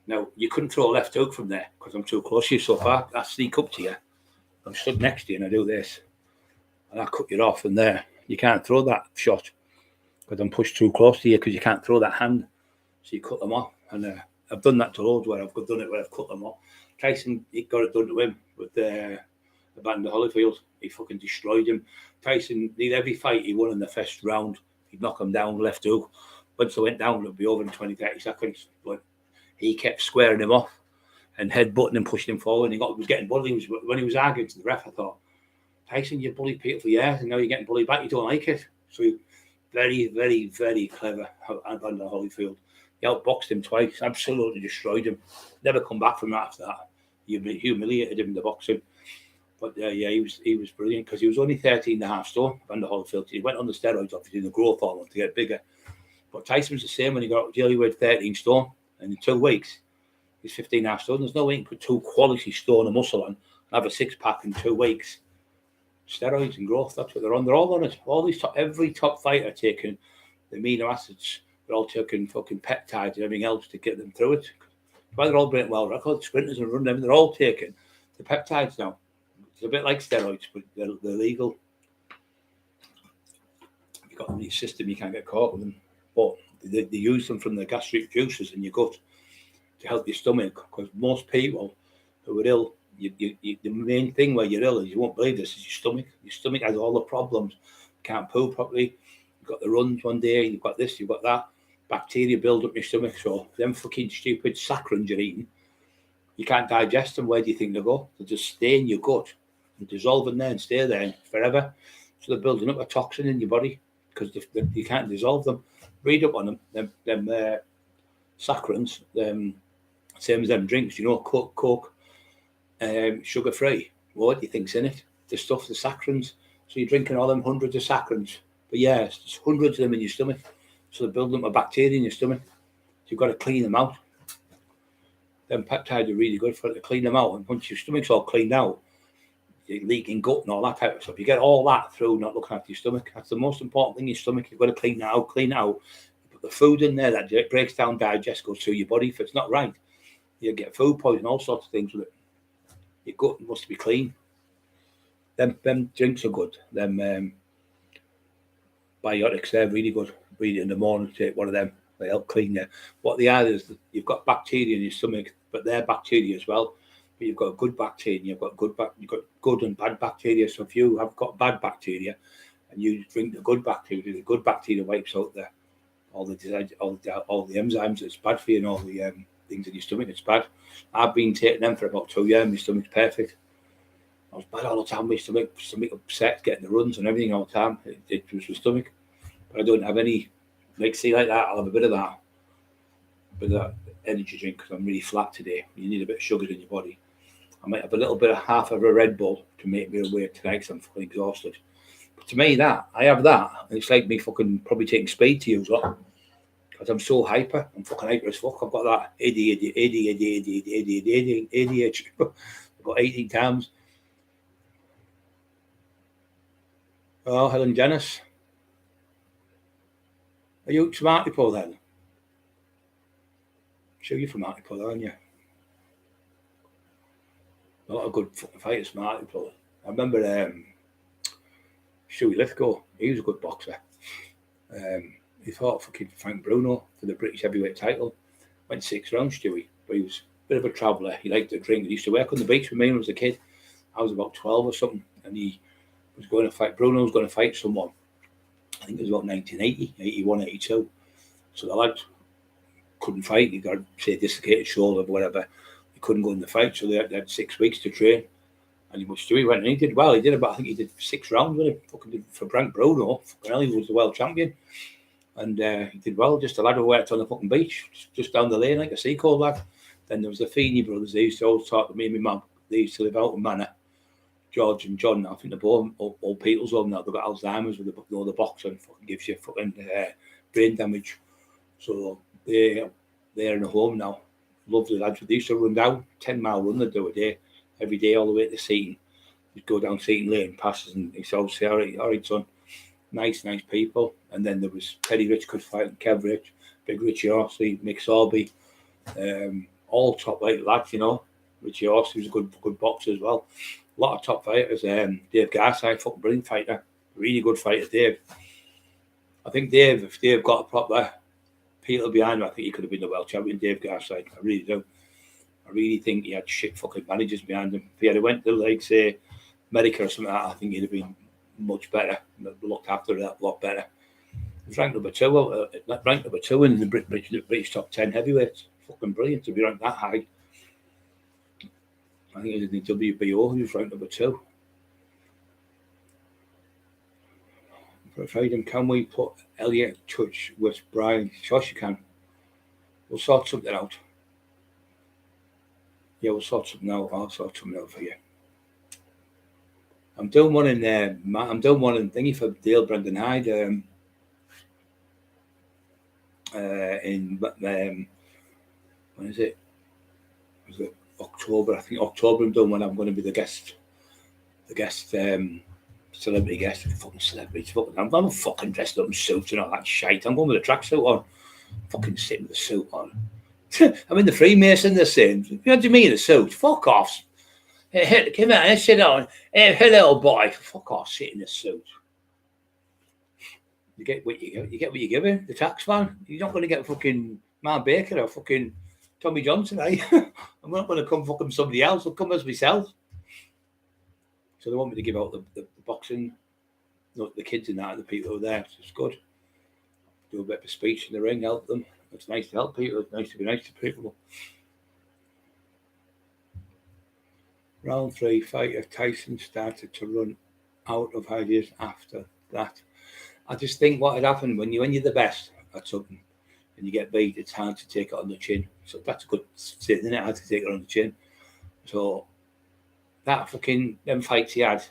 Now you couldn't throw a left hook from there because I'm too close to you. So far, I sneak up to you. I'm stood next to you and I do this, and I cut you off from there. You can't throw that shot because I'm pushed too close to you because you can't throw that hand. So you cut them off. And I've done that to loads where I've done it where I've cut them off. Tyson, he got it done to him with the band of Holyfield. He fucking destroyed him. Tyson, every fight he won in the first round, he'd knock him down left hook. Once I went down, it would be over in 20, 30 seconds. But he kept squaring him off and headbutting and pushing him forward. And he was getting bullied. When he was arguing to the ref, I thought, Tyson, you bullied people for years, and now you're getting bullied back. You don't like it. So very, very, very clever, Evander Holyfield. He outboxed him twice, absolutely destroyed him. Never come back from that after that. He humiliated him in the boxing. But he was brilliant because he was only 13.5 stone, Evander Holyfield. He went on the steroids, obviously, the growth hormone to get bigger. But Tyson was the same when he got up to weighed 13 stone. And in 2 weeks, he's 15.5 stone. There's no way you can put 2 quality stone of muscle on and have a 6-pack in 2 weeks. Steroids and growth, that's what they're on. They're all on it. Every top fighter taking the amino acids. They're all taking fucking peptides and everything else to get them through it. That's why they're all breaking world records. Sprinters and running, they're all taking the peptides now. It's a bit like steroids, but they're legal. If you've got them in your system, you can't get caught with them. But they use them from the gastric juices in your gut to help your stomach. Because most people who are ill, the main thing where you're ill is, you won't believe this, is your stomach. Your stomach has all the problems. You can't poo properly. You've got the runs one day, you've got this, you've got that. Bacteria build up your stomach. So them fucking stupid saccharins you're eating, you can't digest them. Where do you think they go? They just stay in your gut and dissolve in there and stay there forever. So they're building up a toxin in your body because you can't dissolve them. Read up on them saccharins, same as them drinks, Coke. Sugar free. What do you think's in it? The saccharins. So you're drinking all them hundreds of saccharins. But yeah, there's hundreds of them in your stomach. So they're building up a bacteria in your stomach. So you've got to clean them out. Them peptides are really good for it to clean them out. And once your stomach's all cleaned out, you're leaking gut and all that type of stuff. You get all that through not looking after your stomach. That's the most important thing, your stomach. You've got to clean it out. Put the food in there that breaks down, digests, goes through your body. If it's not right, you get food poisoning, all sorts of things with it. your gut must be clean. Them drinks are good. Them biotics, they're really good. Read it in the morning, take one of them. They help clean you. What they are is you've got bacteria in your stomach, but they're bacteria as well. But you've got good bacteria, you've got good and bad bacteria. So if you have got bad bacteria and you drink the good bacteria wipes out all the enzymes that's bad for you and all the things in your stomach that's bad. I've been taking them for about 2 years. My stomach's perfect. I was bad all the time. My stomach upset, getting the runs and everything all the time. It was my stomach. But I don't have any, like, see, like that. I'll have a bit of that energy drink because I'm really flat today. You need a bit of sugar in your body. I might have a little bit of half of a Red Bull to make me awake tonight because I'm fucking exhausted. But to me, I have that, and it's like me fucking probably taking speed to use that because I'm so hyper. I'm fucking hyper as fuck. I've got that ADHD. I've got 18 times. Oh, Helen Dennis. Are you from Hartlepool then? Sure, you're from Hartlepool, aren't you? A lot of good fighters from Hartlepool. I remember Stewie Lithgow. He was a good boxer. He fought for Frank Bruno for the British heavyweight title. Went 6 rounds, Stewie. But he was a bit of a traveller. He liked to drink. He used to work on the beach with me when I was a kid. I was about 12 or something. And he was going to fight. Bruno was going to fight someone. I think it was about 1980, 81, 82. So the lad couldn't fight. He got, say, a dislocated shoulder or whatever. He couldn't go in the fight. So they had 6 weeks to train. And Stewie went and he did well. He did about, I think he did 6 rounds with him. Fucking did for Frank Bruno. Fucking hell, he was the world champion. And he did well. Just a lad who worked on the fucking beach, just down the lane, like a seacoal lad. Then there was the Feeney brothers. They used to always talk to me and my mum. They used to live out in Manor. George and John, I think they're both old people's home now. They've got Alzheimer's with the boxing. Fucking gives you fucking brain damage. So they're in a home now. Lovely lads. They used to run down 10-mile run they do a day, every day all the way to Seaton. You'd go down Seaton Lane, passes, and he said, "Say, all right, son." Nice people. And then there was Teddy Rich could fight, Kev Rich, Big Richie Horsey, Mick Sorby, all top weight lads, you know. Richie Horsey was a good boxer as well. A lot of top fighters. Dave Garside, fucking brilliant fighter, really good fighter, Dave. I think if Dave got a proper people behind him, I think he could have been the world champion, Dave Garside. I really do. I really think he had shit fucking managers behind him. If he had went to, like, say, America or something like that, I think he'd have been much better, looked after that a lot better. He was ranked number 2 in the British top 10 heavyweights. Fucking brilliant to be ranked that high. I think it was in the WBO, he was ranked number 2. For a fight, can we put Elliot Touch with Brian? Of course you can. We'll sort something out. Yeah, we'll sort something out. I'll sort something out for you. I'm doing one in thingy for Dale Brendan Hyde. In when is it? Was it October? I think October. I'm doing one. I'm going to be the guest, celebrity guest. Fucking celebrity. I'm fucking dressed up in suits and all that shite. I'm going with a tracksuit on. Fucking sitting with a suit on. I'm in the Freemason. They're saying, "What do you mean a suit? Fuck off." Hey, come on, sit down. Hey, hello, boy. Fuck off, sit in a suit. You get what you give him. The tax man. You're not going to get fucking Mark Baker or fucking Tommy Johnson, eh? I'm not going to come fucking somebody else. I'll come as myself. So they want me to give out the boxing, the kids and that, the people who are there. So it's good. Do a bit of a speech in the ring, help them. It's nice to help people. It's nice to be nice to people. Round 3, fighter Tyson started to run out of ideas after that. I just think what had happened when you're the best at something and you get beat, it's hard to take it on the chin. So that's a good statement, isn't it? Hard to take it on the chin. So that fucking them fights he had,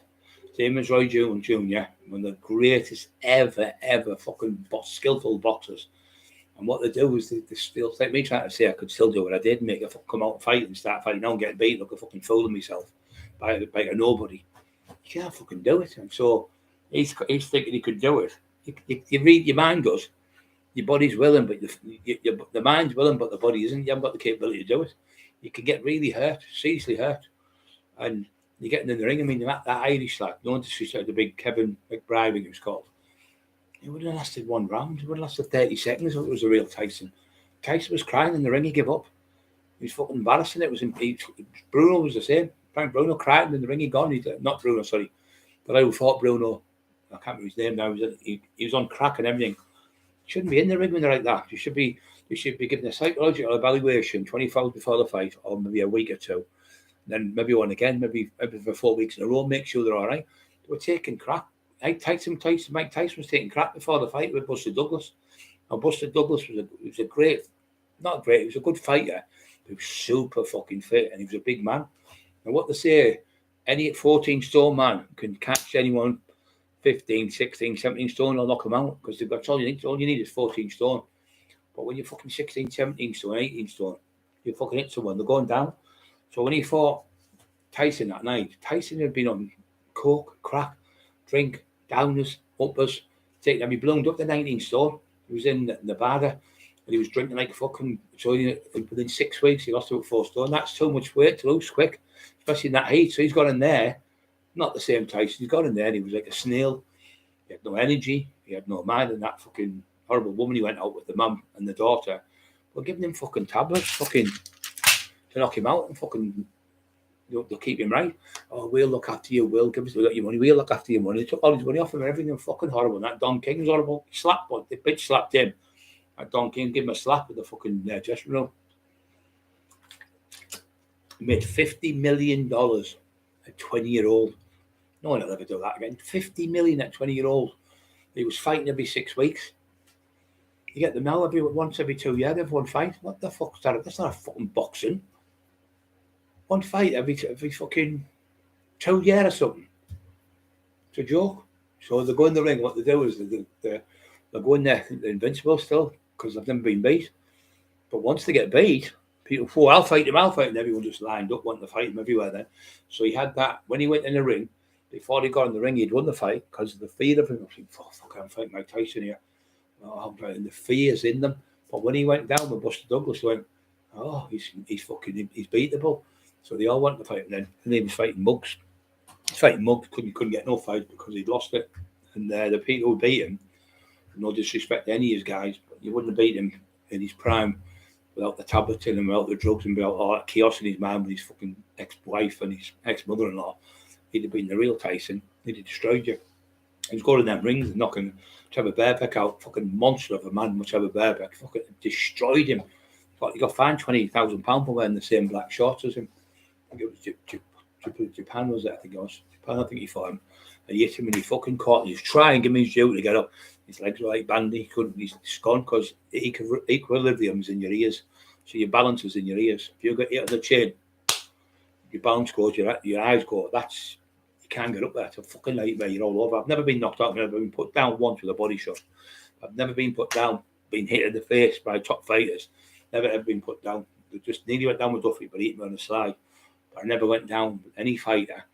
same as Roy Jones Jr., one of the greatest ever fucking skillful boxers. And what they do is they still, like me trying to say I could still do what I did, make a fucking come out and fight and start fighting now and get beat, look a fucking fooling myself by a nobody. You can't fucking do it. And so he's thinking he could do it. You read, your mind goes, your body's willing, but the mind's willing, but the body isn't. You haven't got the capability to do it. You can get really hurt, seriously hurt. And you're getting in the ring. I mean, that Irish lad, no disrespect, the big Kevin McBride, he was called. It wouldn't have lasted one round. It would have lasted 30 seconds if it was a real Tyson. Tyson was crying in the ring. He gave up. He was fucking embarrassing. Bruno was the same. Frank Bruno cried in the ring. He gone. Not Bruno, sorry. But I thought Bruno, I can't remember his name now. He was on crack and everything. Shouldn't be in the ring when they're like that. You should be given a psychological evaluation 24 hours before the fight, or maybe a week or two. Then maybe one again, maybe for 4 weeks in a row, make sure they're all right. They were taking crap. Mike Tyson was taking crap before the fight with Buster Douglas. Now, Buster Douglas was a good fighter. He was super fucking fit and he was a big man. And what they say, any 14 stone man can catch anyone 15, 16, 17 stone or knock them out, because they've got all you need is 14 stone. But when you're fucking 16, 17 stone, 18 stone, you fucking hit someone, they're going down. So when he fought Tyson that night, Tyson had been on coke, crack, drink, downers, uppers. He ballooned up to 19 stone. He was in Nevada and he was drinking like fucking. So within 6 weeks, he lost about 4 stone. That's too much weight to lose quick, especially in that heat. So he's got in there, not the same Tyson. He's got in there and he was like a snail. He had no energy. He had no mind. And that fucking horrible woman he went out with, the mum and the daughter, were giving him fucking tablets, fucking to knock him out and fucking. They'll keep him right. Oh, we'll look after you. We'll give us your money. We'll look after your money. They took all his money off him and everything. Fucking horrible. And that Don King was horrible. He slapped one. The bitch slapped him. That Don King gave him a slap with the fucking dressing room. He made $50 million at 20-year-old. No one will ever do that again. $50 million at 20-year-old. He was fighting every 6 weeks. You get them now once every 2 years. Everyone fight. What the fuck's that? That's not a fucking boxing. One fight every fucking 2 years or something. It's a joke. So they go in the ring. What they do is they go in there. They're invincible still because they've never been beat. But once they get beat, people, I'll fight him. And everyone just lined up wanting to fight him everywhere then. So he had that. When he went in the ring, before he got in the ring, he'd won the fight because of the fear of him. I was like, fuck, I'm fighting Mike Tyson here. Oh, and the fear's in them. But when he went down with Buster Douglas, they went, oh, he's beatable. So they all wanted to fight him then. And he was fighting mugs. Couldn't get no fight because he'd lost it. And the people who beat him, no disrespect to any of his guys, but you wouldn't have beat him in his prime without the tablets in him, without the drugs and without all that chaos in his mind with his fucking ex-wife and his ex-mother-in-law. He'd have been the real Tyson. He'd have destroyed you. He was going in them rings and knocking Trevor Barebeck out. Fucking monster of a man, Trevor Barebeck. Fucking destroyed him. But he got fined £20,000 for wearing the same black shorts as him. I think it was Japan, was it? I think it was Japan. I think he fought him. And he hit him and he fucking caught him. He was trying to give him his due to get up. His legs were like bandy. He couldn't. He's gone because equilibrium's in your ears. So your balance is in your ears. If you get hit on the chin, your balance goes, your eyes go. You can't get up there. It's a fucking nightmare. You're all over. I've never been knocked out. I've never been put down once with a body shot. I've never been put down, been hit in the face by top fighters. Never ever been put down. They just nearly went down with Duffy, but he hit me on the side. But I never went down with any fighter.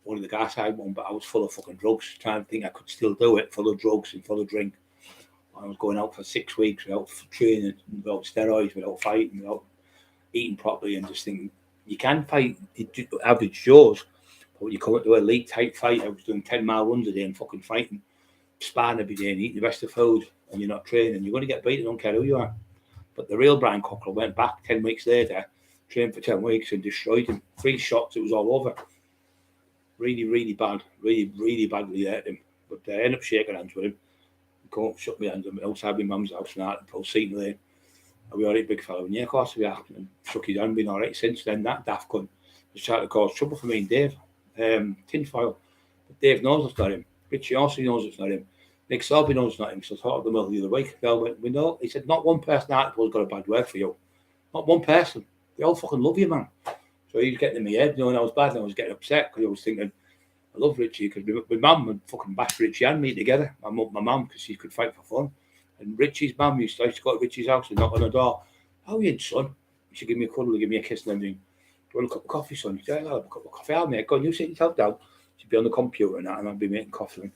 Only the gas I won, but I was full of fucking drugs, trying to think I could still do it, full of drugs and full of drink. I was going out for 6 weeks without training, without steroids, without fighting, without eating properly, and just thinking, you can fight average Joes, but when you come into an elite type fight, I was doing 10-mile runs a day and fucking fighting, sparring every day and eating the best of food, and you're not training, you're going to get beaten, I don't care who you are. But the real Brian Cockerill went back 10 weeks later, trained for 10 weeks and destroyed him. 3 shots, it was all over. Really, really bad. Really badly hurt him. But I ended up shaking hands with him. Come up, shook my hands outside my mum's house and out in Seaton Lane. Are we all right, big fellow? And yeah, of course we are. And shook his hand, been all right since then. That daft cunt was trying to cause trouble for me and Dave. Tinfoil. But Dave knows it's not him. Richie also knows it's not him. Nick Selby knows it's not him. So I thought of them the other week. They all went, we know. He said, not one person out has got a bad word for you. Not one person. They all fucking love you, man. So he was getting in my head, and I was bad, and I was getting upset because I was thinking, I love Richie because my mum would fucking bash Richie and me together. My mum, because she could fight for fun. And Richie's mum used to go to Richie's house and knock on the door. How are you, son? She'd give me a cuddle, give me a kiss and everything. Do you want a cup of coffee, son? She'd say, I'll have a cup of coffee. I'll make. Go on, you sit yourself down. She'd be on the computer and that, and I'd be making coffee.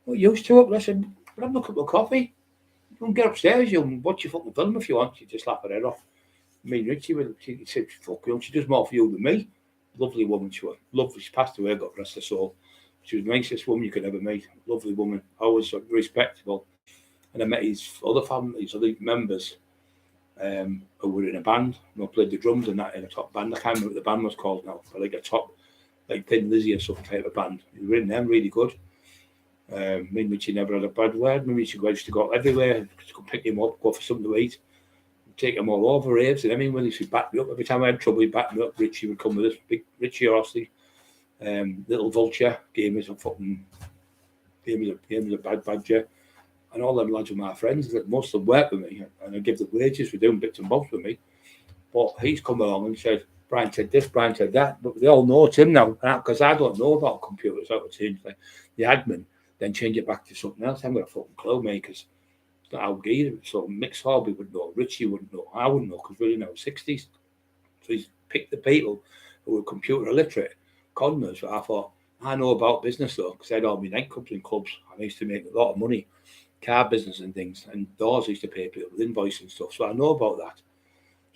Well, you used to up. I said, but I'm not a cup of coffee. You can get upstairs, you can watch your fucking film if you want. She'd just laugh her head off. Me and Richie, she said, fuck you, she does more for you than me. Lovely woman she was. Lovely. She passed away, God rest her soul. She was the nicest woman you could ever meet. Lovely woman. Always respectable. And I met his other family, his other members, who were in a band. Played the drums and that in a top band. I can't remember what the band was called now, but like a top, like Thin Lizzy or some type of band. They were in them really good. Me and Richie never had a bad word. Me and Richie used to go everywhere. Go pick him up, go for something to eat, take him all over raves. And I mean, when he used to back me up every time I had trouble, he'd back me up. Richie would come with us. Big Richie Horsley, Little Vulture, gave me a bad badger. And all them lads were my friends. Most of them worked with me, and I give the wages for doing bits and bobs with me. But he's come along and said, Brian said this, Brian said that. But they all know it's him now, because I don't know about computers. I would change the admin, then change it back to something else. I'm going to fucking clothes makers. It's not how either. So Mick Harvey would know, Richie wouldn't know, I wouldn't know, because we're in our 60s. So he's picked the people who were computer illiterate, conners. But I thought, I know about business though, because I had all my nightclubs and clubs, and I used to make a lot of money. Car business and things, and doors used to pay people with invoice and stuff. So I know about that.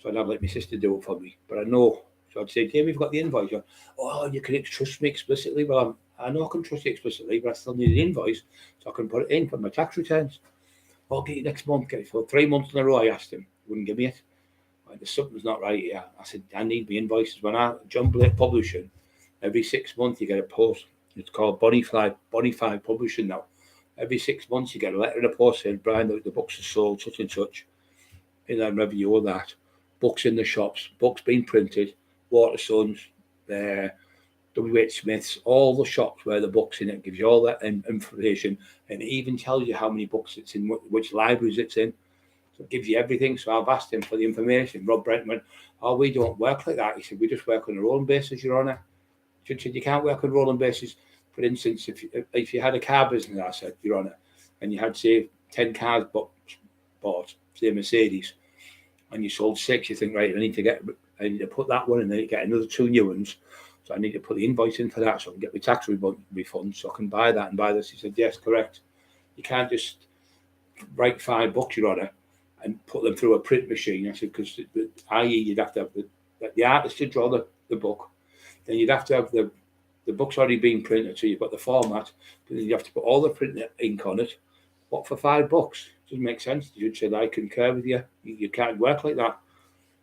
So I'd have like my sister do it for me. But I know. So I'd say, Jamie, we've got the invoice. Like, oh, you can trust me explicitly. Well, I know I can trust you explicitly, but I still need an invoice so I can put it in for my tax returns. I'll get you next month. Get it for 3 months in a row. I asked him. He wouldn't give me it. Like, something's not right here. I said, I need my invoices. When John Blake Publishing, every 6 months you get a post. It's called Bonify Publishing now. Every 6 months, you get a letter in the post saying, Brian, the books are sold, such and such. In that review of that. Books in the shops, books being printed, Watersons, W.H. Smith's, all the shops where the book's in it, gives you all that information, and it even tells you how many books it's in, which libraries it's in. So it gives you everything. So I've asked him for the information. Rob Brent went, oh, we don't work like that. He said, we just work on a rolling basis, Your Honour. He said, you can't work on a rolling basis. For instance, if you had a car business, I said, Your Honour, and you had, say, 10 cars bought, say, Mercedes, and you sold 6, you think, right, I need to put that one in there, get another 2 new ones. So I need to put the invoice in for that so I can get my tax refund so I can buy that and buy this. He said, yes, correct. You can't just write 5 books, Your Honour, and put them through a print machine. I said, because i.e. you'd have to have the artist to draw the book, then you'd have to have the book's already been printed, so you've got the format, but then you have to put all the print ink on it. What, for 5 bucks? Doesn't make sense. The judge said, I concur with you. You can't work like that.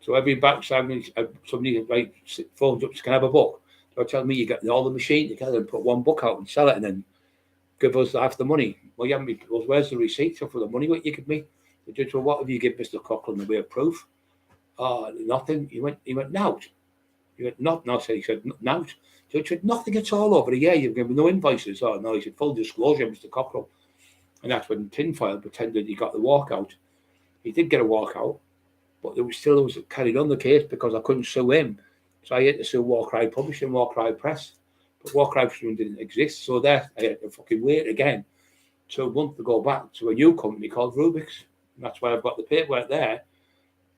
So every back somebody phones up, can I have a book? They'll tell me you get all the machine together and put 1 book out and sell it and then give us half the money. Well, you haven't well, where's the receipt for the money what you give me? The judge, well, what have you given Mr. Cockerill in the way of proof? Oh, nothing. He went, nout. He went, not, no, he said, nout. So he said, nothing at all over a year. You've given no invoices. Oh, no, he said, full disclosure, Mr. Cockerill. And that's when Tinfoil pretended he got the walkout. He did get a walkout, but there was carried on the case because I couldn't sue him. So I had to sue Warcry Publishing, Warcry Press. But Warcry Publishing didn't exist. So there, I had to fucking wait again 2 months to go back to a new company called Rubik's. And that's why I've got the paperwork there.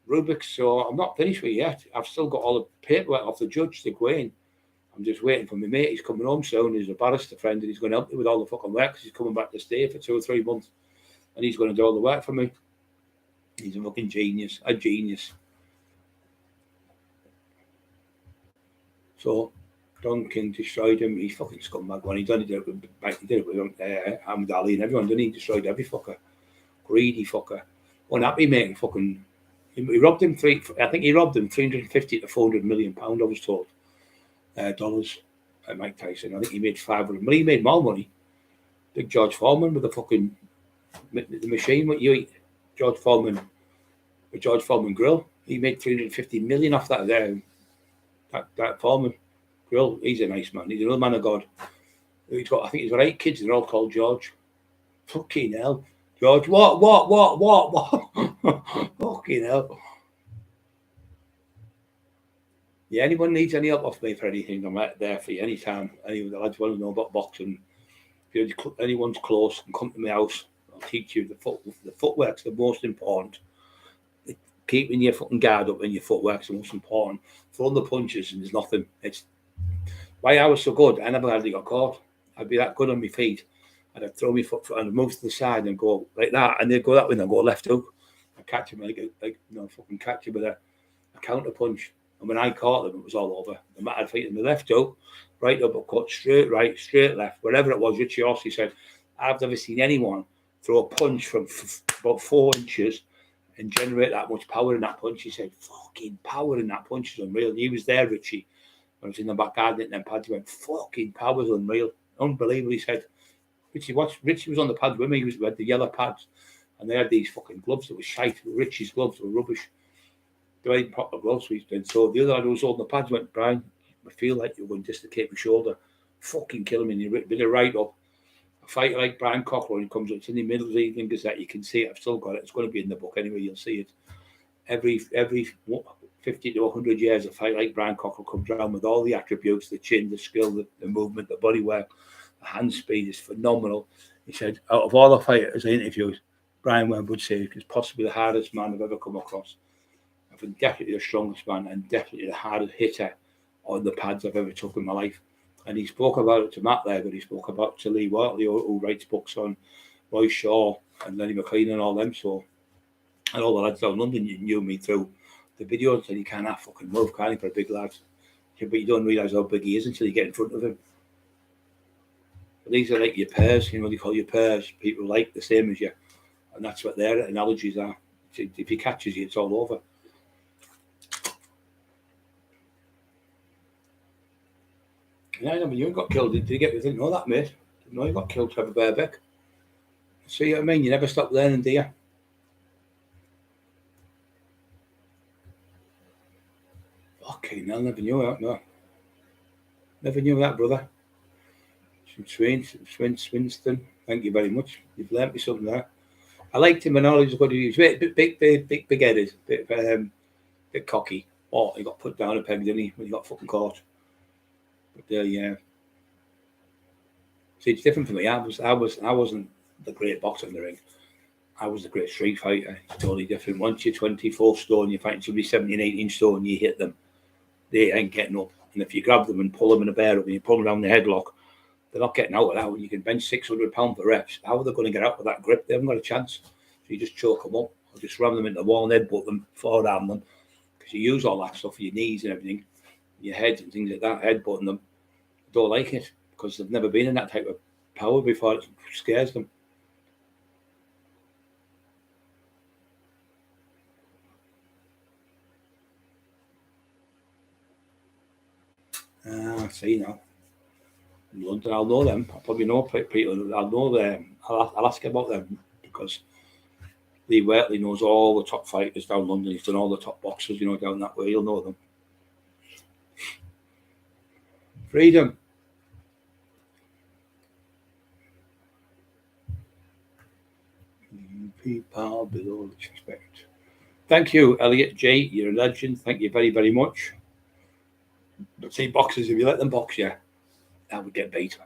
Rubik's, so I'm not finished with it yet. I've still got all the paperwork off the judge to go in. I'm just waiting for my mate. He's coming home soon. He's a barrister friend, and he's going to help me with all the fucking work because he's coming back to stay for 2 or 3 months. And he's going to do all the work for me. He's a fucking genius. A genius. So, Duncan destroyed him. He's fucking scumbag one. He did it with Ahmed Ali and everyone, didn't he? Destroyed every fucker. Greedy fucker. Unhappy making fucking... He robbed him I think he robbed him 350 to 400 million pound, I was told. Dollars at Mike Tyson. I think he made 500 million. He made more money. Big George Foreman with the fucking the machine what you eat. George Foreman grill. He made 350 million off that there. That Foreman grill. He's a nice man. He's another man of God. I think he's got 8 kids and they're all called George. Fucking hell. George, what? Fucking hell. Yeah, anyone needs any help off me for anything, I'm right there for you anytime. Anyone, the lads want to know about boxing. If anyone's close, can come to my house. I'll teach you the footwork's the most important. Keeping your fucking guard up and your footwork's the most important. Throwing the punches and there's nothing. It's why I was so good. I never hardly got caught. I'd be that good on my feet. And I'd throw my foot and I'd move to the side and go like that. And they'd go that way and I'd go left hook. I'd catch him fucking catch him with a counter punch. And when I caught them, it was all over. The matter of fighting the left hook, right uppercut, straight right, straight left, whatever it was. Richie Horsey said, I've never seen anyone throw a punch from about 4 inches and generate that much power in that punch. He said, fucking power in that punch is unreal. He was there, Richie. I was in the back garden and then pads. He went, fucking power's unreal. Unbelievable. He said, Richie was on the pads with me. He had the yellow pads. And they had these fucking gloves that were shite. Richie's gloves were rubbish. They weren't proper gloves. So the other lad who was holding the pads went, Brian, I feel like you're going to dislocate my shoulder. Fucking kill him. And he did it right up. A fighter like Brian Cockerill, when he comes up, it's in the middle of the Evening Gazette. You can see it. I've still got it. It's going to be in the book anyway. You'll see it. Every 50 to 100 years, a fight like Brian Cockerill comes around with all the attributes, the chin, the skill, the movement, the body work, the hand speed is phenomenal. He said, out of all the fighters I interviewed, Brian would say is possibly the hardest man I've ever come across. I think definitely the strongest man and definitely the hardest hitter on the pads I've ever took in my life. And he spoke about it to Matt there, but he spoke about it to Lee Wortley, who writes books on Roy Shaw and Lenny McLean and all them. So, and all the lads down in London, you knew me through the videos, and he can't fucking move, can he, for a big lad? But you don't realise how big he is until you get in front of him. But these are like your peers, they call you peers, people like the same as you. And that's what their analogies are. If he catches you, it's all over. Yeah, I mean, you got killed. Did you didn't know that, mate? Didn't know you got killed, Trevor Burbeck. See what I mean? You never stop learning, do you? Okay, no, never knew that, no. Never knew that, brother. Swinston, thank you very much. You've learnt me something there. I liked him and all. He was good. He was big-headed, bit cocky. Oh, he got put down a peg, didn't he, when he got fucking caught? But yeah. See, it's different for me. I wasn't the great boxer in the ring. I was the great street fighter. It's totally different. Once you're 24 stone, you're fighting somebody 17, 18 stone, you hit them. They ain't getting up. And if you grab them and pull them in a bear up and you pull them down the headlock, they're not getting out of that. When you can bench 600 pounds for reps, how are they going to get out with that grip? They haven't got a chance. So you just choke them up or just ram them into the wall and headbutt them, forearm them, because you use all that stuff for your knees and everything, your head and things like that, headbutting them. They don't like it because they've never been in that type of power before. It scares them. I see now. In London, I'll know them. I probably know people. I'll know them. I'll ask about them because Lee Wortley knows all the top fighters down London. He's done all the top boxers, down that way. He'll know them. Freedom. People below respect. Thank you, Elliot J. You're a legend. Thank you very, very much. But see, boxers, if you let them box you, that would get better.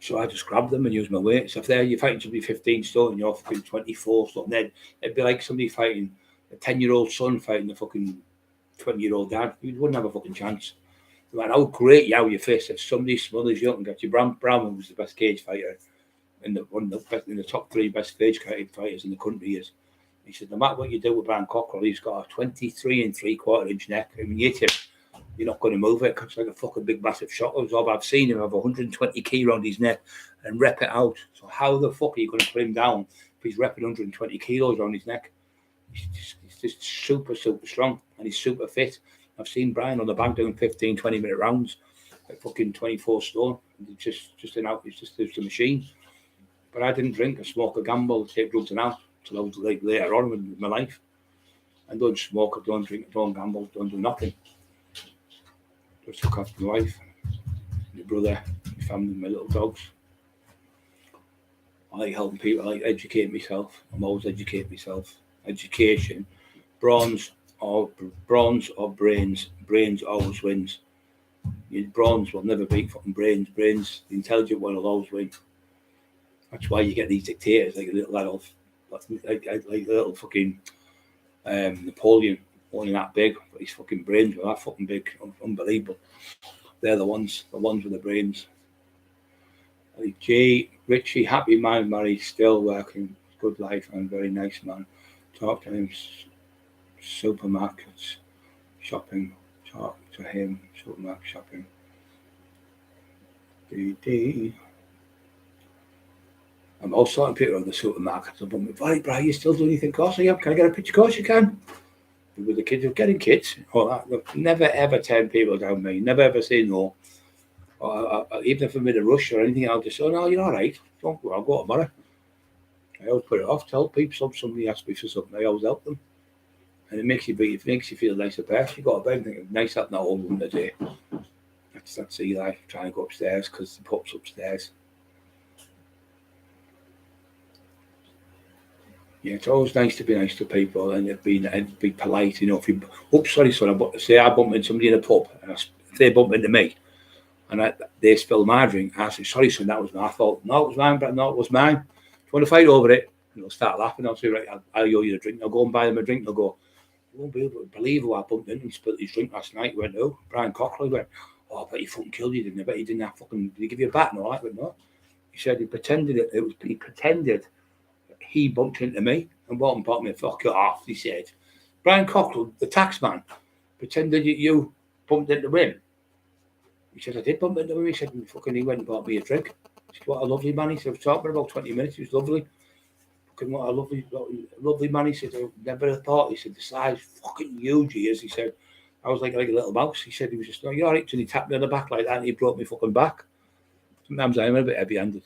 So I just grab them and use my weight. So if you're fighting somebody 15 stone and you're fucking 24 stone, then it'd be like somebody fighting a 10-year-old son fighting a fucking 20-year-old dad. You wouldn't have a fucking chance. No matter how great you are with your fist, if somebody smothers you up and gets you, Brown was the best cage fighter in the top 3 best cage fighters in the country is. He said, no matter what you do with Brian Cockerill, he's got a 23 3/4 inch neck. I mean, you hit him, you're not going to move it. It's like a fucking big, massive shot. I've seen him have 120 key around his neck and rep it out. So how the fuck are you going to put him down if he's repping 120 kilos around his neck? He's just super, super strong and he's super fit. I've seen Brian on the bank doing 15, 20-minute rounds at fucking 24 stone. It's just a machine. But I didn't drink or smoke or gamble, take drugs and out until I was like later on in my life. I don't smoke, I don't drink, I don't gamble, don't do nothing. Just look after my wife, my brother, my family, my little dogs. I like helping people, I like educating myself. I'm always educating myself. Education, bronze or brains. Brains always wins. Bronze will never beat fucking brains. Brains, the intelligent one will always win. That's why you get these dictators like a little adult, like little fucking Napoleon, only that big, but his fucking brains were that fucking big, unbelievable. They're the ones with the brains. Like Richie, happy man, married, still working, good life, and very nice man. Talk to him, supermarkets, shopping Talk to him. Supermarket shopping. DD. I'm all sorting people in the supermarket. I'm like, Brian, you still doing anything? Of course I am. Can I get a picture? Of course you can. With the kids, we're getting kids. All that. Look, never ever turn people down me. Never ever say no. Or even if I'm in a rush or anything, I'll just say, oh, no, you're all right. Don't go. I'll go tomorrow. I always put it off. Tell people somebody asks me for something. I always help them. And it makes you feel a nicer person. You got to bed and think, nice having that old woman today. That's Eli trying to go upstairs because the pup's upstairs. Yeah, it's always nice to be nice to people and be polite. You know, if you, sorry, son, say I bump into somebody in a pub and if they bump into me and they spill my drink, I say, sorry, son, that was my fault. No, it was mine, but no, it was mine. If you want to fight over it, and they'll start laughing. I'll say, right, I'll owe you a drink. I'll go and buy them a drink. They'll go, you won't be able to believe who I bumped into and spilled his drink last night. He went, oh, Brian Cockerill. He went, oh, I bet he fucking killed you, didn't he? I bet he didn't have fucking, did he give you a bat and all that? I went, no. He said he pretended he bumped into me and Walton bought me a fuck it off, he said. Brian Cockerill, the tax man, pretended you bumped into him. He said, I did bump into him. He said, he went and bought me a drink. He said, what a lovely man. He said, I was talking for about 20 minutes. He was lovely. Fucking what a lovely man. He said, I never have thought. He said, the size fucking huge he is. He said, I was like a little mouse. He said, he was just, no, you're all right. And he tapped me on the back like that and he brought me fucking back. Sometimes I'm a bit heavy-handed.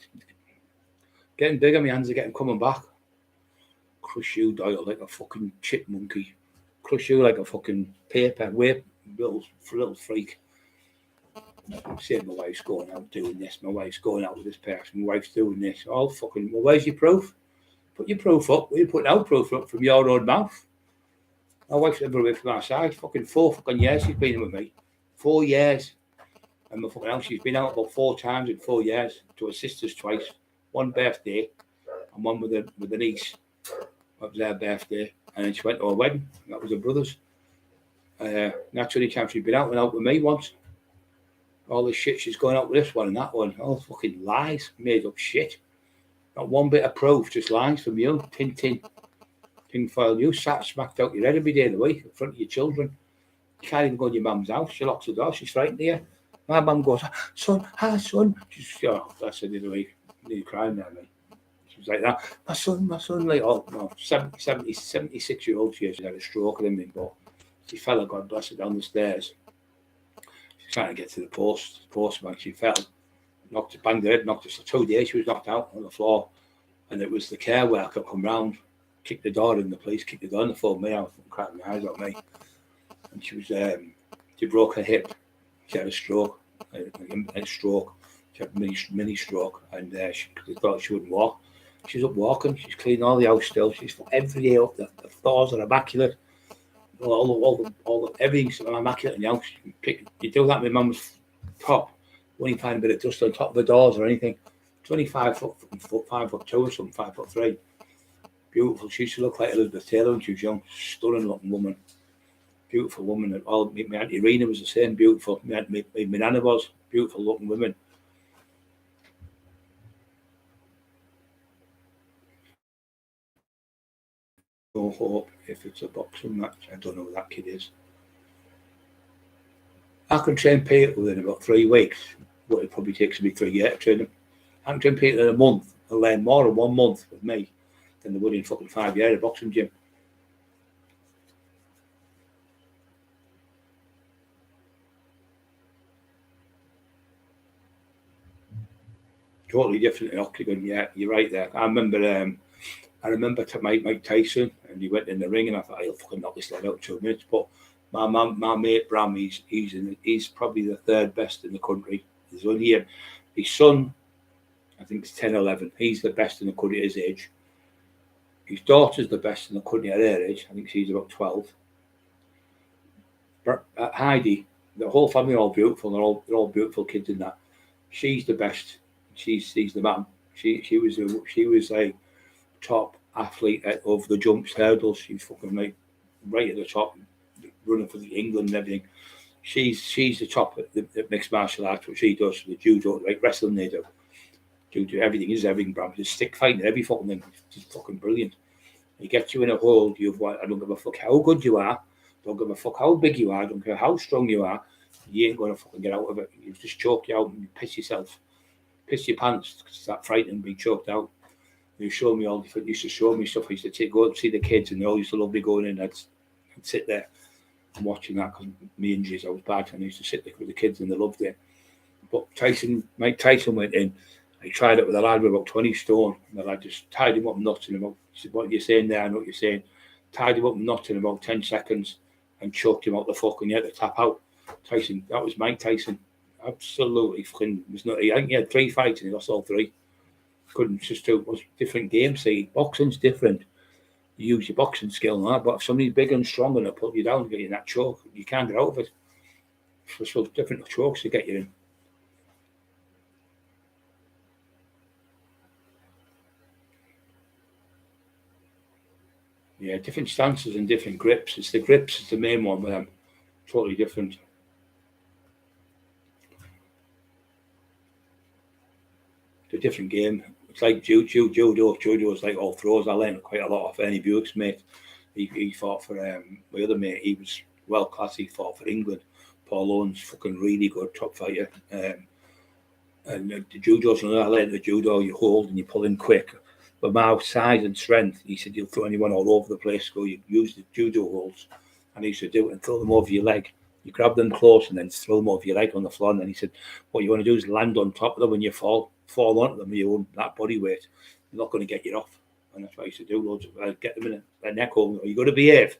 Getting bigger, my hands are getting coming back. Crush you, Doyle, like a fucking chip monkey. Crush you like a fucking paper. Wait, little freak. I'm saying my wife's going out doing this. My wife's going out with this person. My wife's doing this. All fucking, well, where's your proof? Put your proof up. We're putting our proof up from your own mouth. My wife's never away from our side. Fucking 4 fucking years she's been with me. 4 years. And my fucking house, she's been out about 4 times in 4 years. To her sisters twice. One birthday and one with a niece. That was their birthday. And then she went to a wedding. That was her brother's. That's the only time she's been out with me once. All this shit, she's going out with this one and that one. All fucking lies. Made up shit. Not one bit of proof, just lies from you. Tinfoil. You sat smacked out your head every day of the week in front of your children. You can't even go in your mum's house. She locks the door. She's frightened of you. My mum goes, son, hi, son. She's, oh, that's the other week. Nearly crying there, mate. She was like that. My son, like, oh, no, 76-year-old she is. She had a stroke and everything, but she fell, God bless her, down the stairs. She's trying to get to the postman. She fell, banged her head, knocked her. 2 days she was knocked out on the floor. And it was the care worker come round, kicked the door in, the police kicked the door in, the phone me out, cracked my eyes at me. And she was, she broke her hip. She had a stroke, a stroke. She had a mini stroke, and she thought she wouldn't walk. She's up walking. She's cleaning all the house still. She's every day up. The floors are immaculate. Everything's immaculate in the house. You do that with mum's top. Won't even find a bit of dust on top of the doors or anything. 25 foot, 5'2" or something, 5'3". Beautiful. She used to look like Elizabeth Taylor when she was young. Stunning looking woman. Beautiful woman. And all my Auntie Irina was the same. Beautiful. My Nana was beautiful looking women. No hope if it's a boxing match. I don't know who that kid is. I can train people within about 3 weeks. What it probably takes me 3 years to train them. I can train people in a month and learn more in 1 month with me than they would in fucking 5 years at a boxing gym. Totally different in octagon. Yeah, you're right there. I remember Mike Tyson, and he went in the ring, and I thought, he'll fucking knock this lad out in 2 minutes. But my mate Bram, he's probably the 3rd best in the country. There's only his son, I think it's 10, 11. He's the best in the country at his age. His daughter's the best in the country at her age. I think she's about 12. But Heidi, the whole family are all beautiful. They're all beautiful kids in that. She's the best. She's the man. She was a top athlete of the jumps, hurdles. She's fucking like right at the top, running for the England and everything. She's the top at the mixed martial arts. What she does, the judo, like wrestling they do. Judo, everything is everything, bro. Just stick fighting, every fucking thing. It's fucking brilliant. He gets you in a hold. I don't give a fuck how good you are. Don't give a fuck how big you are, don't care how strong you are, you ain't going to fucking get out of it. You just choke you out and you piss yourself, piss your pants, because it's that frightening being choked out. He showed me all different, used to show me stuff. I used to go and see the kids, and they all used to love me going in. I'd sit there and watching that because my injuries, I was bad, and I used to sit there with the kids, and they loved it. But Mike Tyson went in. I tried it with a lad with about 20 stone, and the lad just tied him up nuts in about, he said, what you're saying there, I know what you're saying. Tied him up nuts in about 10 seconds and choked him out the fuck, and he had to tap out. Tyson, that was Mike Tyson. Absolutely fucking, was not, I think he had 3 fights and he lost all 3. Couldn't just do, it was different games. See, boxing's different. You use your boxing skill and that, but if somebody's big and strong and they put you down and get you in that choke, you can't get out of it. So different chokes to get you in. Yeah, different stances and different grips. It's the grips is the main one with them. Totally different. It's a different game. It's like judo. Judo is like all throws. I learned quite a lot off Ernie Buick's mate. He fought for my other mate. He was well class. He fought for England. Paul Owens, fucking really good top fighter. And the judo, so I learned the judo. You hold and you pull in quick. But my size and strength, he said, you'll throw anyone all over the place. Go, you use the judo holds, and he used to do it and throw them over your leg. You grab them close and then throw them over your leg on the floor. And then he said, what you want to do is land on top of them when you fall onto them with your own that body weight. You're not going to get you off. And that's what I used to do. Loads of get them in their neck hole. You're going to behave.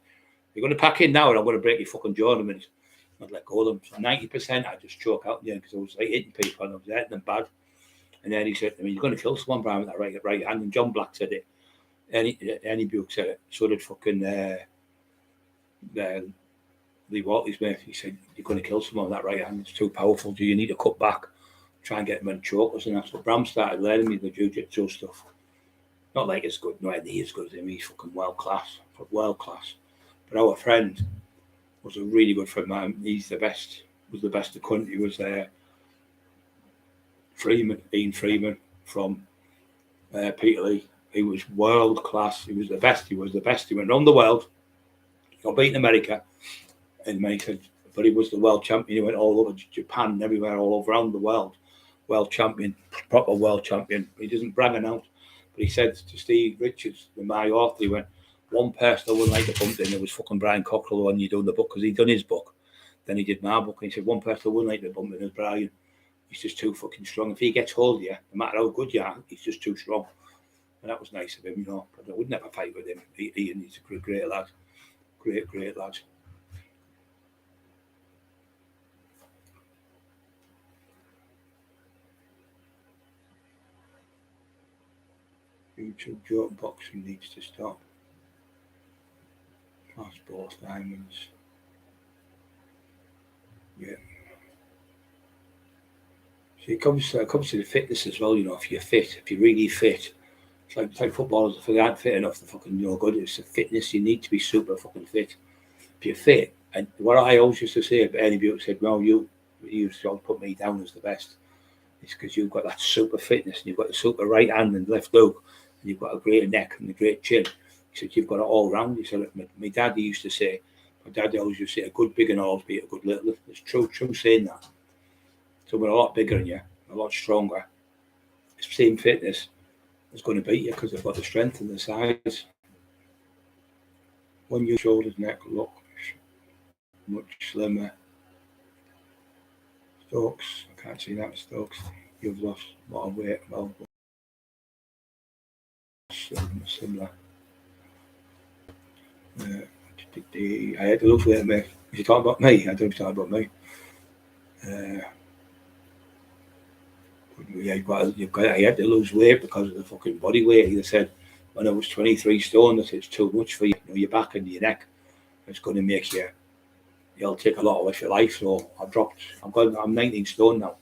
You're going to pack in now, and I'm going to break your fucking jaw in a minute. I'd let go of them. So 90% I just choke out in the end because I was like hitting people and I was hitting them bad. And then he said to me, you're going to kill someone, Brian, with that right hand. And John Black said it. Ernie Buick said it. So did fucking Lee Waltley's mate. He said, you're going to kill someone with that right hand. It's too powerful. Do you need to cut back? Try and get them in chokers. And that's what Bram started learning me the jiu-jitsu stuff. Not like it's good. Not any as good as him. He's fucking world class. But our friend was a really good friend, man. He's the best. Was the best of the country. Was there. Ian Freeman from Peterlee. He was world class. He was the best. He went around the world. He got beaten in America. And he said, but he was the world champion. He went all over Japan and everywhere, all over around the world. World champion, proper world champion. He doesn't brag it out. But he said to Steve Richards, my author, he went, one person I wouldn't like to bump in, it was fucking Brian Cockerill when you done the book, because he'd done his book. Then he did my book. And he said, one person I wouldn't like to bump in is Brian. He's just too fucking strong. If he gets hold of you, no matter how good you are, he's just too strong. And that was nice of him, you know. But I would never fight with him. Ian, he's a great lad. Great lad. YouTube joke boxing needs to stop. Class both diamonds. Yeah. See, it comes to the fitness as well, you know. If you're fit, if you're really fit, it's like footballers, if they aren't fit enough, they're fucking no good. It's the fitness, you need to be super fucking fit. If you're fit, and what I always used to say, but Ernie Buick said, well, you used to put me down as the best. It's because you've got that super fitness, and you've got the super right hand and left hook, and you've got a great neck and a great chin. He said, you've got it all round. He said, my daddy used to say, always used to say, a good big and always beat a good little. It's true saying that. So we're a lot bigger than you, a lot stronger. Same fitness is going to beat you because they've got the strength and the size. When your shoulders, neck look much slimmer. Stokes, I can't see that, Stokes. You've lost a lot of weight. Well, similar. I had to lose weight, mate. If you talk about me, I don't talk about me. I had to lose weight because of the fucking body weight. He said when I was 23 stone that it's too much for you. You know, your back and your neck. It's going to make you'll take a lot of your life. So I'm 19 stone now.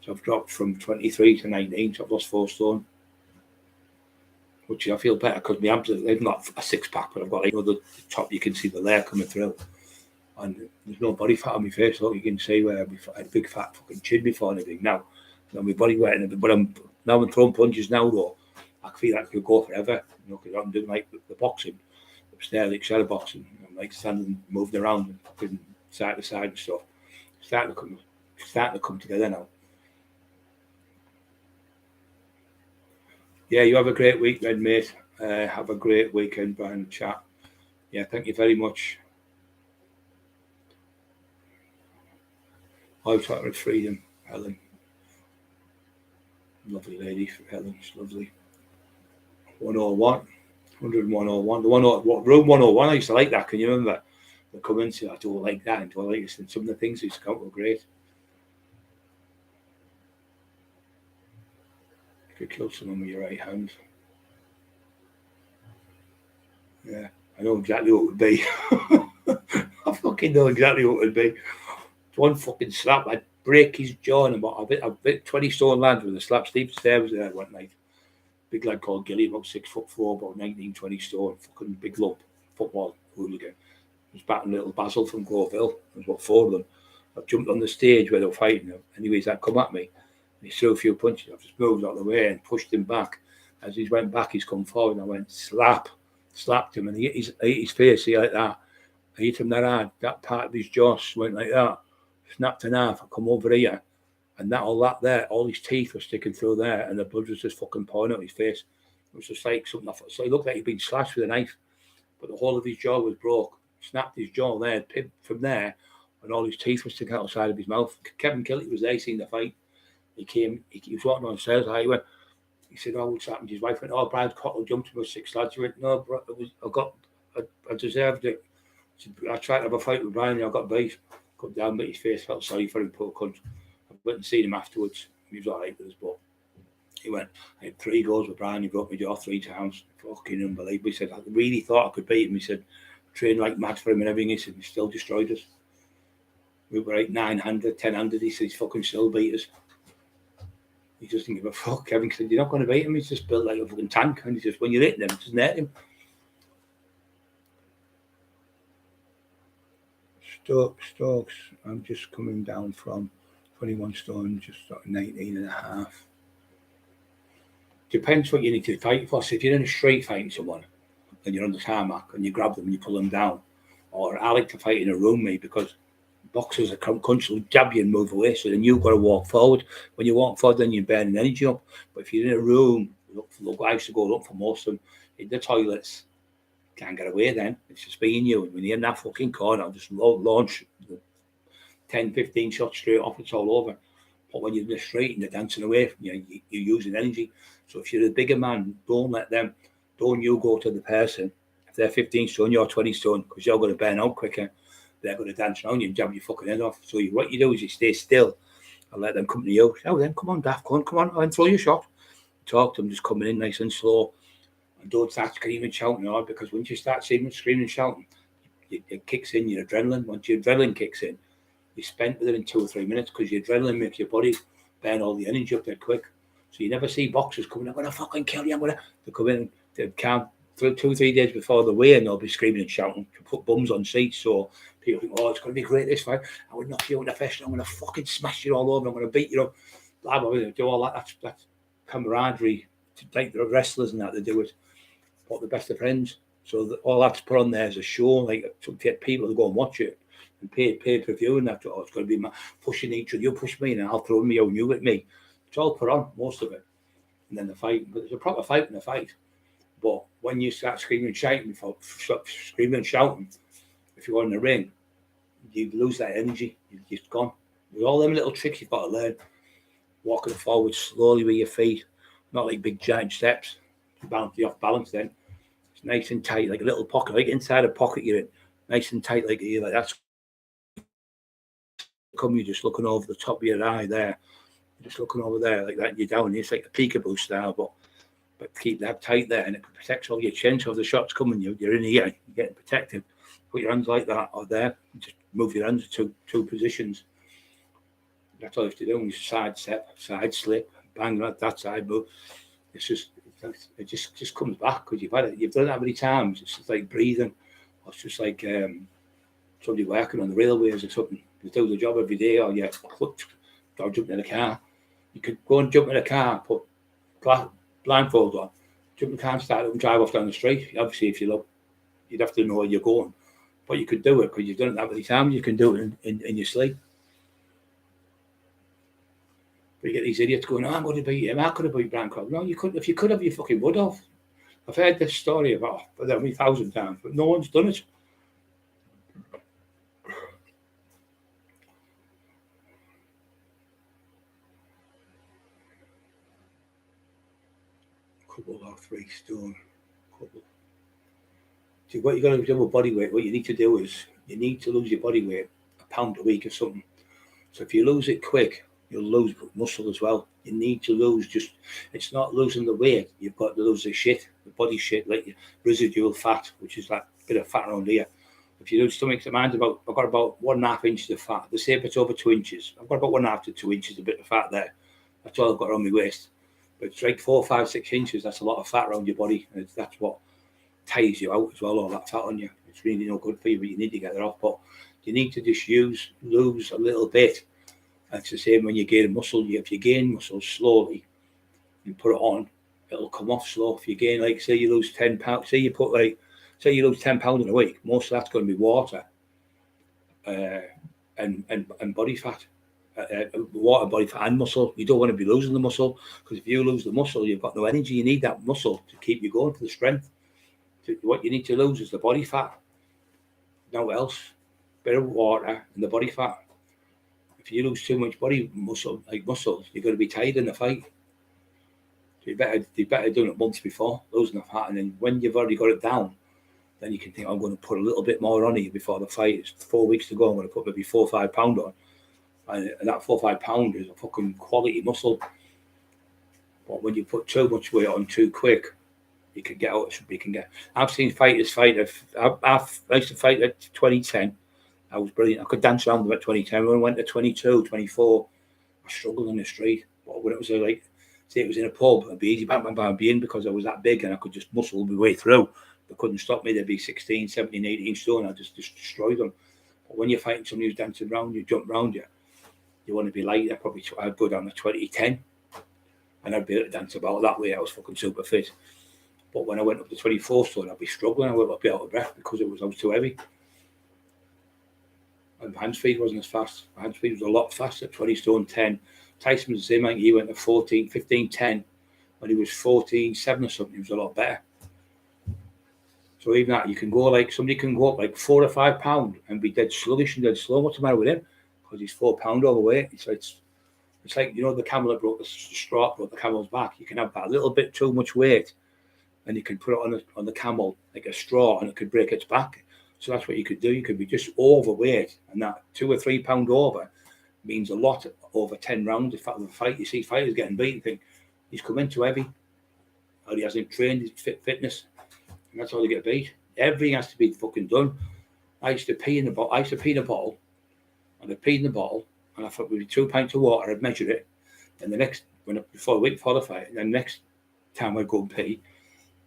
So I've dropped from 23 to 19. So I've lost 4 stone. Which I feel better because my abs, they've not a 6-pack, but I've got the top, you can see the layer coming through. And there's no body fat on my face. Look, you can see where I had a big fat fucking chin before anything. Now my body weight, but I'm throwing punches now though. I feel like I could go forever, you know, because I'm doing like the boxing upstairs, like shadow boxing. like standing, moving around and fucking side to side and stuff. Starting to come together now. Yeah, you have a great weekend, mate. Have a great weekend, Brian. Chat. Yeah, thank you very much. I was talking with Freedom, Helen. Lovely lady, Helen. She's lovely. 101. 101. The room 101. I used to like that. Can you remember? They come into, I don't like that, and do I like this? And some of the things used to come were great. You could kill someone with your right hand. Yeah, I know exactly what it would be. I fucking know exactly what it would be. One fucking slap, I'd break his jaw, and I bit 20 stone lad with a slap. Steve Stairs there one night. Big lad called Gilly, about 6'4", about 19, 20 stone, fucking big lump, football hooligan. He was batting little Basil from Cockerill. There was about 4 of them. I jumped on the stage where they were fighting them. Anyways, that come at me. And he threw a few punches. I just moved out of the way and pushed him back. As he went back, he's come forward, and I went slapped him, and he hit his face, see, like that. I hit him that hard. That part of his jaw went like that. Snapped in half. I come over here, and all his teeth were sticking through there, and the blood was just fucking pouring out his face. It was just like something. So he looked like he'd been slashed with a knife, but the whole of his jaw was broke. Snapped his jaw there, from there, and all his teeth were sticking out the side of his mouth. Kevin Kelly was there, seeing the fight. He was walking on stairs. He said, "Oh, what's happened?" His wife went, "Oh, Brad Cockerill jumped him with 6 lads." He went, "No, bro, I deserved it." I tried to have a fight with Brian, and I got beat. Cut down, but his face, felt sorry for him, poor cunt. I went and seen him afterwards. He was all right with us, but he went, I had 3 goals with Brian. He broke my jaw 3 times. Fucking unbelievable. He said, I really thought I could beat him. He said, trained like mad for him and everything. He said, he still destroyed us. We were like 900, 1000. He said, he's fucking still beat us. He doesn't give a fuck. Kevin said, you're not going to beat him. He's just built like a fucking tank. And he says, when you're hitting him, it doesn't hurt him. Stokes, I'm just coming down from 21 stone, just 19 and a half. Depends what you need to fight for. So if you're in a street fighting someone and you're on the tarmac and you grab them and you pull them down, or I like to fight in a room, mate, because boxers are constantly jab you and move away, so then you've got to walk forward. When you walk forward, then you're burning energy up. But if you're in a room, look, I used to go look for most of them in the toilets. Can't get away then. It's just being you. When you're in that fucking corner, I'll just launch 10, 15 shots straight off. It's all over. But when you're in the street and they're dancing away from you, you're using energy. So if you're a bigger man, don't you go to the person. If they're 15 stone, you're 20 stone, because you're going to burn out quicker. They're going to dance around you and jab your fucking head off. So what you do is you stay still and let them come to you. Oh, then come on, Daft, come on, and throw your shot. Talk to them, just coming in nice and slow. And don't start screaming and shouting hard, because once you start screaming and shouting, it kicks in your adrenaline. Once your adrenaline kicks in, you're spent with it in 2 or 3 minutes, because your adrenaline makes your body burn all the energy up there quick. So you never see boxers coming, I'm going to fucking kill you. They come in, they can't, 2 or 3 days before the weigh-in, they'll be screaming and shouting to put bums on seats. So people think, oh, it's going to be great this fight. I would knock you out in the flesh, I'm going to fucking smash you all over, I'm going to beat you up. Blah, blah, blah. Do all that. That's camaraderie. Like the wrestlers and that, they do it. But the best of friends. So all that's put on there as a show, like to get people to go and watch it and pay per view and that. Oh, it's going to be pushing each other. You push me and I'll throw me out and you hit me. It's all put on, most of it. And then the fight. But there's a proper fight in the fight. But when you start screaming and shouting, if you're in the ring, you lose that energy. You're just gone. There's all them little tricks you've got to learn. Walking forward slowly with your feet, not like big giant steps. You're off balance then. It's nice and tight, like a little pocket, like inside a pocket you're in. Nice and tight like here, like that's you're just looking over the top of your eye there. You're just looking over there like that, you're down. It's like a peekaboo style, but keep that tight there, and it protects all your chin. So if the shot's coming, you're in here, you're getting protected. Put your hands like that or there. Just move your hands to two positions. That's all you have to do. You side step, side slip, bang that side move. It just comes back because you've done it that many times. It's just like breathing. Or it's just like somebody working on the railways or something. You do the job every day, or you or jump in a car. You could go and jump in a car, put blindfold on, jump in the car and start up and drive off down the street. Obviously, if you look, you'd have to know where you're going. But you could do it because you've done it that many times. You can do it in your sleep. But you get these idiots going, I'm going to beat him. I could have beat Brian Cockerill. No, you couldn't. If you could have, you fucking would have. I've heard this story about 1,000 times, but no one's done it. Couple or 3 stone. Couple. See, what you're going to do with body weight, what you need to do is you need to lose your body weight a pound a week or something. So if you lose it quick, you'll lose muscle as well. You need to lose it's not losing the weight. You've got to lose the shit, the body shit, like residual fat, which is that bit of fat around here. If you lose stomach demand, I've got about 1.5 inches of fat. They say if it's over 2 inches, I've got about 1.5 to 2 inches, a bit of fat there. That's all I've got around my waist. But it's like 4, 5, 6 inches. That's a lot of fat around your body. And that's what tires you out as well, all that fat on you. It's really no good for you, but you need to get it off. But you need to just lose a little bit. And it's the same when you gain muscle. If you gain muscle slowly, you put it on, it'll come off slow. If you gain, like, say you lose 10 pounds, say you lose 10 pounds in a week, most of that's going to be water and body fat. Water, body fat and muscle. You don't want to be losing the muscle, because if you lose the muscle, you've got no energy. You need that muscle to keep you going, for the strength. What you need to lose is the body fat. No else. Bit of water and the body fat. If you lose too much body muscle, like muscles, you're going to be tired in the fight. So you better do it months before, losing the fat, and then when you've already got it down, then you can think, I'm going to put a little bit more on you before the fight. It's 4 weeks to go. I'm going to put maybe 4 or 5 pound on. And that 4 or 5 pound is a fucking quality muscle. But when you put too much weight on too quick, you can get out. I've seen fighters fight. I used to fight at 2010. I was brilliant. I could dance around them at 2010. When I went to 22, 24, I struggled on the street. But when it was like, say it was in a pub, I'd be easy, bang, bang, bang, I'd be in, because I was that big and I could just muscle my way through. They couldn't stop me. They'd be 16, 17, 18 stone. I just destroyed them. But when you're fighting somebody who's dancing around you, jump around you, you want to be lighter. Probably I'd go down to 2010 and I'd be able to dance about that way. I was fucking super fit. But when I went up to 24 stone, I'd be struggling. I'd be out of breath because I was too heavy. And my hand speed wasn't as fast. My hand speed was a lot faster, 20 stone 10. Tyson was the same, like he went to 14, 15, 10. When he was 14, 7 or something, he was a lot better. So even that, you can go like, somebody can go up like 4 or 5 pound and be dead sluggish and dead slow. What's the matter with him? Because he's 4 pound overweight. It's like, you know, the camel that broke the straw, broke the camel's back. You can have that little bit too much weight and you can put it on the camel like a straw and it could break its back. So that's what you could do. You could be just overweight, and that 2 or 3 pound over means a lot over 10 rounds. In fact, of a fight, you see fighters getting beaten, think he's come in too heavy, or he hasn't trained his fitness, and that's how they get beat. Everything has to be fucking done. I used to pee in the bottle. And I'd pee in the bottle, and I thought with 2 pints of water, I'd measure it, and the next before a week before the fight, and then next time I'd go and pee,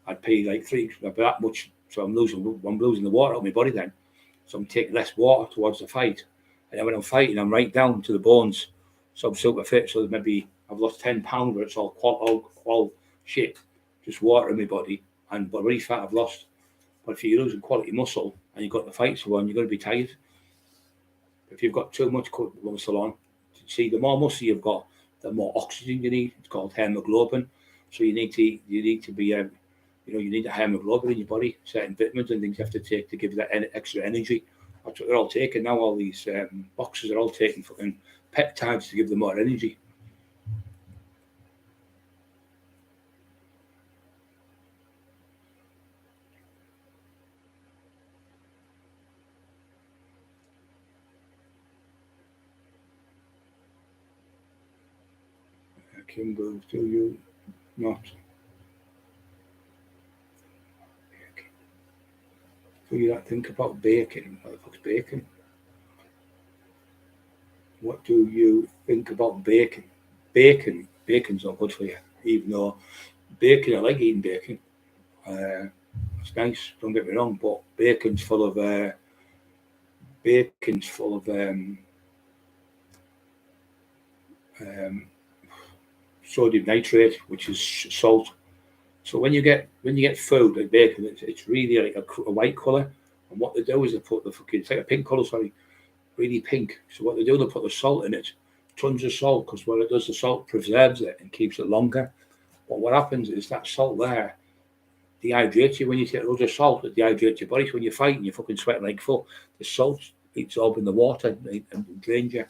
I'd pee like 3 that much. So I'm losing the water out of my body then. So I'm taking less water towards the fight. And then when I'm fighting, I'm right down to the bones. So I'm super fit. So maybe I've lost 10 pounds where it's all shit, just water in my body and body fat I've lost. But if you're losing quality muscle and you've got the fights on, you're going to be tired. If you've got too much muscle on, see, the more muscle you've got, the more oxygen you need. It's called hemoglobin. So you need to be you need a hemoglobin in your body, certain vitamins and things you have to take to give that extra energy. That's what they're all taking now. All these boxers are all taking fucking peptides to give them more energy. Kimbo, do you not? Do you not think about bacon? What the fuck's bacon? What do you think about bacon? Bacon's not good for you, even though bacon, I like eating bacon. It's nice, don't get me wrong, but bacon's full of sodium nitrate, which is salt. So when you get food like bacon, it's really like a white colour. And what they do is they put the fucking, it's like a pink colour, sorry, really pink. So what they do, they put the salt in it, tons of salt, because what it does, the salt preserves it and keeps it longer. But what happens is that salt there dehydrates you. When you take loads of salt, it dehydrates your body. So when you're fighting, you're fucking sweating like fuck. The salt absorbs in the water and drains you.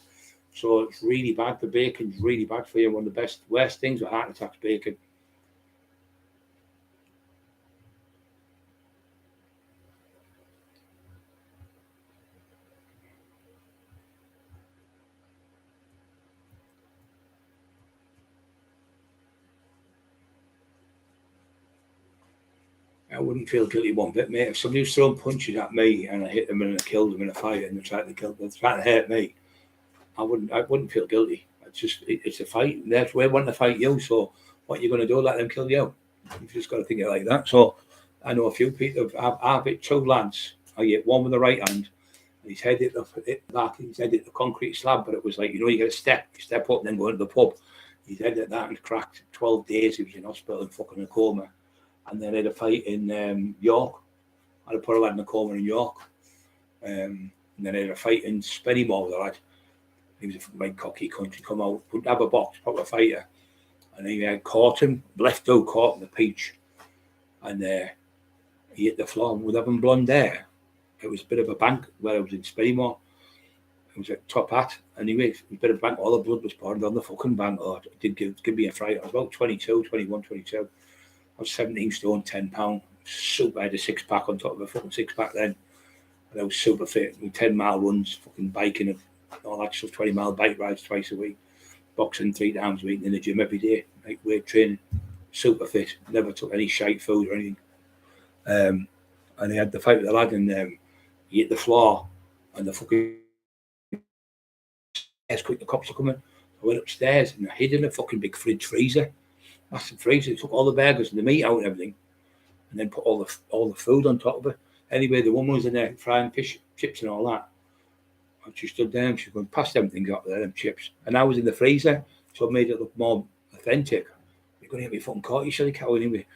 So it's really bad. The bacon's really bad for you. One of the worst things with heart attacks, bacon. I wouldn't feel guilty one bit, mate. If somebody was throwing punches at me and I hit them and I killed them in a fight and they're trying to hurt me, I wouldn't feel guilty. It's a fight. That's where they want to fight you. So what are you going to do? Let them kill you? You've just got to think it like that. So I know a few people. I've hit two lads. I hit one with the right hand. And his head hit the concrete slab, but it was like, you get a step up and then go into the pub. His head hit that and cracked. 12 days he was in hospital and fucking in a coma. And then I had a fight in York. I had put a lad in a coma in York. And then I had a fight in Spennymoor with a lad. He was a big cocky country, come out, wouldn't have a box, proper fighter. And he caught him, left out, caught him the peach. And he hit the floor with having blonde hair. It was a bit of a bank where I was in Spennymoor. It was a top hat. Anyway, it was a bit of a bank, all the blood was pouring down the fucking bank. Oh, it did give me a fright. I was about 22. I was 17 stone, 10 pounds. Super, I had a six pack on top of a fucking six pack then. And I was super fit. 10-mile runs, fucking biking and all that stuff, 20-mile bike rides twice a week, boxing 3 times a week, in the gym every day, like weight training, super fit, never took any shite food or anything. And he had the fight with the lad and he hit the floor and the fucking quick, the cops are coming. I went upstairs and I hid in a fucking big fridge freezer. Massive freezer. Took all the burgers and the meat out and everything, and then put all the food on top of it. Anyway, the woman was in there frying fish, chips and all that. And she stood there and she was going, pass them things up there, them chips. And I was in the freezer, so it made it look more authentic. You're going to get me fucking caught, you silly cow. Anyway,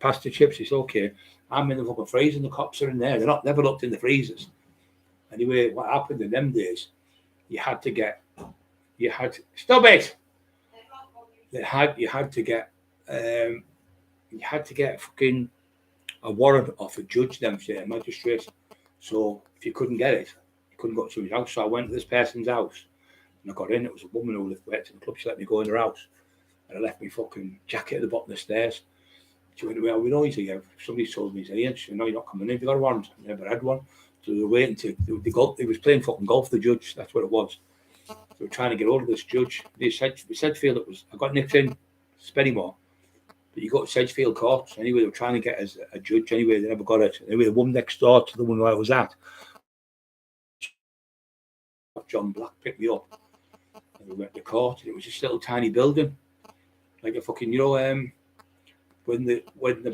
pass the chips, it's okay. I'm in the fucking freezer and the cops are in there. They're never looked in the freezers. Anyway, what happened in them days, you had to stop it! You had to get fucking a warrant off a judge, them say, a magistrate. So if you couldn't get it, you couldn't go to somebody's house. So I went to this person's house and I got in. It was a woman who lived in the club. She let me go in her house and I left my fucking jacket at the bottom of the stairs. She went, well, we know he's here. Somebody told me he's here. She said, no, you're not coming in. Have you got a warrant? I never had one. So they were waiting the golf. He was playing fucking golf, the judge. That's what it was. So we were trying to get hold of this judge. Sedgefield, I got nicked in Spennymoor. But you got Sedgefield Court. Anyway, they were trying to get as a judge. Anyway, they never got it. Anyway, the woman next door to the one where I was at, John Black, picked me up. And we went to court. And it was this little tiny building. Like a fucking, when they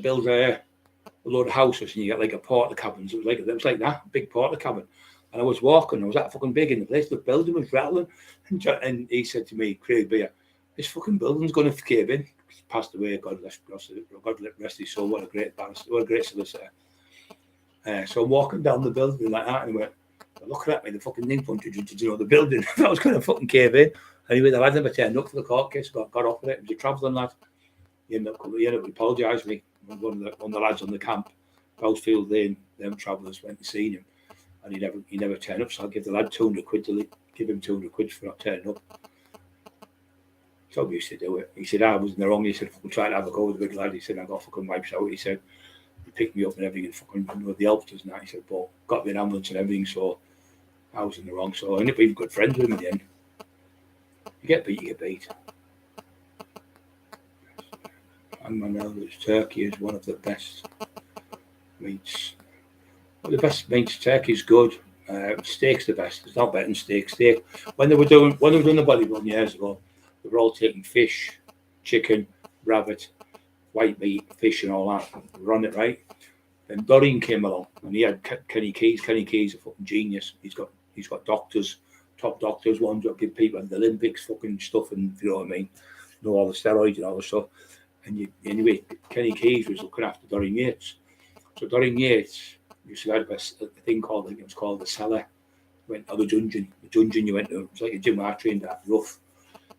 build a load of houses and you get like a porta cabins, it was like that, a big porta cabin. And I was walking, I was that fucking big in the place, the building was rattling. And he said to me, Craig Beer, this fucking building's going to cave in. He's passed away, God rest his soul, what a great barrister, what a great solicitor. So I'm walking down the building like that, and he went, looking at me, the fucking thing punted, the building. I was going to fucking cave in. Anyway, the lad never turned up for the court case, got off with it. It was a travelling lad. He ended up apologised to me. One of the lads on the camp, Bellsfield Lane, them travellers went and seen him, and he never turned up. So I'll give the lad 200 quid to give him 200 quid for not turning up. So we used to do it. He said, I was in the wrong. He said, fucking try to have a go with the big lad. He said, I got fucking wipes out. He said, he picked me up and everything, fucking with the helpers and that. He said, but got me an ambulance and everything, so I was in the wrong. So I ended up being good friends with him in the end. You get beat, you get beat. And my eldest turkey is one of the best meats. Well, the best meats, turkey is good. Steak's the best. It's not better than steak. Steak. When they were doing the bodybuilding years ago, they were all taking fish, chicken, rabbit, white meat, fish, and all that. They were on it, right? Then Doreen came along, and he had Kenny Keys. Kenny Keys, a fucking genius. He's got doctors, top doctors, ones that give people at the Olympics fucking stuff, and if you know what I mean, all the steroids and all the stuff. And anyway, Kenny Keys was looking after Doreen Yates. So Doreen Yates used to have a thing called, I think it was called the cellar. Went to the dungeon. The dungeon you went to, it was like a gym I trained at, rough,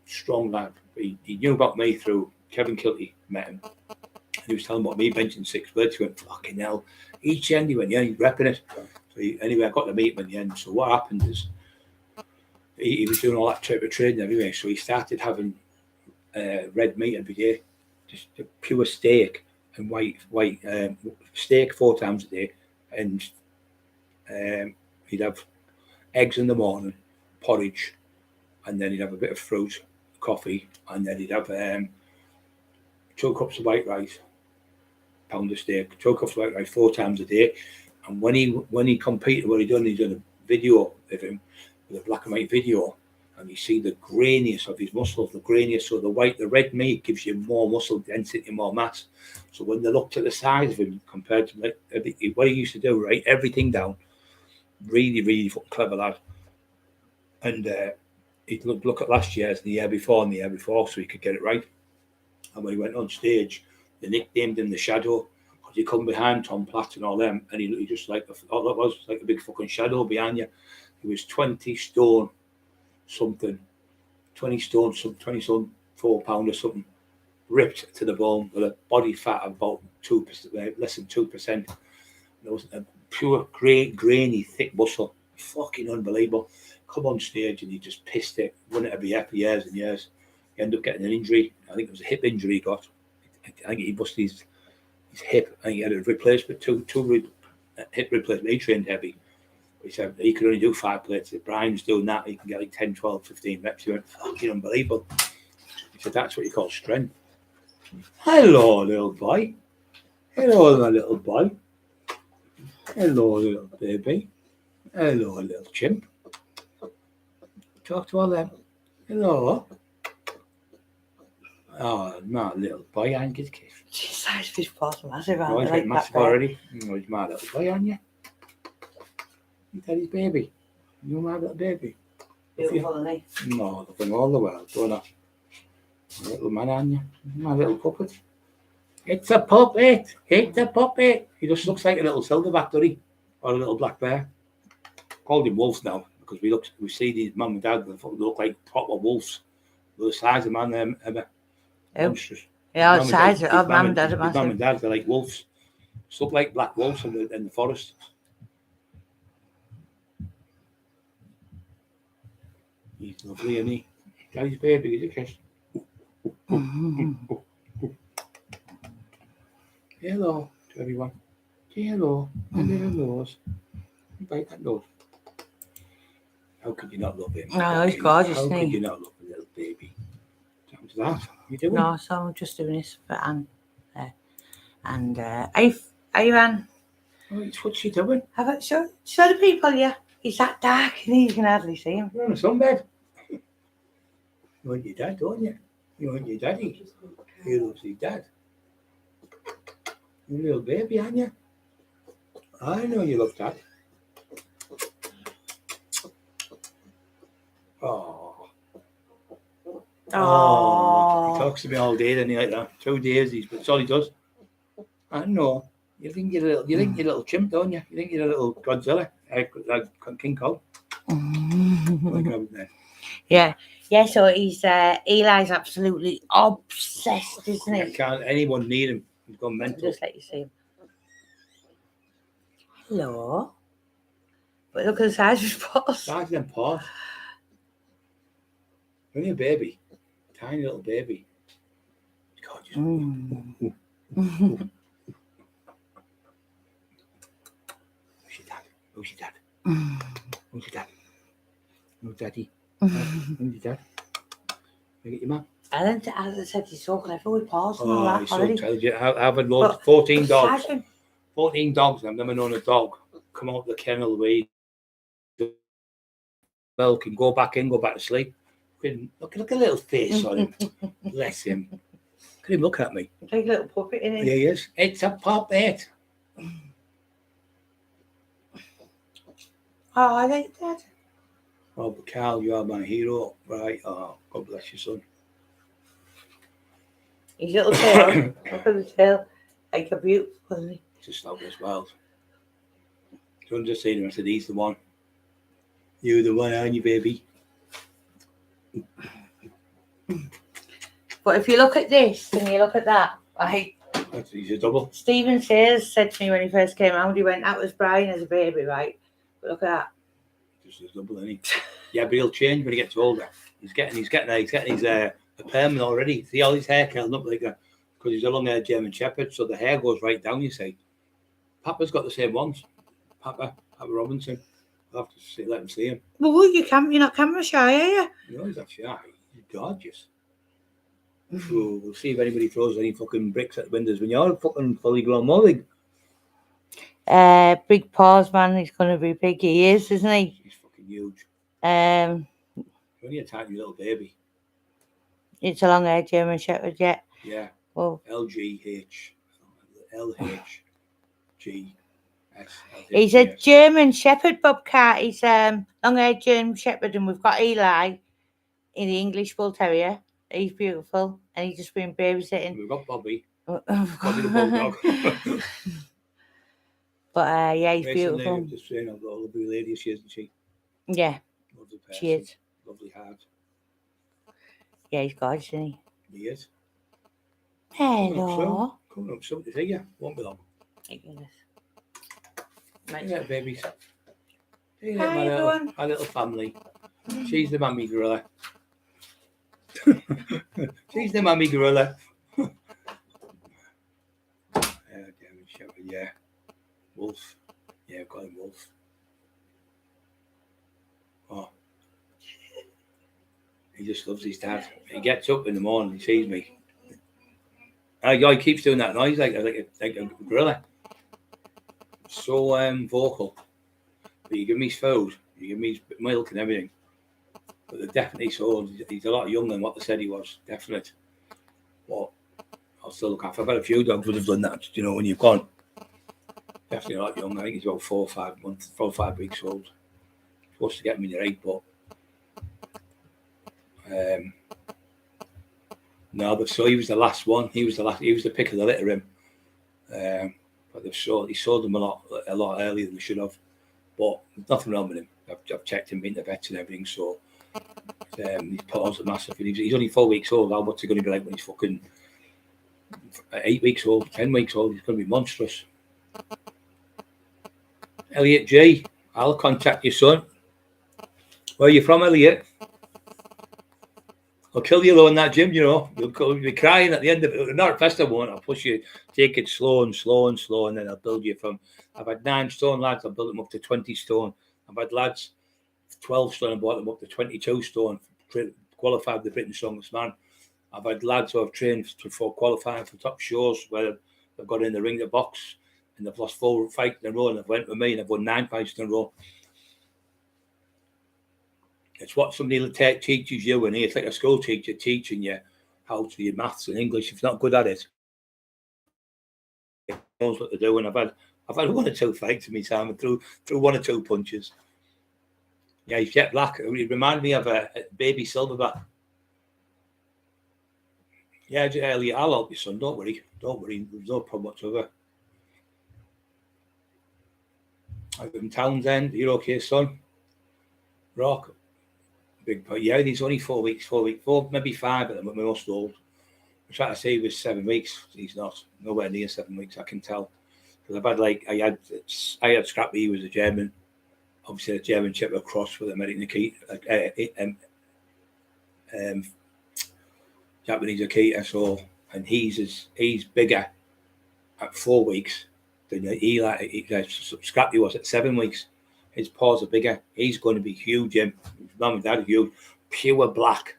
strong lad. He knew about me through Kevin Kilty, met him. And he was telling me about me benching 6 plates. He went, fucking hell. Each end he went, yeah, he's repping it. So anyway, I got to meet him in the end. So what happened is he was doing all that type of training anyway. So he started having red meat every day, just a pure steak and white steak 4 times a day. And he'd have eggs in the morning, porridge, and then he'd have a bit of fruit, coffee, and then he'd have 2 cups of white rice, pound of steak, 2 cups of white rice 4 times a day. And when he competed, what he done a video of him with a black and white video, and you see the graininess of his muscles, the graininess. So the red meat gives you more muscle density, more mass. So when they looked at the size of him compared to what he used to do, write everything down, really, really fucking clever lad. And he'd look at last year's and the year before and the year before so he could get it right. And when he went on stage, they nicknamed him the Shadow because he come behind Tom Platt and all them, and he just like all that was like a big fucking shadow behind you. He was 20 stone something, 20 stone 4 pound or something, ripped to the bone with a body fat of about 2%, less than 2%. There was a pure grainy thick muscle, fucking unbelievable. Come on stage and he just pissed it, won it every year for years and years. He ended up getting an injury. I think it was a hip injury he got. I think he busted his hip. I think he had a replacement, two hip replacement. He trained heavy. He said he could only do 5 plates. If Brian's doing that, he can get like 10, 12, 15 reps. He went, fucking unbelievable. He said, that's what you call strength. Hello, little boy. Hello, my little boy. Hello, little baby. Hello, little chimp. Talk to all them. Hello. Oh, my little boy, I get a kiss. She's size fish paws massive, aren't Oh, he's they? getting massive already. Oh, he's my little boy, aren't you? You daddy's baby. You're my little baby. Beautiful, isn't he? No, look in all the world, don't I? My little man, aren't you? My little puppet. It's a puppet. It's a puppet. He just looks like a little silverback, doesn't he? Or a little black bear. Called him wolves now because we see these mum and dad that look like proper wolves. The size of man, monstrous. Yeah, the size of mum and dad are Mum and massive. dad, they're like wolves. Just look like black wolves in the forest. He's lovely, isn't he? Daddy's baby, give a kiss. Hello to everyone. Say hello. Hellos. Bite that nose. How could you not love him? No, he's gorgeous, How isn't could he? you not love a little baby? Sounds that. You doing? No, so I'm just doing this for Anne. And are you Anne? Oh, what's she doing? Show the people, yeah. He's that dark and you can hardly see him. You're on a sunbed. You want your dad, don't you? You want your daddy. He loves his dad. You're a little baby, aren't you? I know you love dad. Oh. Oh. He talks to me all day, doesn't he, like that? 2 days, that's all he does. I know. You think you're a little chimp, don't you? You think you're a little Godzilla, King Kong. Yeah. So he's Eli's absolutely obsessed, isn't he? Can't anyone need him? He's gone mental. Just let you see him. Hello. But look at the size of his paws. Size of them paws. Only a baby. Tiny little baby. It's gorgeous. Who's your dad? Who's your dad? Who's daddy? Who's your dad? You get your mum? Ellen said he's so clever with paws and all that. He's so intelligent. I've had loads, 14 dogs. 14 dogs, I've never known a dog come out of the kennel way. Well, can go back in, go back to sleep. Look at a little face on him. Bless him. Look at him look at me. Like a little puppet in it. Yeah, he is. It's a puppet. Oh, I like that. Oh, but Carl, you are my hero. Right. Oh, God bless you, son. His little tail. Look at the tail. Like a beaut, wasn't he? Just out this world. John just seen him. I said, he's the one. You the one, aren't you, baby? But if you look at this and you look at that, He's a double. Stephen Sayers said to me when he first came out, he went, that was Brian as a baby, right? But look at that. Just a double, isn't he? Yeah, but he'll change when he gets older. He's getting his a permanent already. See all his hair curling up like that because he's a long-haired German Shepherd, so the hair goes right down. You see, Papa's got the same ones. Papa Robinson. I'll have to let him see him. Well, you're not camera shy, are you? No, he's not shy. He's gorgeous. So we'll see if anybody throws any fucking bricks at the windows when you're fucking fully grown molly. Big paws, man. He's going to be big. He is, isn't he? He's fucking huge. He's only a tiny little baby. It's a long-haired German Shepherd, yeah. Yeah. Well, LGH. He's a German Shepherd Bobcat. He's long-haired German Shepherd, and we've got Eli in the English Bull Terrier. He's beautiful, and he's just been babysitting. We've got Bobby. Bobby the bulldog. But yeah, he's beautiful. I'm just saying, I've got a lovely lady, she isn't she? Yeah, lovely person. she is. Lovely heart. Yeah, he's gorgeous, isn't he? He is. Hello. Coming up soon to see you. Won't be long. Thank goodness. Yeah, babies. Hey, Hi, everyone. My little family. She's the mummy gorilla. She's the mummy gorilla. Yeah. Wolf. Yeah, I've got him, Wolf. Oh. He just loves his dad. He gets up in the morning, he sees me. He keeps doing that noise like a gorilla. So vocal. But you give me his food, you give me his milk and everything. But they're definitely so. He's a lot younger than what they said he was. Definite. But I'll still look after. I've had a few dogs would have done that, you know, when you've gone. Definitely a lot young. I think he's about 4 or 5 weeks old. Supposed to get him in your 8, but no. So he was the last one. He was the pick of the litter. Him. But he sold them a lot earlier than they should have. But there's nothing wrong with him. I've checked him, been to vets and everything. So his paws are massive. He's only 4 weeks old. Now what's he going to be like when he's fucking 8 weeks old, 10 weeks old? He's going to be monstrous. Elliot G, I'll contact your son. Where are you from, Elliot? I'll kill you though in that gym, you know. You'll be crying at the end of it. Not at first I won't. I'll push you, take it slow, and then I'll build you from. I've had 9 stone lads, I've built them up to 20 stone. I've had lads 12 stone, I brought them up to 22 stone, qualified the Britain's Strongest Man. I've had lads who have trained for qualifying for top shows where they've got in the ring, the box, and they've lost 4 fights in a row, and they've went with me and they've won 9 fights in a row. It's what somebody teaches you, and it's like a school teacher teaching you how to do maths and English. If you're not good at it, he knows what to do. And I've had 1 or 2 fights in my time and threw 1 or 2 punches. Yeah, he's jet black. He reminded me of a baby silverback. Yeah, Elliot, I'll help you, son. Don't worry. There's no problem whatsoever. I'm in Townsend. You're okay, son? Rock. Big, yeah, he's only 4 weeks, 4, maybe 5 of them, but my most old. I'm trying to say he was 7 weeks. He's not, nowhere near 7 weeks, I can tell. Because I've had I had Scrappy, he was a German, obviously a German Shepherd cross with American Japanese Akita, so, and he's bigger at 4 weeks than Scrappy was at 7 weeks. His paws are bigger. He's going to be huge, Jim. His mum and dad are huge. Pure black.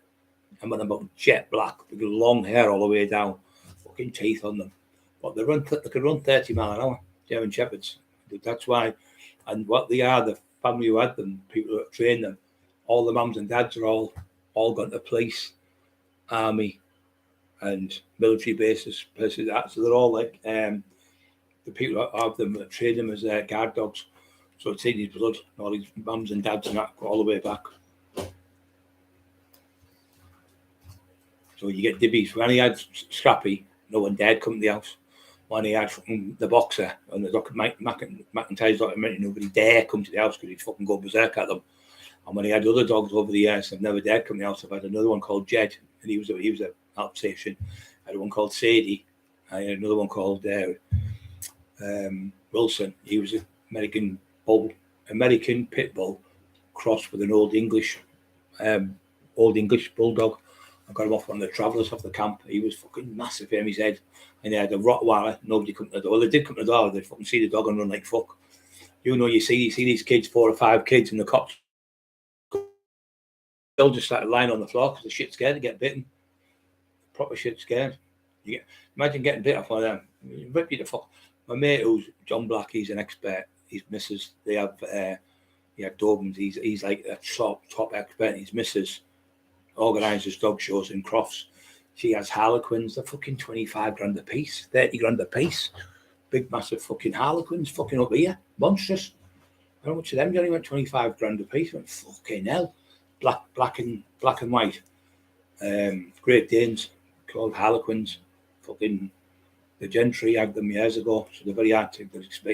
I'm on about jet black. With long hair all the way down. Fucking teeth on them. But they can run 30 miles an hour, German Shepherds. That's why. And what they are, the family who had them, people who trained them, all the mums and dads are all gone to police, army, and military bases, places like that. So they're all like the people who have them that train them as guard dogs. So it's in his blood, all his mums and dads and that go all the way back. So you get dibbies. When he had Scrappy, no one dared come to the house. when he had fucking the boxer and the McIntyre's documentary, nobody dare come to the house because he'd fucking go berserk at them. And when he had other dogs over the years, I've never dared come to the house. I've had another one called Jed, and he was a Alsatian. I had one called Sadie. I had another one called Wilson. He was an American pit bull crossed with an old English bulldog. I got him off one of the travellers off the camp. He was fucking massive in his head. And they had a Rottweiler. Nobody come to the door. Well, they did come to the door. They fucking see the dog and run like fuck. You see these kids, 4 or 5 kids, and the cops. They'll just start lying on the floor because they're shit scared to get bitten. Proper shit scared. Imagine getting bit off one of them. Rip you the fuck. My mate, who's John Black, he's an expert. His missus, they have Dobins. He's like a top expert. His missus organises dog shows in Crofts. She has Harlequins. They're fucking 25 grand a piece, 30 grand a piece. Big massive fucking Harlequins, fucking up here, monstrous. How much of them? You only went 25 grand a piece. I went, fucking hell. Black and white. Great Danes called Harlequins. Fucking the gentry had them years ago, so they're very hard to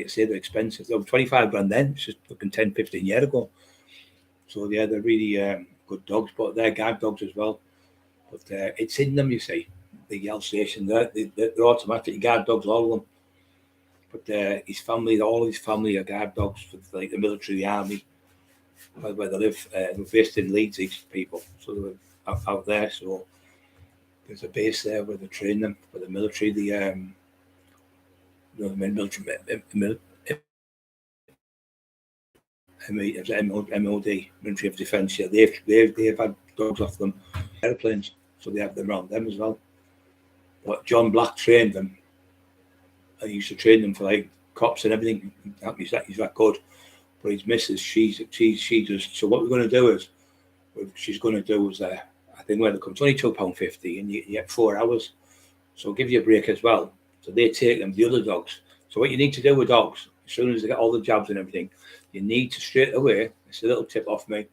say they're expensive. They were 25 grand then, it's just fucking 10, 15 years ago. So yeah, they're really good dogs, but they're guard dogs as well. But it's in them, you see, the Alsatian. They're automatic guard dogs, all of them. But all of his family are guard dogs for like the military, the army, where they live. They're based in Leeds, these people, so they're out there. So there's a base there where they train them for the military. MOD, Military of Defence. Yeah, they've had dogs off them, airplanes, so they have them around them as well. But John Black trained them. I used to train them for like cops and everything. He's that good. But his missus, she does. So what we're going to do is, I think where they come, it's only £2.50, and you get 4 hours. So give you a break as well. So they take them, the other dogs. So what you need to do with dogs, as soon as they get all the jabs and everything, you need to straight away, it's a little tip off me,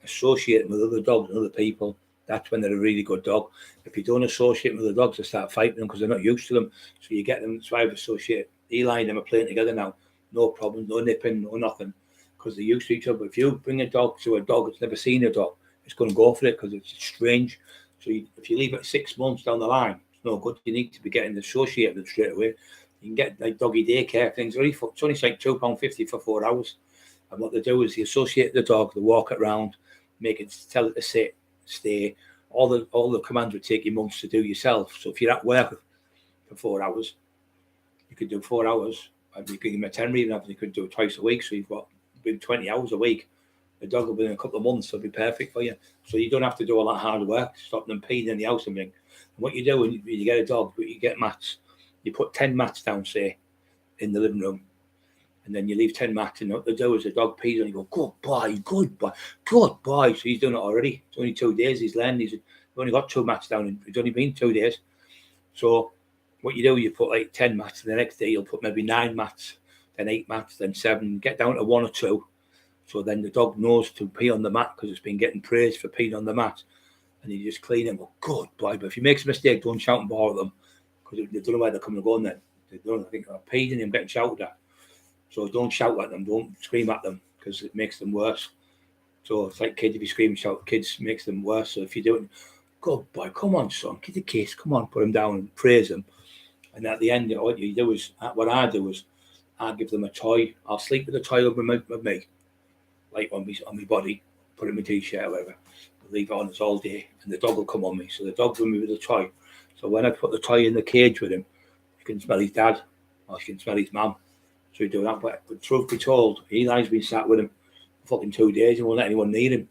associate them with other dogs and other people. That's when they're a really good dog. If you don't associate them with the dogs, they start fighting them because they're not used to them. So you get them, that's why I've associated. Eli and them are playing together now. No problem, no nipping, no nothing, because they're used to each other. But if you bring a dog to a dog that's never seen a dog, it's going to go for it because it's strange. So if you leave it 6 months down the line, it's no good. You need to be getting associated with them straight away. You can get like doggy daycare things. It's only like £2.50 for 4 hours. And what they do is they associate the dog, they walk it around, tell it to sit, stay. All the commands would take you months to do yourself. So if you're at work for 4 hours, you could do 4 hours. And you could give them a 10 even you could do it twice a week. So you've got 20 hours a week. The dog will be in a couple of months, so it'll be perfect for you. So you don't have to do all that hard work, stop them peeing in the house and everything. And what you do when you get a dog, you get mats. You put 10 mats down, say, in the living room. And then you leave 10 mats, and what they do is the dog pees, and you go, good boy. So he's doing it already. It's only 2 days he's learned. He's only got 2 mats down, and it's only been 2 days. So what you do, you put like 10 mats, and the next day you'll put maybe 9 mats, then 8 mats, then 7, get down to 1 or 2. So then the dog knows to pee on the mat because it's been getting praised for peeing on the mat. And you just clean him. Go, good boy. But if he makes a mistake, don't shout and bother them because they don't know where they're coming and going then. They don't think they're peeing and getting shouted at. So don't shout at them. Don't scream at them because it makes them worse. So it's like kids, if you scream and shout, kids makes them worse. So if you do it, good boy, come on, son, get the kiss, come on, put him down and praise him. And at the end, what I do is I give them a toy. I'll sleep with a toy over me, like on my body, put it in my t-shirt or whatever. I'll leave it on us all day, and the dog will come on me. So the dog's with me with a toy. So when I put the toy in the cage with him, you can smell his dad, or you can smell his mum. So we do that. But truth be told, Eli's been sat with him for fucking 2 days and won't let anyone near him.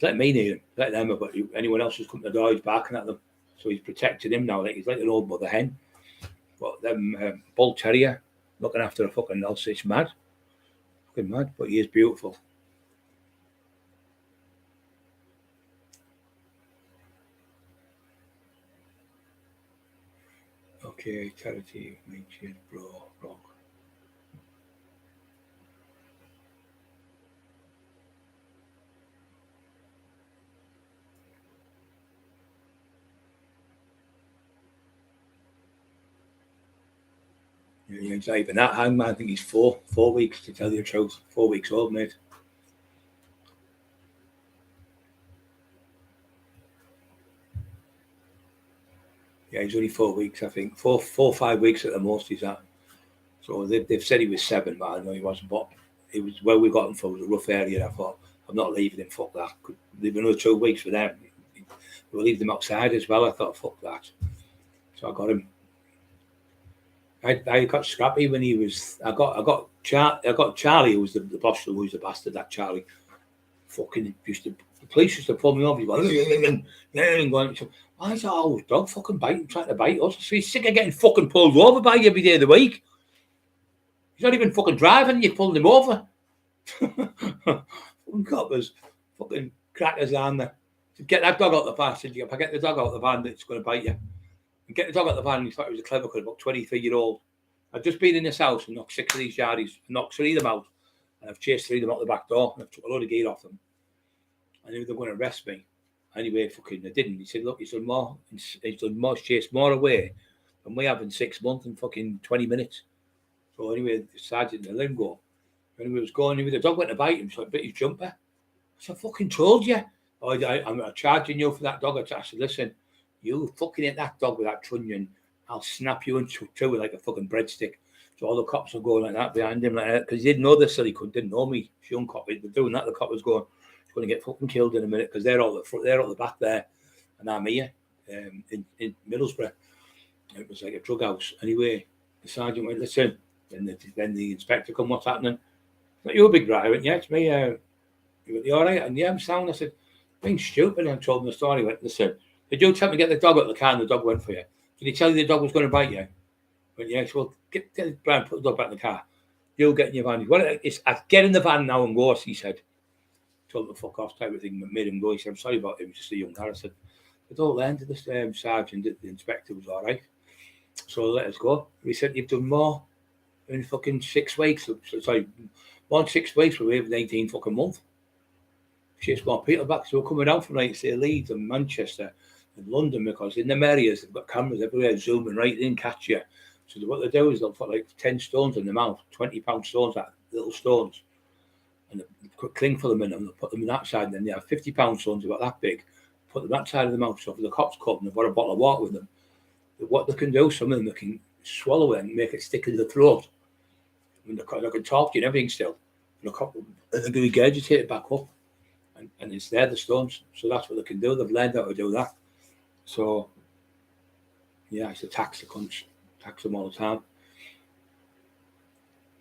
Let me near him. Let them, but anyone else who's come to the door, he's barking at them. So he's protecting him now. Like he's like an old mother hen. But them bull terrier looking after a fucking else, it's mad. Fucking mad. But he is beautiful. Okay, charity, maintain, bro, rock. He's not even that hang, man. I think he's 4 weeks, to tell you the truth. 4 weeks old, mate. Yeah, he's only 4 weeks, I think. 4 or 5 weeks at the most he's at. So they've said he was 7, but I know he wasn't. But it was where we got him from was a rough area. I thought, I'm not leaving him, fuck that. Could leave another 2 weeks for them. We'll leave them outside as well. I thought, fuck that. So I got him. I got scrappy when he was. I got Charlie, who was the boss, who was the bastard. That Charlie, fucking used to. The police used to pull me over. He's going, why is that old dog fucking trying to bite us? So he's sick of getting fucking pulled over by you every day of the week. He's not even fucking driving. You pulled him over. Fucking coppers, fucking crackers on there. Get that dog out the van. I said, if I get the dog out the van, it's going to bite you. And get the dog out the van. And he thought he was a clever kid, about 23-year-old. I've just been in this house and knocked 6 of these yardies, knocked 3 of them out, and I've chased 3 of them out the back door, and I've took a load of gear off them. I knew they were going to arrest me. Anyway, fucking, they didn't. He said, look, he's done more, chased more away than we have in 6 months and fucking 20 minutes. So anyway, the sergeant let him go. Anyway, he was going, anyway, the dog went to bite him, so I bit his jumper. I said, I fucking told you. I'm charging you for that dog. I said, listen, you fucking hit that dog with that trunnion, I'll snap you into two like a fucking breadstick. So all the cops were going like that behind him, like that, because he didn't know this, so he didn't know me. This young cop, they're doing that. The cop was going, he's going to get fucking killed in a minute, because they're all the back there, and I'm here in Middlesbrough. It was like a drug house. Anyway, the sergeant went, listen, then the inspector come, what's happening? Like, you're a big driver. Yeah, it's me. You went, you all right? And yeah, I'm sound. I said, being stupid. And I told him the story. He went, listen, did you tell me to get the dog out of the car and the dog went for you? Did he tell you the dog was going to bite you? I went, yeah. So, well, get Brian, put the dog back in the car. You'll get in your van. Get in the van now and go, he said. Told him to fuck off type of thing, but made him go. He said, I'm sorry about him. He was just a young guy. I said, but all the end of the sergeant, the inspector was all right. So let us go. He said, you've done more in fucking 6 weeks. Sorry, 6 weeks, we're having 18 fucking months. Chased more people back. So we're coming down from like say Leeds and Manchester and London, because in them areas they've got cameras everywhere zooming right in, catch you. So what they do is they'll put like 10 stones in the mouth, 20-pound stones, like little stones, and they put cling for them in them. They'll put them in that side, and then they have 50-pound stones about that big. Put them that side of the mouth. So if the cops come, they've got a bottle of water with them. What they can do, some of them, they can swallow it and make it stick in the throat. And they can talk to you and everything still. And they can regurgitate it back up. And it's there, the stones. So that's what they can do. They've learned how to do that. So, yeah, I used to tax the cunts. Tax them all the time.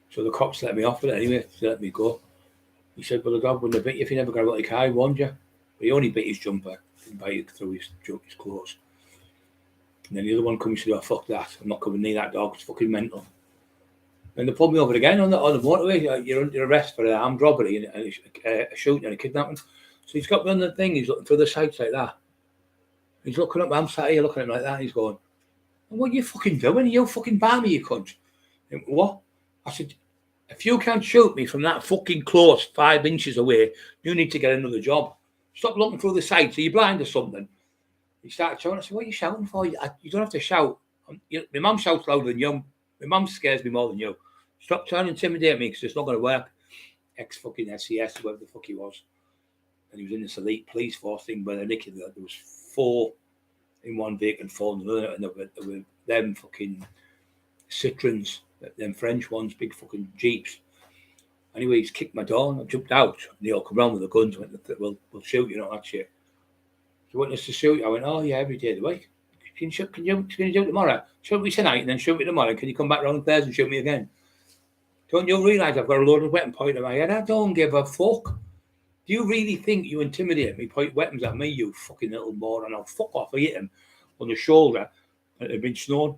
So the cops let me off with it anyway. They let me go. He said, well, the dog wouldn't have bit you if he never got out of the car. He warned you. But he only bit his jumper. He didn't bite it through his clothes. And then the other one comes and said, oh, fuck that. I'm not coming near that dog. It's fucking mental. And they pulled me over again on the motorway. You're under arrest for an armed robbery and a shooting and a kidnapping. So he's got me on the thing. He's looking through the sights like that. He's looking up. I'm sat here looking at him like that. He's going, what are you fucking doing? You fucking bar me, you cunt. Went, what? I said, if you can't shoot me from that fucking close, 5 inches away, you need to get another job. Stop looking through the sights. Are you blind or something? He started shouting. I said, what are you shouting for? You don't have to shout. My mum shouts louder than you. My mum scares me more than you. Stop trying to intimidate me, because it's not going to work. Ex-fucking SCS, whoever the fuck he was. And he was in this elite police force thing where there was 4 in one vehicle, 4 in another, and there were them fucking Citroens, them French ones, big fucking Jeeps. Anyway, he's kicked my door and I jumped out. And they all come around with the guns and went, we'll shoot you, that shit. You want us to shoot you? I went, oh yeah, every day of the week. Can you do it tomorrow? Shoot me tonight and then shoot me tomorrow. Can you come back round Thursday and shoot me again? Don't you realise I've got a load of weapon pointing at my head? I don't give a fuck. Do you really think you intimidate me, point weapons at me, you fucking little moron? I'll fuck off. I hit him on the shoulder. It had been snowing.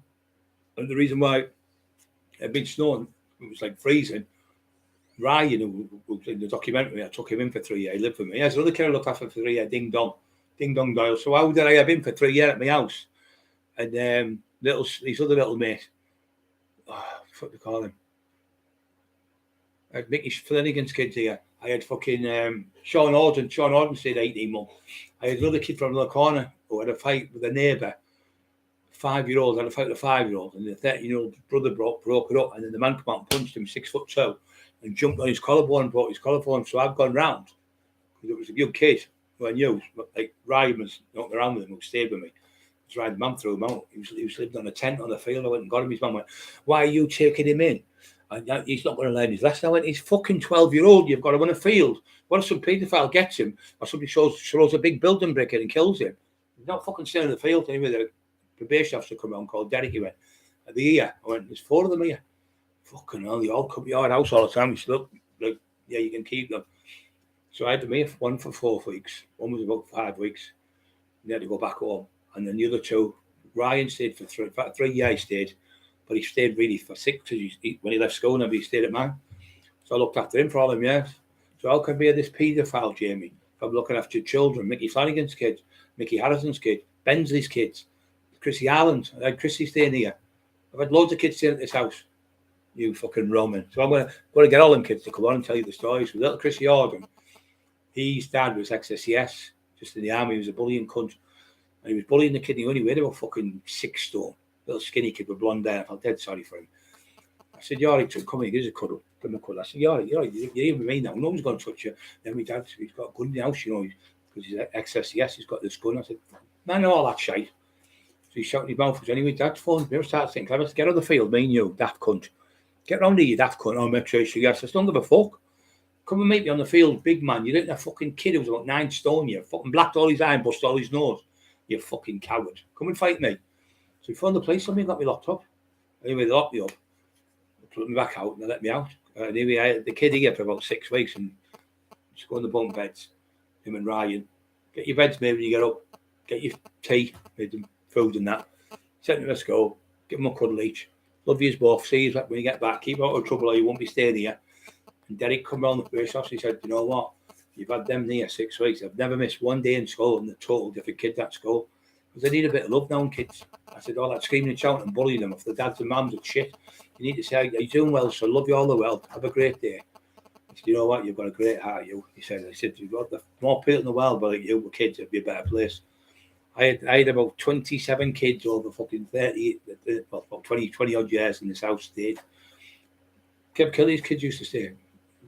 And the reason why it had been snowing, it was like freezing. Ryan, who was in the documentary, I took him in for 3 years. He lived with me. There's another kid I looked after for 3 years, Ding Dong Doyle. So how did I have him for 3 years at my house? And these other little mates, what do they call him? I had Mickey Flanagan's kids here. I had fucking Sean Auden. Sean Auden stayed 18 months. I had another kid from the corner who had a fight with a neighbour 5-year-old had a fight with a 5-year-old, and the 13-year-old brother broke it up, and then the man came out and punched him 6'2" and jumped on his collarbone and broke his collarbone. So I've gone round because it was a good kid who I knew, like Ryan was not around with him, who stayed with me. His right mum threw him out. He was living on a tent on the field. I went and got him. His mum went, "Why are you taking him in? And he's not going to learn his lesson." I went, "He's fucking 12-year-old. You've got him on a field. What if some paedophile gets him, or somebody throws a big building brick in and kills him? He's not fucking staying in the field." Anyway, the probation officer come around called Derek. He went, "Are they here?" I went, "There's 4 of them here." Fucking hell, they all come to your house all the time. He said, "Look, like, yeah, you can keep them." So I had them here, one for 4 weeks. One was about 5 weeks. They had to go back home. And then the other 2, Ryan stayed for 3. In fact, 3 years he stayed, but he stayed really for 6 because when he left school, and he stayed at mine. So I looked after him for all them years. So how can be this paedophile, Jamie, if I'm looking after children? Mickey Flanagan's kids, Mickey Harrison's kids, Bensley's kids, Chrissy Allen's. I had Chrissy staying here. I've had loads of kids staying at this house. You fucking Roman. So I'm going to get all them kids to come on and tell you the stories. So little Chrissy Orden, his dad was ex-SES, just in the army. He was a bullying cunt. And he was bullying the kid. He only weighed about fucking 6 stone. Little skinny kid with blonde hair. I felt dead sorry for him. I said, "Yari, come here, give us a cuddle." Give him a cuddle. I said, "Yari, you're here with me now. No one's going to touch you." Then my dad, he's got a gun in the house, because he's ex-SES. He's got this gun. I said, "Man, all that shite." So he's shouting his mouth. Anyway, Dad's phone. We ever start thinking, "Let's get on the field, me and you, daft cunt. Get round here, you daft cunt." "Oh, make sure you yes." I said, "Don't give a fuck. Come and meet me on the field, big man. You didn't a fucking kid who was about 9 stone. You fucking blacked all his eye and bust all his nose. You fucking coward. Come and fight me." So he phoned the police on me and got me locked up. Anyway, they locked me up. They put me back out and they let me out. Anyway, I had the kid here for about 6 weeks and just go on the bunk beds. Him and Ryan. Get your beds made when you get up. Get your tea, made them food and that. Sent me to school. Give them a cuddle each. Love yous both. See you when you get back. Keep out of trouble or you won't be staying here. And Derek come round the police office. He said, "You know what? You've had them near 6 weeks. I've never missed one day in school and the total different kids at school. Because they need a bit of love now, kids." I said, "All that screaming and shouting and bullying them. If the dads and mums are shit, you need to say, 'You're doing well, so love you all the world. Have a great day.'" He said, "You know what? You've got a great heart, you." He said, "You've got the more people in the world, but like you were kids, it'd be a better place." I had about 27 kids over fucking 30, about 20 odd years in this house stayed. Kept Kelly's kids used to stay.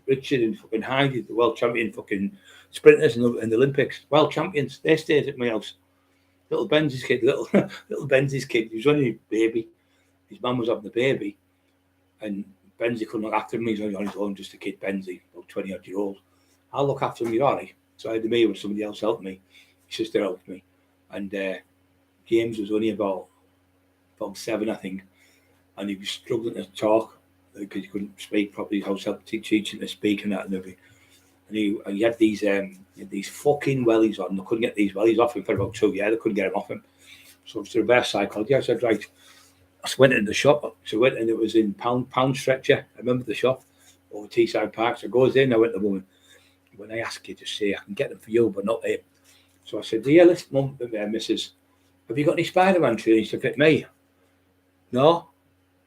Richard and fucking Heidi, the world champion fucking sprinters in the Olympics, world champions, they stayed at my house. Little Benz's kid, little Benz's kid, he was only a baby. His mum was having the baby, and Benzie couldn't look after him. He's only on his own, just a kid, Benzie, about 20 odd year old. I'll look after him, you're all right. So I had me when somebody else helped me. His sister helped me. And James was only about 7, I think, and he was struggling to talk because he couldn't speak properly. House help teaching to speak and that and everything. And he had these fucking wellies on. They couldn't get these wellies off him for about 2 years. They couldn't get them off him. So it's the reverse psychology. I said, right. I went into the shop. So I went and it was in Pound Stretcher. I remember the shop over Teesside Park. So I goes in. I went to the woman. When I ask you to say, "I can get them for you, but not him." So I said, "Yeah, listen, Mum, Mrs. Have you got any Spider-Man trainings to fit me?" "No."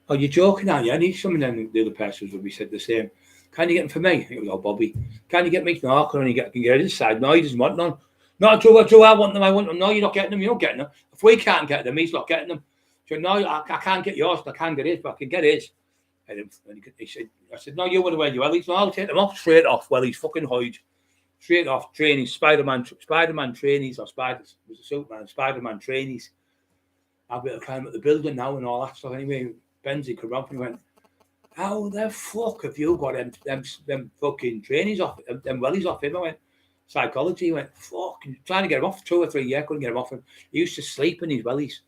"Oh, you're joking, aren't you? I need some." And then the other person would be said the same. "Can you get them for me?" It was all Bobby. "Can you get me?" "No, I can only get it inside." "No, he doesn't want none." "No, Joe, I want them. I want them." "No, you're not getting them. You're not getting them. If we can't get them, he's not getting them." So, "No, I can't get yours. I can't get his, but I can get his." And he said, "I said, no, you want to wear your wellies." "No, I'll take them off straight off." Well, he's fucking hide. Straight off training, Spider-Man trainees or Spiders. It was a Superman, Spider-Man trainees. I'll be able to climb up the building now and all that stuff. Anyway, Benzie come up and went, "How the fuck have you got them fucking trainees off, them wellies off him?" I went, "Psychology." He went, "Fuck," trying to get him off 2 or 3 years, couldn't get him off him. He used to sleep in his wellies.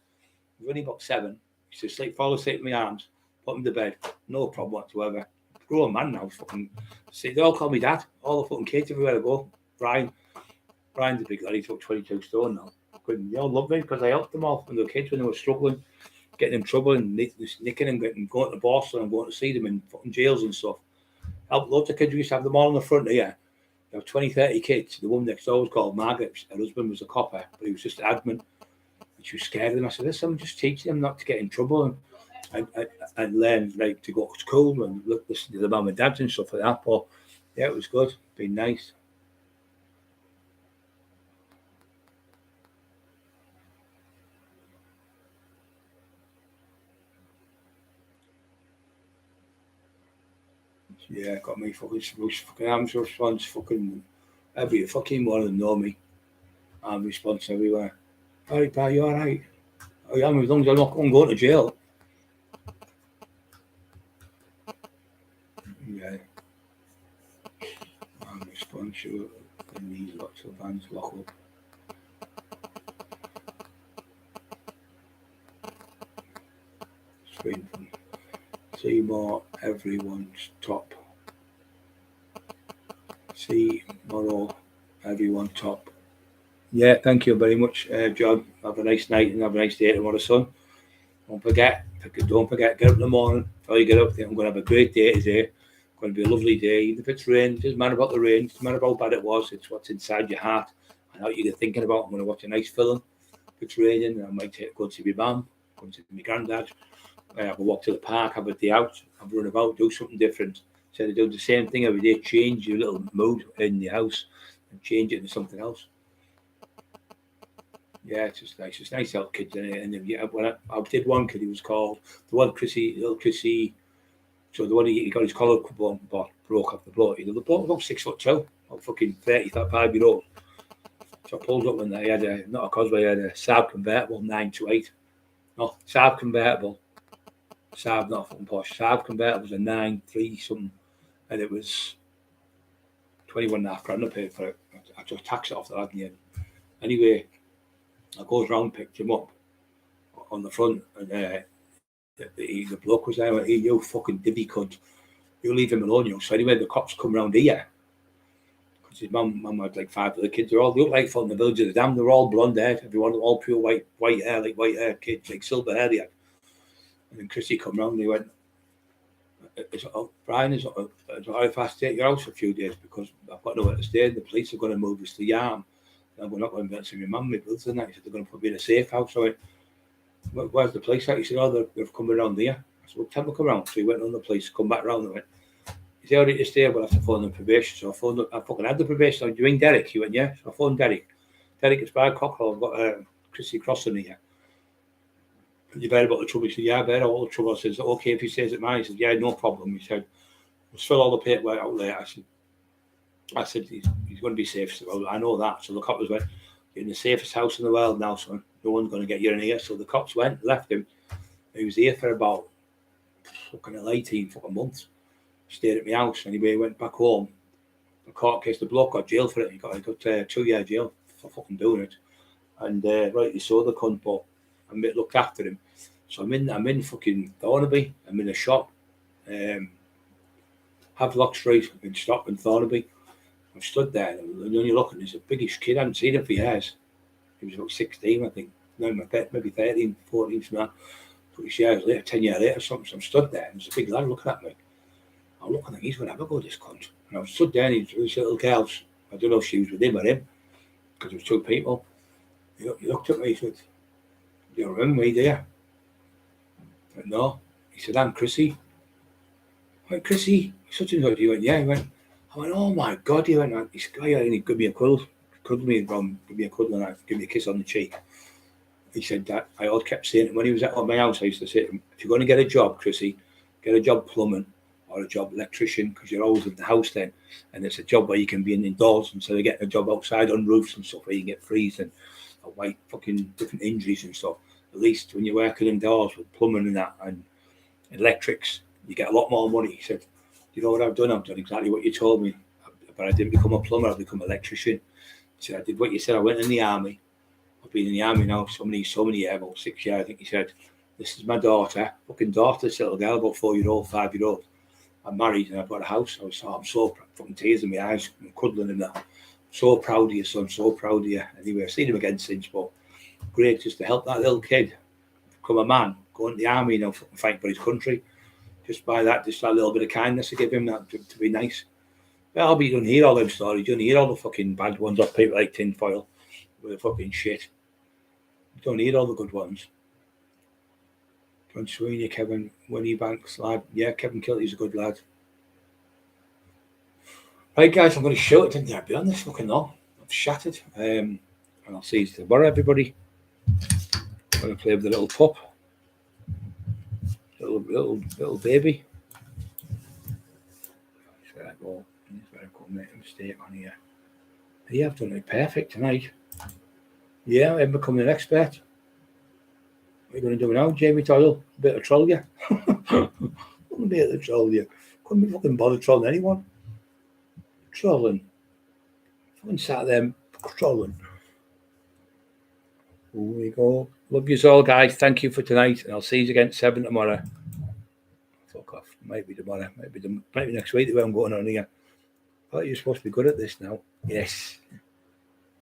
He was only about 7. He used to fall asleep in my arms, put him to bed. No problem whatsoever. Grown man now, fucking. See, they all call me dad. All the fucking kids everywhere I go. Brian's a big lad. He's about 22 stone now. They all love me because I helped them all when they were kids when they were struggling, getting in trouble and nicking and going to Boston and going to see them in fucking jails and stuff. Helped loads of kids. We used to have them all in the front here. There were 20, 30 kids. The woman next door was called Margaret. Her husband was a copper, but he was just admin. And she was scared of them. I said, "Listen, I'm just teaching them not to get in trouble and learn like to go to school and listen to the mum and dads and stuff like that." But yeah, it was good. Been nice. Yeah, got me fucking fucking arms response. Fucking every fucking one of them know me. Arm response everywhere. Alright, pal, you alright? I am, as long as I'm not going to jail. Yeah. Arm response, you need lots of hands lock up. Screen from see more everyone's top. See more everyone top. Yeah, thank you very much, John. Have a nice night and have a nice day tomorrow, son. Don't forget, get up in the morning. Before you get up, think I'm going to have a great day today. Going to be a lovely day. Even if it's rain, it doesn't matter about the rain. It doesn't matter how bad it was. It's what's inside your heart and how you're thinking about. I'm going to watch a nice film. If it's raining, I might go to see my mum, go to see my granddad. Have a walk to the park, have a day out, have a run about, do something different. Instead of doing the same thing every day, change your little mood in the house and change it into something else. Yeah, it's just nice. It's nice to help kids. And yeah, when I did one kid, he was called the one little Chrissy. So the one he got his collar broke off the bloke. The bloke was about 6'2", about fucking 35-year-old. So I pulled up when they had not a Cosway, had a Saab convertible 928. No, Saab convertible. Saab, not fucking posh. Saab convertible was a 9.3 something, and it was 21.5 grand I paid for it. I just taxed it off the lad in the end. Anyway, I goes round, picked him up on the front, and the bloke was there. I went, hey, you fucking divvy cunt, you leave him alone, you. So anyway, the cops come round here because his mum had like 5 other kids. They looked like from the village of the dam. They're all blonde haired, everyone, all pure white hair, like white hair kids, like silver hair they had. And then Chrissy come round and he went, Brian, is it all right if I stay at your house for a few days because I've got nowhere to stay. The police are going to move us to Yarm. And we're not going to see my mum, my brothers and that. He said they're going to put me in a safe house. So I went, where's the police at? He said, oh, they've come around here. I said, well, tell them to come around. So he went on the police, come back round and went, is he all right to stay? We'll have to phone the probation. So I phoned up, I fucking had the probation. I'm doing Derek. He went, yeah. So I phoned Derek. Derek, it's by Cockerill. I've got Chrissy Crossing here. You better about the trouble? He said, yeah, I better all the trouble. I said, okay, if he stays at mine. He said, yeah, no problem. He said, we'll fill all the paperwork out there. I said, he's going to be safe. So, well, I know that. So the cops went, you're in the safest house in the world now, son. No one's going to get you in here. So the cops went, left him. He was here for about fucking 18 fucking months. Stayed at my house. Anyway, he went back home. The court case, the bloke got jail for it. He got 2-year jail for fucking doing it. And rightly so, the cunt, but I looked after him. So I'm in fucking Thornaby. I'm in a shop. Havelock Street in Stockton, Thornaby. I stood there and when you're looking, there's a biggish kid. I hadn't seen him for years. He was about 16, I think. No, maybe 13, 14, something like that. 20 years later, 10 years later, something. So I'm stood there and there's a big lad looking at me. I'm looking like he's going to have a go, this cunt. And I was stood there and he was this little girl's. I don't know if she was with him or him because there was 2 people. He looked at me, he said, do you remember me, do you? I went, no. He said, I'm Chrissy. I went, Chrissy, such and such. He went, yeah. He went, I went, oh my God. He went, this guy, and he gave me a cuddle. Cuddled me around, give me a cuddle and give me a kiss on the cheek. He said that I always kept saying it when he was at my house. I used to say to him, if you're going to get a job, Chrissy, get a job plumbing or a job electrician because you're always in the house then. And it's a job where you can be indoors instead of getting a job outside on roofs and stuff where you get freezing or white fucking different injuries and stuff. At least when you're working indoors with plumbing and that and electrics, you get a lot more money. He said, you know what I've done? I've done exactly what you told me. But I didn't become a plumber, I've become an electrician. He said, I did what you said. I went in the army. I've been in the army now so many years, about 6 years, I think he said. This is my daughter, fucking daughter, this little girl, about 4-year-old, 5-year-old. I'm married and I've got a house. I'm so fucking tears in my eyes, I'm cuddling him now. So proud of you, son, so proud of you. Anyway, I've seen him again since, but great just to help that little kid become a man, go into the army, you know, fucking fight for his country. Just by that, just that little bit of kindness to give him that to be nice. Well, but you don't hear all them stories. You don't hear all the fucking bad ones off people like tinfoil with the fucking shit. You don't hear all the good ones. John Sweeney, Kevin, Winnie Banks, lad. Yeah, Kevin Kilty's a good lad. Right, guys, I'm going to show it. Didn't I be on this fucking long? I'm shattered. And I'll see you tomorrow, everybody. I'm going to play with the little pup. Little baby. I couldn't make a mistake on here. Yeah, I've done it perfect tonight. Yeah, I'm becoming an expert. What are you going to do now, Jamie Doyle? A bit of troll you. A bit of troll you. Couldn't be fucking bother trolling anyone. Trolling. Fucking sat there trolling. Here we go. Love you all, guys. Thank you for tonight. And I'll see you again at 7 tomorrow. Fuck off. Might be tomorrow. Might be next week the way I'm going on here. I thought you're supposed to be good at this now. Yes.